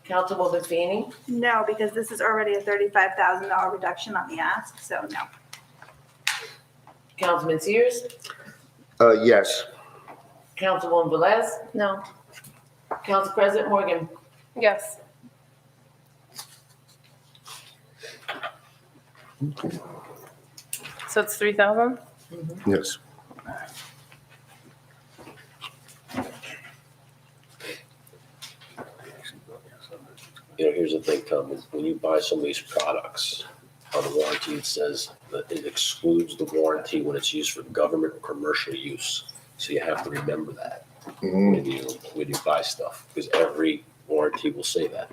Councilwoman Feeney, No, because this is already a $35,000 reduction on the ask, so no. Councilman Sears, Yes. Councilwoman Velez, No. Council President Morgan. Yes. So it's 3,000? Yes. You know, here's the thing, Tom, when you buy some of these products, on the warranty, it says that it excludes the warranty when it's used for government or commercial use. So you have to remember that when you buy stuff, because every warranty will say that.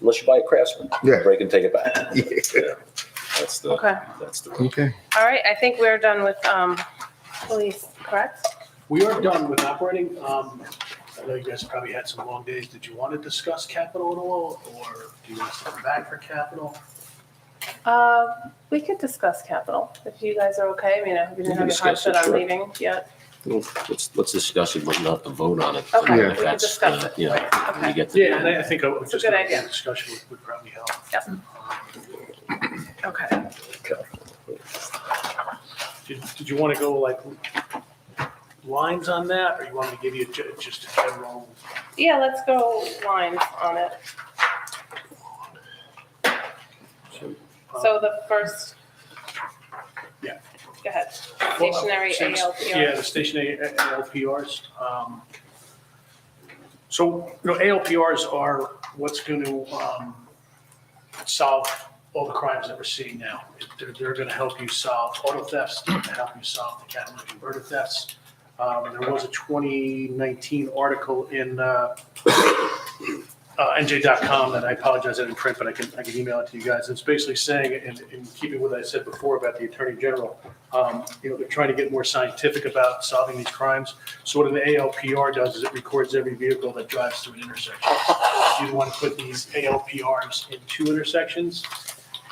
Unless you buy a Craftsman, Yeah. break and take it back. Yeah. Yeah. That's the, Okay. that's the. Okay. All right, I think we're done with police, correct? We are done with operating. I know you guys probably had some long days. Did you want to discuss capital at all, or do you want us to come back for capital? We could discuss capital, if you guys are okay. I mean, we didn't have a hard discuss set it, on sure. leaving yet. Well, let's discuss it, but not to vote on it. Okay, Yeah. we can discuss it. You know, when Okay. you get to. Yeah, and I think It's a just good a idea. discussion would probably help. Yep. Okay. Did you want to go like lines on that, or you want me to give you just a general? Yeah, let's go lines on it. So the first. Yeah. Go ahead. Stationary ALPR. Yeah, the stationary ALPRs. So, ALPRs are what's going to solve all the crimes that we're seeing now. They're going to help you solve auto thefts, they're going to help you solve the catalytic converter thefts. There was a 2019 article in NJ.com that I apologize I didn't print, but I can email it to you guys. It's basically saying, in keeping with what I said before about the Attorney General, they're trying to get more scientific about solving these crimes. So what an ALPR does is it records every vehicle that drives through an intersection. You want to put these ALPRs in 2 intersections.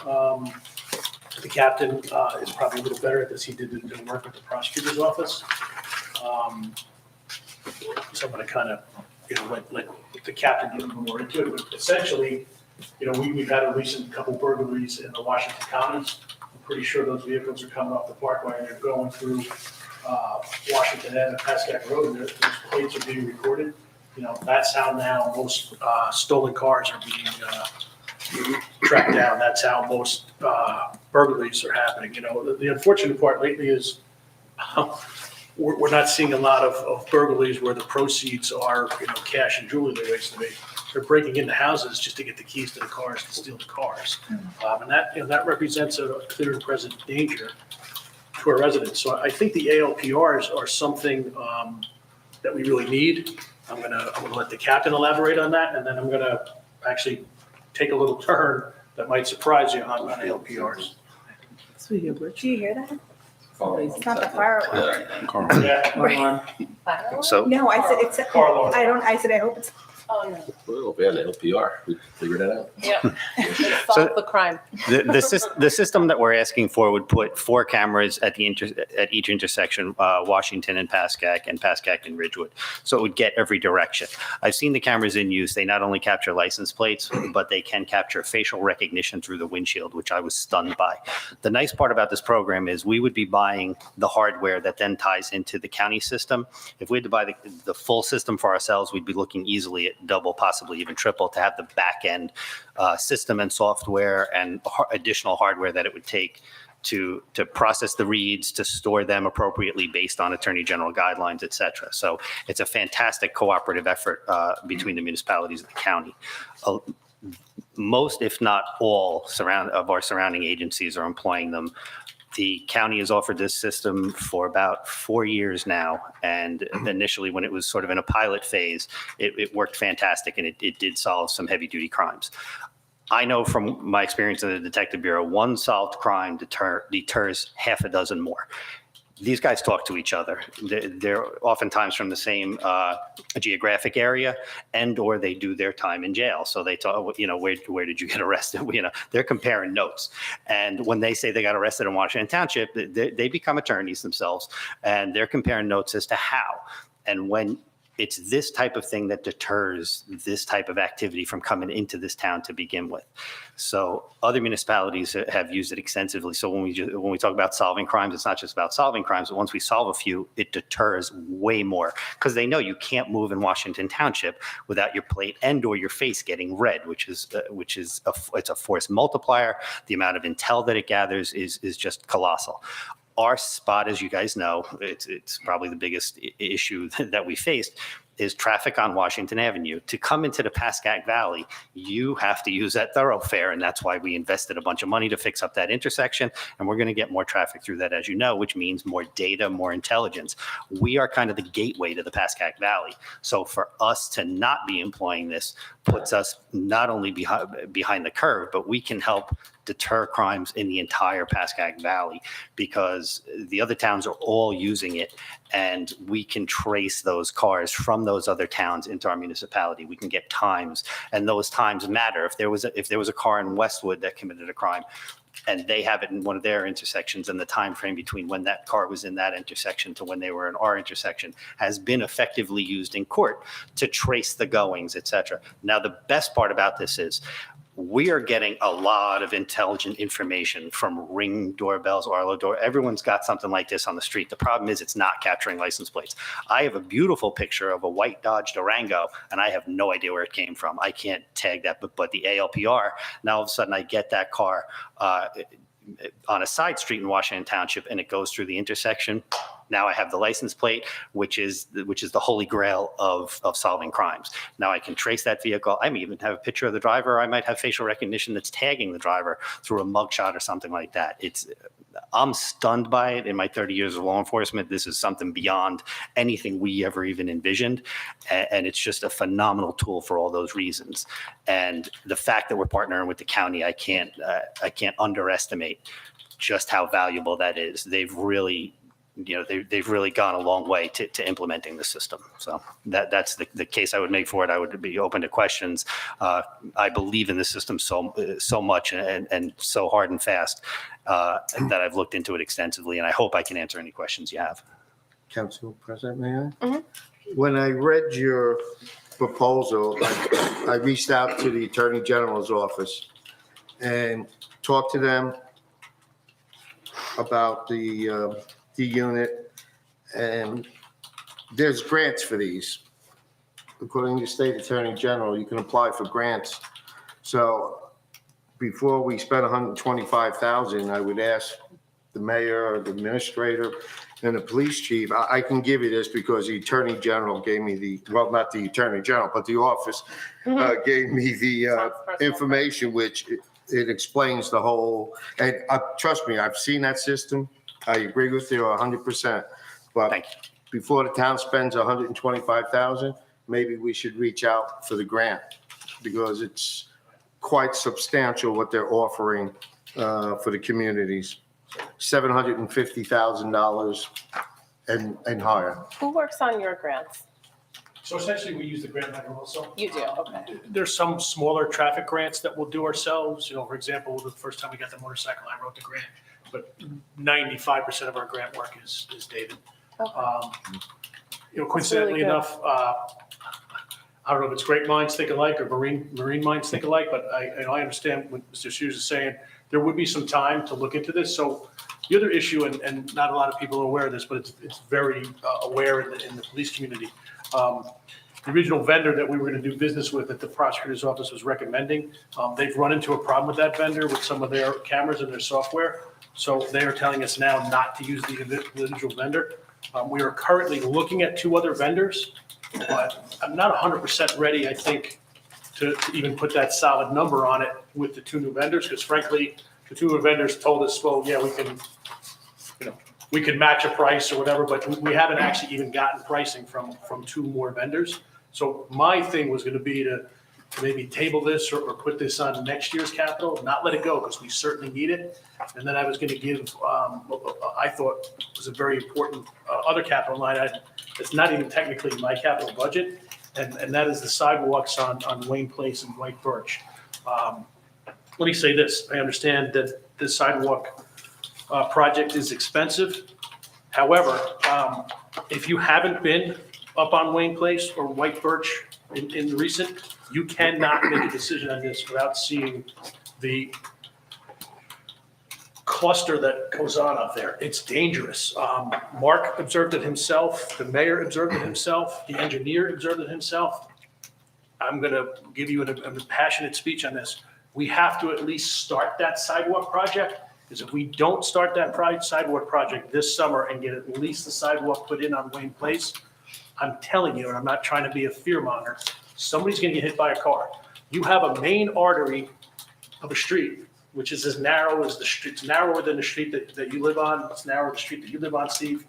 The captain is probably a little better at this. He did the work with the prosecutor's office. So I'm going to kind of, let the captain get a little more into it. But essentially, we've had a recent couple burglaries in the Washington counties. I'm pretty sure those vehicles are coming off the parkway and they're going through Washington and Pascack Road, and those plates are being recorded. That's how now most stolen cars are being tracked down. That's how most burglaries are happening. The unfortunate part lately is we're not seeing a lot of burglaries where the proceeds are, cash and jewelry they used to be. They're breaking into houses just to get the keys to the cars to steal the cars. And that represents a clear and present danger to our residents. So I think the ALPRs are something that we really need. I'm gonna let the captain elaborate on that, and then I'm gonna actually take a little turn that might surprise you on ALPRs. Sweet Hubert. Do you hear that? It's not the firework. Yeah. So No, I said, it's, Carl. I said, I hope it's. Oh, no. Well, if we had an LPR, we'd figure that out. Yep. Let's solve the crime. the system that we're asking for would put 4 cameras at each intersection, Washington and Pascack and Ridgewood. So it would get every direction. I've seen the cameras in use. They not only capture license plates, but they can capture facial recognition through the windshield, which I was stunned by. The nice part about this program is we would be buying the hardware that then ties into the county system. If we had to buy the full system for ourselves, we'd be looking easily at double, possibly even triple, to have the back end system and software and additional hardware that it would take to process the reads, to store them appropriately based on Attorney General guidelines, et cetera. So it's a fantastic cooperative effort between the municipalities and the county. Most, if not all, of our surrounding agencies are employing them. The county has offered this system for about 4 years now. And initially, when it was sort of in a pilot phase, it worked fantastic, and it did solve some heavy duty crimes. I know from my experience in the Detective Bureau, one solved crime deters half a dozen more. These guys talk to each other. They're oftentimes from the same geographic area, and or they do their time in jail. So they talk, where did you get arrested? They're comparing notes. And when they say they got arrested in Washington Township, they become attorneys themselves, and they're comparing notes as to how. And when it's this type of thing that deters this type of activity from coming into this town to begin with. So other municipalities have used it extensively. So when we talk about solving crimes, it's not just about solving crimes, but once we solve a few, it deters way more, because they know you can't move in Washington Township without your plate and or your face getting red, which is it's a force multiplier. The amount of intel that it gathers is just colossal. Our spot, as you guys know, it's probably the biggest issue that we faced, is traffic on Washington Avenue. To come into the Pascack Valley, you have to use that thoroughfare, and that's why we invested a bunch of money to fix up that intersection, and we're going to get more traffic through that, as you know, which means more data, more intelligence. We are kind of the gateway to the Pascack Valley. So for us to not be employing this puts us not only behind the curve, but we can help deter crimes in the entire Pascack Valley, because the other towns are all using it, and we can trace those cars from those other towns into our municipality. We can get times, and those times matter. If there was a car in Westwood that committed a crime, and they have it in one of their intersections, and the time frame between when that car was in that intersection to when they were in our intersection has been effectively used in court to trace the goings, et cetera. Now, the best part about this is we are getting a lot of intelligent information from Ring doorbells, Arlo door. Everyone's got something like this on the street. The problem is it's not capturing license plates. I have a beautiful picture of a white Dodge Durango, and I have no idea where it came from. I can't tag that, but the ALPR, now all of a sudden I get that car on a side street in Washington Township, and it goes through the intersection. Now I have the license plate, which is the holy grail of solving crimes. Now I can trace that vehicle. I may even have a picture of the driver. I might have facial recognition that's tagging the driver through a mugshot or something like that. I'm stunned by it. In my 30 years of law enforcement, this is something beyond anything we ever even envisioned. And it's just a phenomenal tool for all those reasons. And the fact that we're partnering with the county, I can't underestimate just how valuable that is. They've really gone a long way to implementing the system. So that's the case I would make for it. I would be open to questions. I believe in the system so much and so hard and fast that I've looked into it extensively, and I hope I can answer any questions you have. Council President, may I? When I read your proposal, I reached out to the Attorney General's office and talked to them about the unit, and there's grants for these. According to State Attorney General, you can apply for grants. So before we spend $125,000, I would ask the mayor or the administrator and the police chief. I can give you this because the Attorney General gave me not the Attorney General, but the office gave me the information, which it explains the whole, and trust me, I've seen that system. I agree with you 100%, but before the town spends $125,000, maybe we should reach out for the grant, because it's quite substantial what they're offering for the communities. $750,000 and higher. Who works on your grants? So essentially, we use the grant writer also. You do, okay. There's some smaller traffic grants that we'll do ourselves. For example, the first time we got the motorcycle, I wrote the grant, but 95% of our grant work is David. Coincidentally enough, I don't know if it's great minds think alike or marine minds think alike, but I understand what Mr. Hughes is saying. There would be some time to look into this. So the other issue, and not a lot of people are aware of this, but it's very aware in the police community. the original vendor that we were going to do business with that the prosecutor's office was recommending, they've run into a problem with that vendor with some of their cameras and their software. So they are telling us now not to use the individual vendor. We are currently looking at 2 other vendors, but I'm not 100% ready, I think, to even put that solid number on it with the 2 new vendors, because frankly, the 2 new vendors told us, well, yeah, we can match a price or whatever, but we haven't actually even gotten pricing from 2 more vendors. So my thing was going to be to maybe table this or put this on next year's capital, not let it go, because we certainly need it. And then I was going to give, I thought was a very important other capital line item. It's not even technically my capital budget, and that is the sidewalks on Wayne Place and White Birch. Let me say this. I understand that the sidewalk project is expensive. However, if you haven't been up on Wayne Place or White Birch in the recent, you cannot make a decision on this without seeing the cluster that goes on up there. It's dangerous. Mark observed it himself. The mayor observed it himself. The engineer observed it himself. I'm going to give you a passionate speech on this. We have to at least start that sidewalk project, because if we don't start that sidewalk project this summer and get at least the sidewalk put in on Wayne Place, I'm telling you, and I'm not trying to be a fearmonger, somebody's going to get hit by a car. You have a main artery of a street, which is as narrow as the street. It's narrower than the street that you live on. It's narrower than the street that you live on, Steve.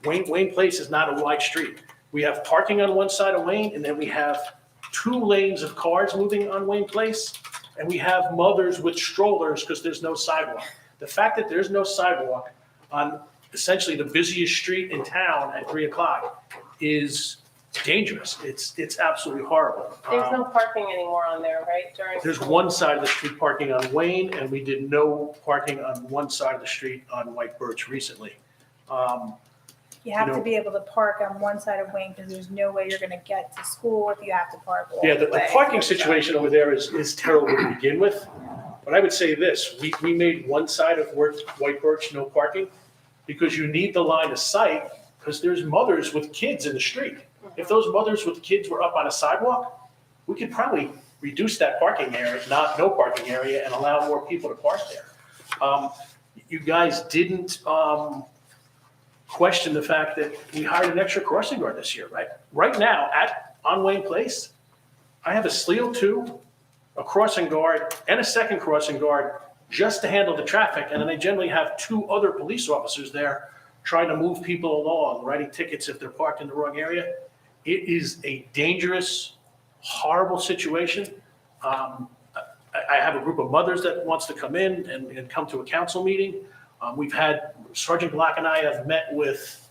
Wayne Place is not a wide street. We have parking on one side of Wayne, and then we have 2 lanes of cars moving on Wayne Place, and we have mothers with strollers because there's no sidewalk. The fact that there's no sidewalk on essentially the busiest street in town at 3 o'clock is dangerous. It's absolutely horrible. There's no parking anymore on there, right? There's one side of the street parking on Wayne, and we did no parking on one side of the street on White Birch recently. You have to be able to park on one side of Wayne, because there's no way you're going to get to school if you have to park all Yeah, the the way. parking situation over there is terrible to begin with. But I would say this, we made one side of White Birch no parking, because you need the line of sight, because there's mothers with kids in the street. If those mothers with kids were up on a sidewalk, we could probably reduce that parking area, not no parking area, and allow more people to park there. You guys didn't question the fact that we hired an extra crossing guard this year, right? Right now, on Wayne Place, I have a SLEO 2, a crossing guard, and a second crossing guard just to handle the traffic, and then they generally have 2 other police officers there trying to move people along, writing tickets if they're parked in the wrong area. It is a dangerous, horrible situation. I have a group of mothers that wants to come in and come to a council meeting. We've had, Sergeant Black and I have met with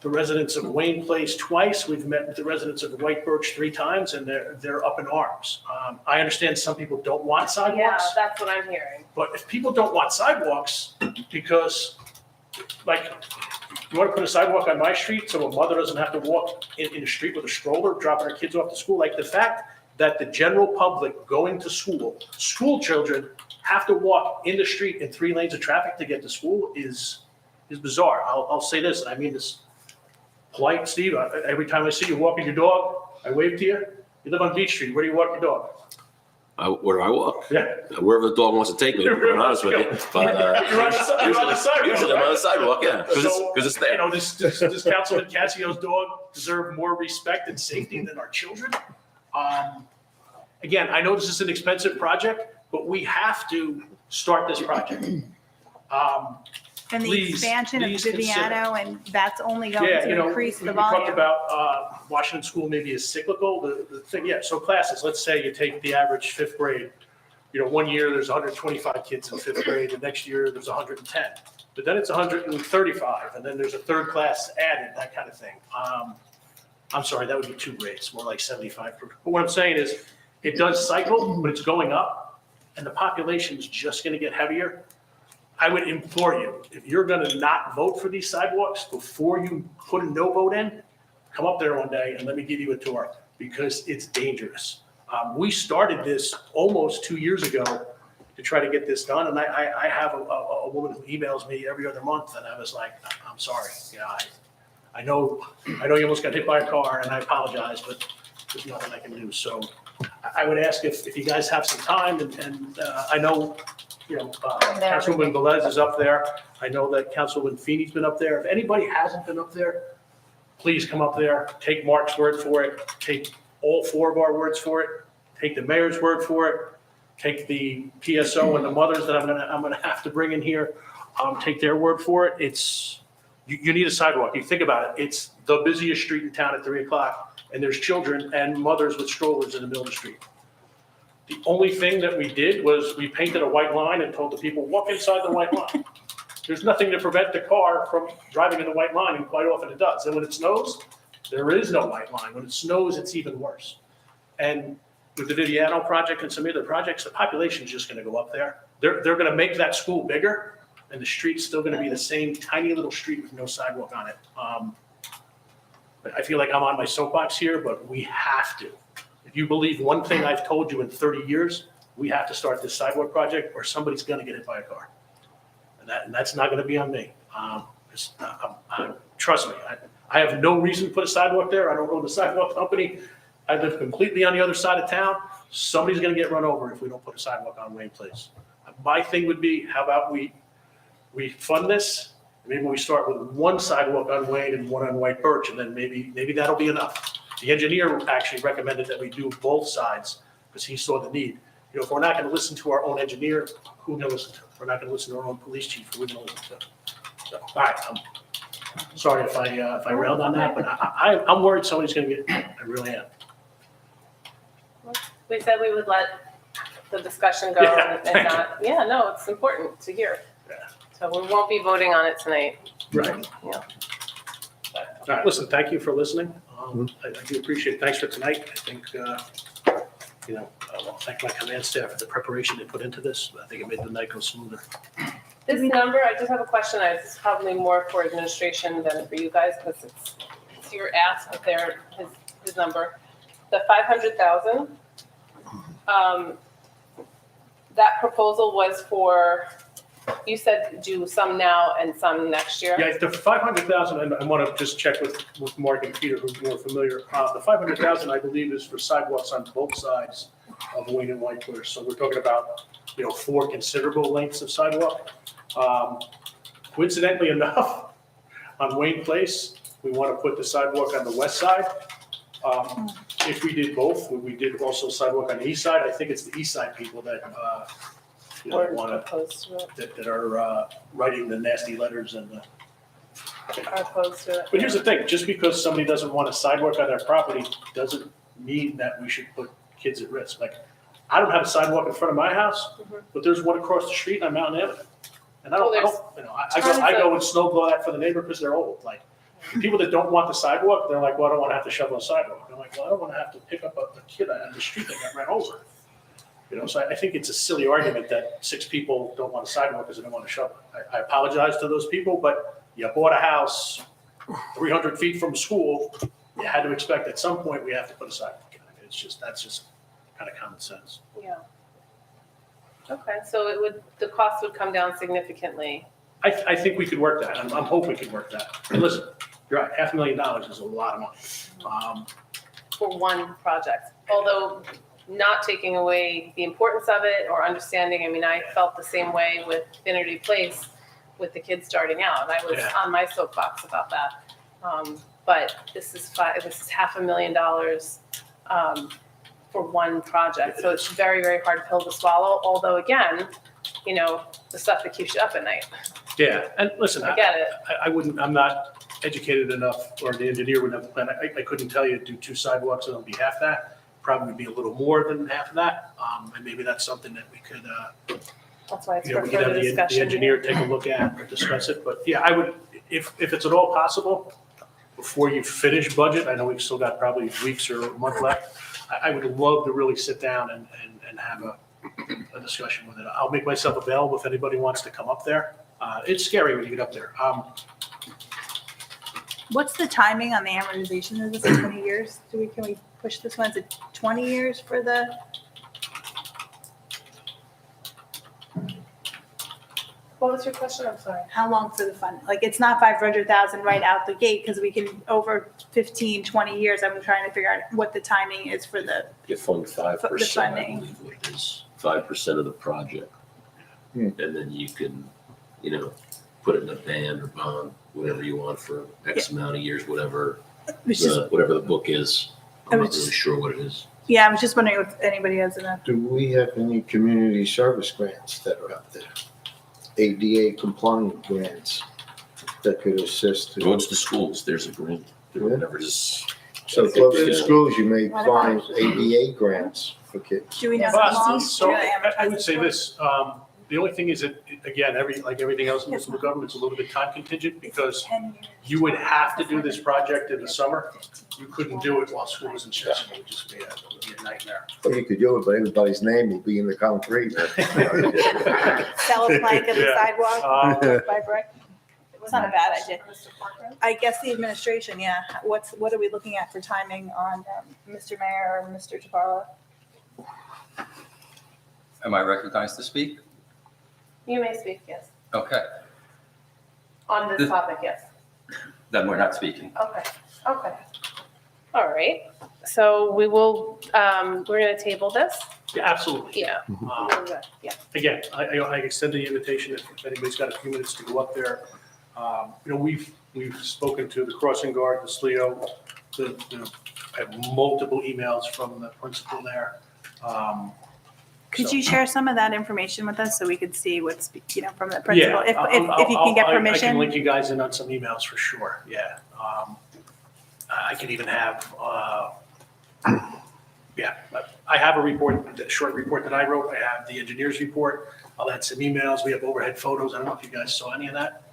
the residents of Wayne Place twice. We've met with the residents of White Birch 3 times, and they're up in arms. I understand some people don't want Yeah, sidewalks, that's what I'm hearing. but if people don't want sidewalks because, like, you want to put a sidewalk on my street so a mother doesn't have to walk in the street with a stroller, dropping her kids off to school? Like, the fact that the general public going to school children have to walk in the street in 3 lanes of traffic to get to school is bizarre. I'll say this, and I mean this polite, Steve. Every time I see you walking your dog, I wave to you. You live on Beach Street. Where do you walk your dog? Where do I walk? Yeah. Wherever the dog wants to take me, to be honest with you. But, You're on the sidewalk. Usually I'm on the sidewalk, yeah, because So, it's there. You know, does Councilman Cassio's dog deserve more respect and safety than our children? Again, I know this is an expensive project, but we have to start this project. And the Please expansion of consider. Viviano, and that's only going Yeah, you to know, increase we the talked volume. about Washington School maybe is cyclical. The thing, yeah, so classes, let's say you take the average 5th grade. You know, one year there's 125 kids in 5th grade, the next year there's 110. But then it's 135, and then there's a 3rd class added, that kind of thing. I'm sorry, that would be 2 grades, more like 75. But what I'm saying is, it does cycle, but it's going up, and the population is just going to get heavier. I would implore you, if you're going to not vote for these sidewalks before you put a no vote in, come up there one day and let me give you a tour, because it's dangerous. We started this almost 2 years ago to try to get this done, and I have a woman who emails me every other month, and I was like, I'm sorry, you know, I know you almost got hit by a car, and I apologize, but there's nothing I can do. So I would ask if you guys have some time, and I know, Councilwoman Velez is up there. I know that Councilwoman Feeney's been up there. If anybody hasn't been up there, please come up there, take Mark's word for it, take all 4 of our words for it, take the mayor's word for it, take the PSO and the mothers that I'm gonna have to bring in here, take their word for it. You need a sidewalk. You think about it, it's the busiest street in town at 3 o'clock, and there's children and mothers with strollers in the middle of the street. The only thing that we did was we painted a white line and told the people, walk inside the white line. There's nothing to prevent the car from driving in the white line, and quite often it does. And when it snows, there is no white line. When it snows, it's even worse. And with the Viviano project and some other projects, the population is just gonna go up there. They're gonna make that school bigger, and the street's still gonna be the same tiny little street with no sidewalk on it. But I feel like I'm on my soapbox here, but we have to. If you believe one thing I've told you in 30 years, we have to start this sidewalk project, or somebody's gonna get hit by a car. And that's not gonna be on me. Trust me, I have no reason to put a sidewalk there. I don't own the sidewalk company. I live completely on the other side of town. Somebody's gonna get run over if we don't put a sidewalk on Wayne Place. My thing would be, how about we fund this? Maybe we start with 1 sidewalk on Wayne and 1 on White Birch, and then maybe that'll be enough. The engineer actually recommended that we do both sides because he saw the need. If we're not gonna listen to our own engineer, who are we gonna listen to? If we're not gonna listen to our own police chief, who are we gonna listen to? So, all right, I'm sorry if I railed on that, but I'm worried somebody's gonna get, I really am. We said we would let the discussion go Yeah, and thank not, no, it's important to hear. Yeah. So we won't be voting on it tonight. Right. Yeah. All right, listen, thank you for listening. I do appreciate it. Thanks for tonight. I think, I'll thank my command staff for the preparation they put into this. I think it made the night go smoother. This number, I just have a question. It's probably more for administration than for you guys because it's your ask, but his number. The 500,000, that proposal was for, you said do some now and some next year? Yeah, the 500,000, and I want to just check with Mark and Peter, who's more familiar. The 500,000, I believe, is for sidewalks on both sides of Wayne and White Birch. So we're talking about, 4 considerable lengths of sidewalk. Coincidentally enough, on Wayne Place, we want to put the sidewalk on the west side. If we did both, we did also sidewalk on the east side. I think it's the east side people that, that are writing the nasty letters and the. Are opposed to it. But here's the thing, just because somebody doesn't want a sidewalk on their property doesn't mean that we should put kids at risk. Like, I don't have a sidewalk in front of my house, but there's one across the street on Mountain Avenue. And I go and snow blow that for the neighbor because they're old. Like, people that don't want the sidewalk, they're like, well, I don't want to have to shovel a sidewalk. I'm like, well, I don't want to have to pick up a kid on the street that got ran over. So I think it's a silly argument that 6 people don't want a sidewalk because they don't want to shovel. I apologize to those people, but you bought a house 300 feet from school, you had to expect at some point we have to put a sidewalk in. I mean, that's just kind of common sense. Yeah. Okay, so the cost would come down significantly. I think we could work that. I'm hoping we could work that. And listen, you're right, $500,000 is a lot of money. For one project, although not taking away the importance of it or understanding. I mean, I felt the same way with Infinity Place with the kids starting out. I was on my soapbox about that. But this is $500,000 for one project. So it's very, very hard pill to swallow. Although again, the stuff that keeps you up at night. Yeah, and listen, I get it. I'm not educated enough, or the engineer wouldn't have the plan. I couldn't tell you to do 2 sidewalks and it'll be half that. Probably be a little more than half of that. And maybe that's something that we could, That's why it's we for could have further the discussion. engineer take a look at or discuss it. But yeah, I would, if it's at all possible, before you finish budget, I know we've still got probably weeks or a month left, I would love to really sit down and have a discussion with it. I'll make myself available if anybody wants to come up there. It's scary when you get up there. What's the timing on the amortization? Is this 20 years? Can we push this one? Is it 20 years for the? What was your question? I'm sorry. How long for the fund? Like, it's not 500,000 right out the gate, because we can, over 15, 20 years, I'm trying to figure out what the timing is for the, You fund 5%, I funding. believe what it is, 5% of the project. Hmm. And then you can, put it in a band or bond, whatever you want for X amount of years, whatever, it's just, whatever the book is. I I'm was not really just- sure what it is. yeah, I was just wondering if anybody has enough. Do we have any community service grants that are out there? ADA compliant grants that could assist? Go to the schools, there's a grant, whatever it is. So close to schools, you may What find about- ADA grants for kids. Do we know But, how long? so Do they I advertise would say for? this, the only thing is that, again, like everything else in municipal government, it's a little bit time contingent because 10 years. you would have to do this project in the summer. You couldn't do it while school was in session. It would just be a nightmare. Well, you could do it, but everybody's name will be in the concrete. Sell a plank of the Yeah. sidewalk by brick. It's not a bad idea. I guess the administration, yeah. What are we looking at for timing on Mr. Mayor or Mr. DeCarlo? Am I recognized to speak? You may speak, yes. Okay, On this This- topic, yes. then we're not speaking. Okay, okay. All right, so we will, we're gonna table this? Yeah, absolutely. Yeah. Yeah. Again, I extend the invitation if anybody's got a few minutes to go up there. We've spoken to the crossing guard, the SLEO, I have multiple emails from the principal there. Could you share some of that information with us so we could see what's, from the Yeah. principal? If you can get I can permission? link you guys in on some emails for sure, yeah. I can even have, I have a report, a short report that I wrote. I have the engineer's report. I'll add some emails. We have overhead photos. I don't know if you guys saw any of that.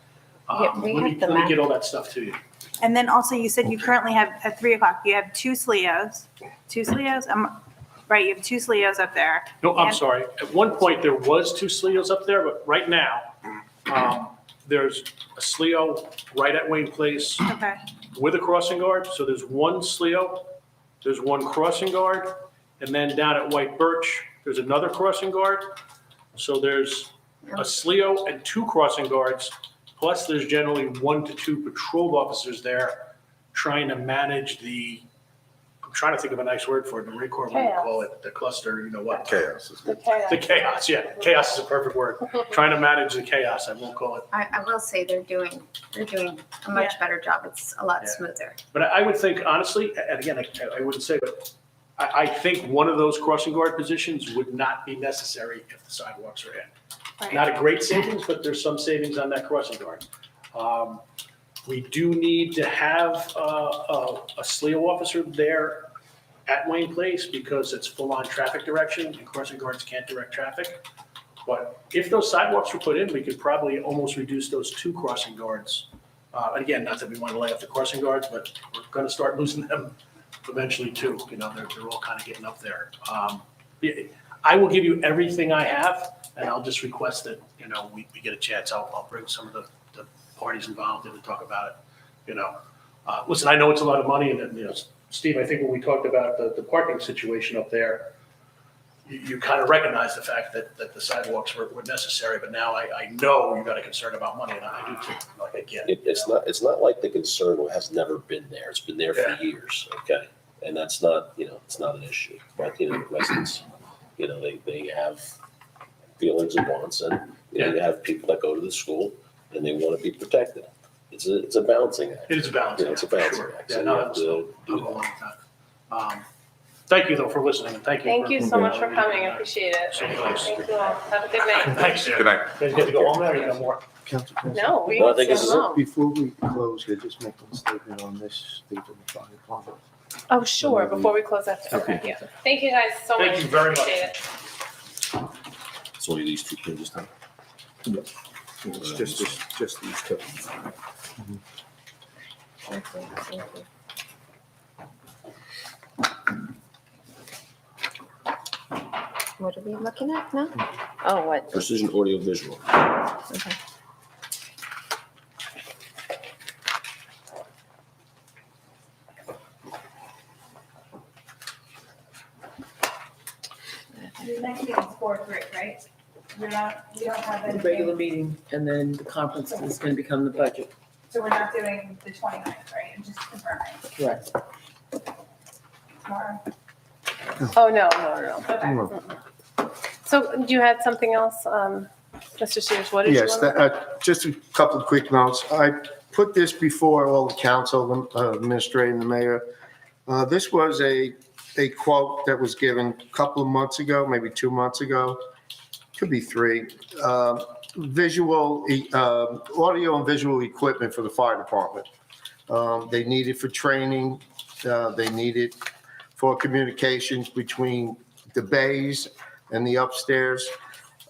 Yeah, we Let me have the let me map. get all that stuff to you. And then also you said you currently have, at 3:00, you have two SLEOs. Right, you have two SLEOs up there. No, I'm And- sorry. At one point, there was two SLEOs up there, but right now, there's a SLEO right at Wayne Place Okay, with a crossing guard. So there's one SLEO, there's one crossing guard, and then down at White Birch, there's another crossing guard. So there's a SLEO and two crossing guards, plus there's generally 1 to 2 patrol officers there trying to manage I'm trying to think of a nice word for it, the Marine Corps would call it, the cluster, you know what? Chaos. The chaos. The chaos, yeah. Chaos is a perfect word. Trying to manage the chaos, I won't call it. I will say they're doing a much better job. It's a lot Yeah. smoother. But I would think honestly, and again, I wouldn't say, but I think one of those crossing guard positions would not be necessary if the sidewalks are in. right. Not a great savings, but there's some savings on that crossing guard. We do need to have a SLEO officer there at Wayne Place because it's full-on traffic direction and crossing guards can't direct traffic. But if those sidewalks were put in, we could probably almost reduce those two crossing guards. And again, not that we want to lay off the crossing guards, but we're going to start losing them eventually too. They're all kind of getting up there. I will give you everything I have, and I'll just request that, we get a chance. I'll bring some of the parties involved in to talk about it, Listen, I know it's a lot of money, and, Steve, I think when we talked about the parking situation up there, you kind of recognize the fact that the sidewalks were necessary, but now I know you got a concern about money, and I do too, like, I get it. It's not like the concern has never been there. It's been there Yeah. for years, okay? And that's not, it's not an issue. But, residents, they have feelings and wants, and, you have people that go to the school and they want to be protected. It's a balancing act. It is a balancing It's a act, for balancing sure. act. Yeah, So no, you have that's to no do long that. time. Thank you though for listening, and thank you. Thank you so much for coming. I appreciate it. So nice. Thank you all. Have a good night. Thanks. Good night. You guys get to go home now, or you got more? Council President? No, we No, I think this is still it. know. Before we close here, just make one statement on this state of the fire department. Oh, sure, before we close that. Okay, yeah. Thank you guys so much. Thank you very much. Appreciate it. It's only these two pages now. It's just these two. Thank you, thank you. What are we looking at now? Oh, what? Precision audio visual. Okay. The next meeting's 4/3, right? you don't have The anything. regular meeting, and then the conference is gonna become the budget. So we're not doing the 29th, right? I'm just confirming Correct. tomorrow. Oh, no. Okay. So you had something else, Mr. Sears, what did you Yes, want? just a couple of quick notes. I put this before all the council, administrator and the mayor. This was a quote that was given a couple of months ago, maybe 2 months ago, could be 3. Audio and visual equipment for the fire department. They need it for training. They need it for communications between the bays and the upstairs.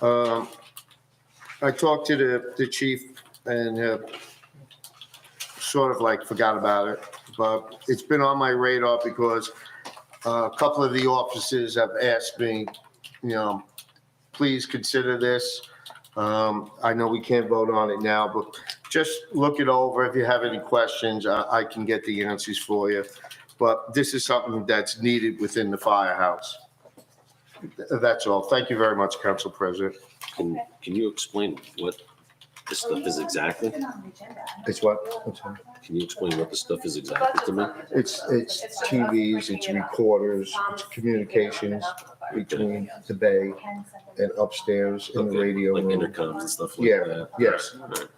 I talked to the chief and sort of like forgot about it, but it's been on my radar because a couple of the officers have asked me, please consider this. I know we can't vote on it now, but just look it over. If you have any questions, I can get the answers for you. But this is something that's needed within the firehouse. That's all. Thank you very much, Council President. Can you explain what this stuff is exactly? It's what? Can you explain what the stuff is exactly to me? It's TVs, it's recorders, it's communications between the bay and upstairs in the radio Like room. intercoms and stuff like Yeah, that? yes. All right.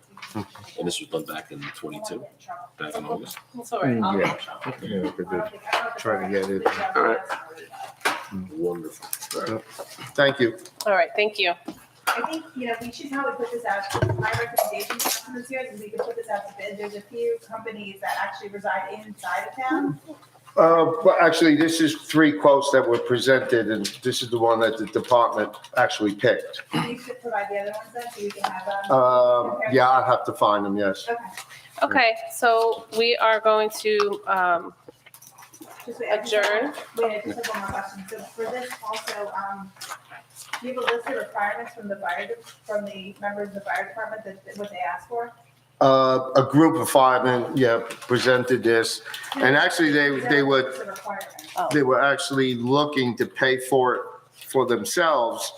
And this was done back in 22, back in August? It's all right. I'll- Yeah, try to get it. All right. Wonderful. All right. Thank you. All right, thank you. I think, we should probably put this out, my recommendation to customers here is we could put this out to bid. There's a few companies that actually reside inside of town. Well, actually, this is 3 quotes that were presented, and this is the one that the department actually picked. You should provide the other ones then, so we can have them. Yeah, I'll have to find them, yes. Okay. Okay, so we are going to Just wait, I just have- adjourn. Wait, I just have one more question. So for this also, do you have a list of requirements from the members of the fire department that what they asked for? A group of firemen, presented this, and actually, they would. What's the requirement? They were actually looking to pay for it for themselves.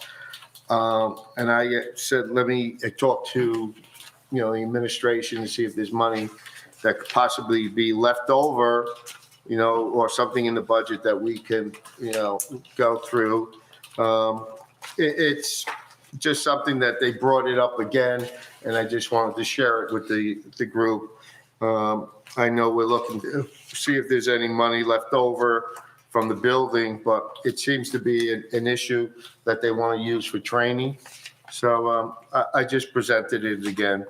And I said, let me talk to, the administration and see if there's money that could possibly be left over, or something in the budget that we can, go through. It's just something that they brought it up again, and I just wanted to share it with the group. I know we're looking to see if there's any money left over from the building, but it seems to be an issue that they want to use for training. So I just presented it again.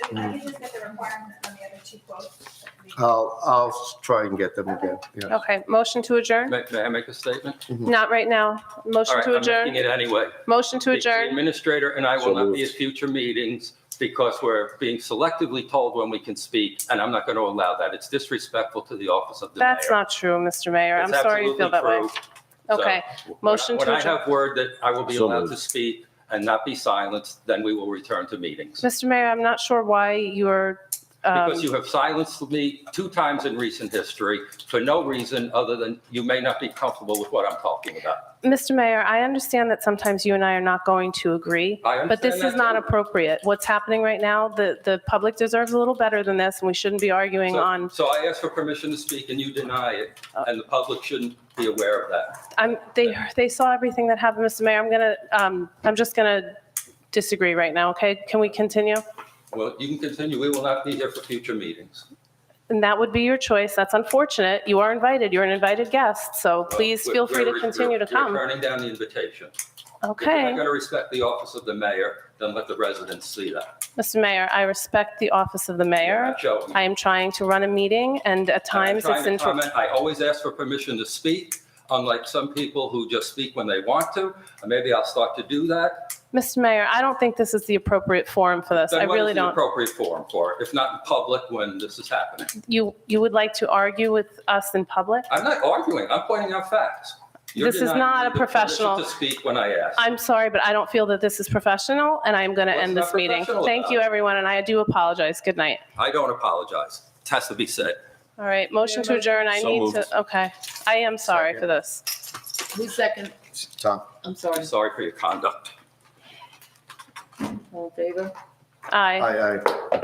I can just get the requirements on the other 2 quotes. I'll try and get them again. Yeah. Okay, motion to adjourn? May I make a statement? Not right now. All Motion right, to I'm adjourn? making it anyway. Motion to The adjourn? administrator and I So will not be at moved. future meetings because we're being selectively told when we can speak, and I'm not going to allow that. It's disrespectful to the office of the mayor. That's not true, Mr. Mayor. I'm It's sorry you feel that way. absolutely true. Okay, So, motion when to I adjourn. have word that I will be So allowed to moved. speak and not be silenced, then we will return to meetings. Mr. Mayor, I'm not sure why you're, Because you have silenced me 2 times in recent history for no reason other than you may not be comfortable with what I'm talking about. Mr. Mayor, I understand that sometimes you and I are not going to agree, I but this understand is that not too. appropriate. What's happening right now, the public deserves a little better than this, and we shouldn't be arguing on, So I asked for permission to speak and you deny it, and the public shouldn't be aware of that. they saw everything that happened, Mr. Mayor. I'm just gonna disagree right now, okay? Can we continue? Well, you can continue. We will not be here for future meetings. And that would be your choice. That's unfortunate. You are invited. You're an invited guest, so please feel free to continue to We're come. turning down the invitation. If you're Okay. not going to respect the office of the mayor, then let the residents see that. Mr. Mayor, I respect the office of the You're mayor. not joking. I am trying to run a meeting, and at times I'm it's trying to comment. I always ask for permission to speak, unlike some people who just speak when they want to. And maybe I'll start to do that. Mr. Mayor, I don't think this is the appropriate forum for this. I Then what really is the don't. appropriate forum for it, if not in public when this is happening? You would like to argue with us in public? I'm not arguing. I'm pointing out facts. You're This is denying not me a the permission professional- To speak when I ask. I'm sorry, but I don't feel that this is professional, and I'm going to What's end not this meeting. professional Thank about you, it? everyone, and I do apologize. Good night. I don't apologize. It has to be said. All right, motion to adjourn. I So need moved. to, okay. I am sorry for this. Who's second? Tom? I'm sorry. I'm sorry for your conduct. All in favor? Aye. Aye, aye.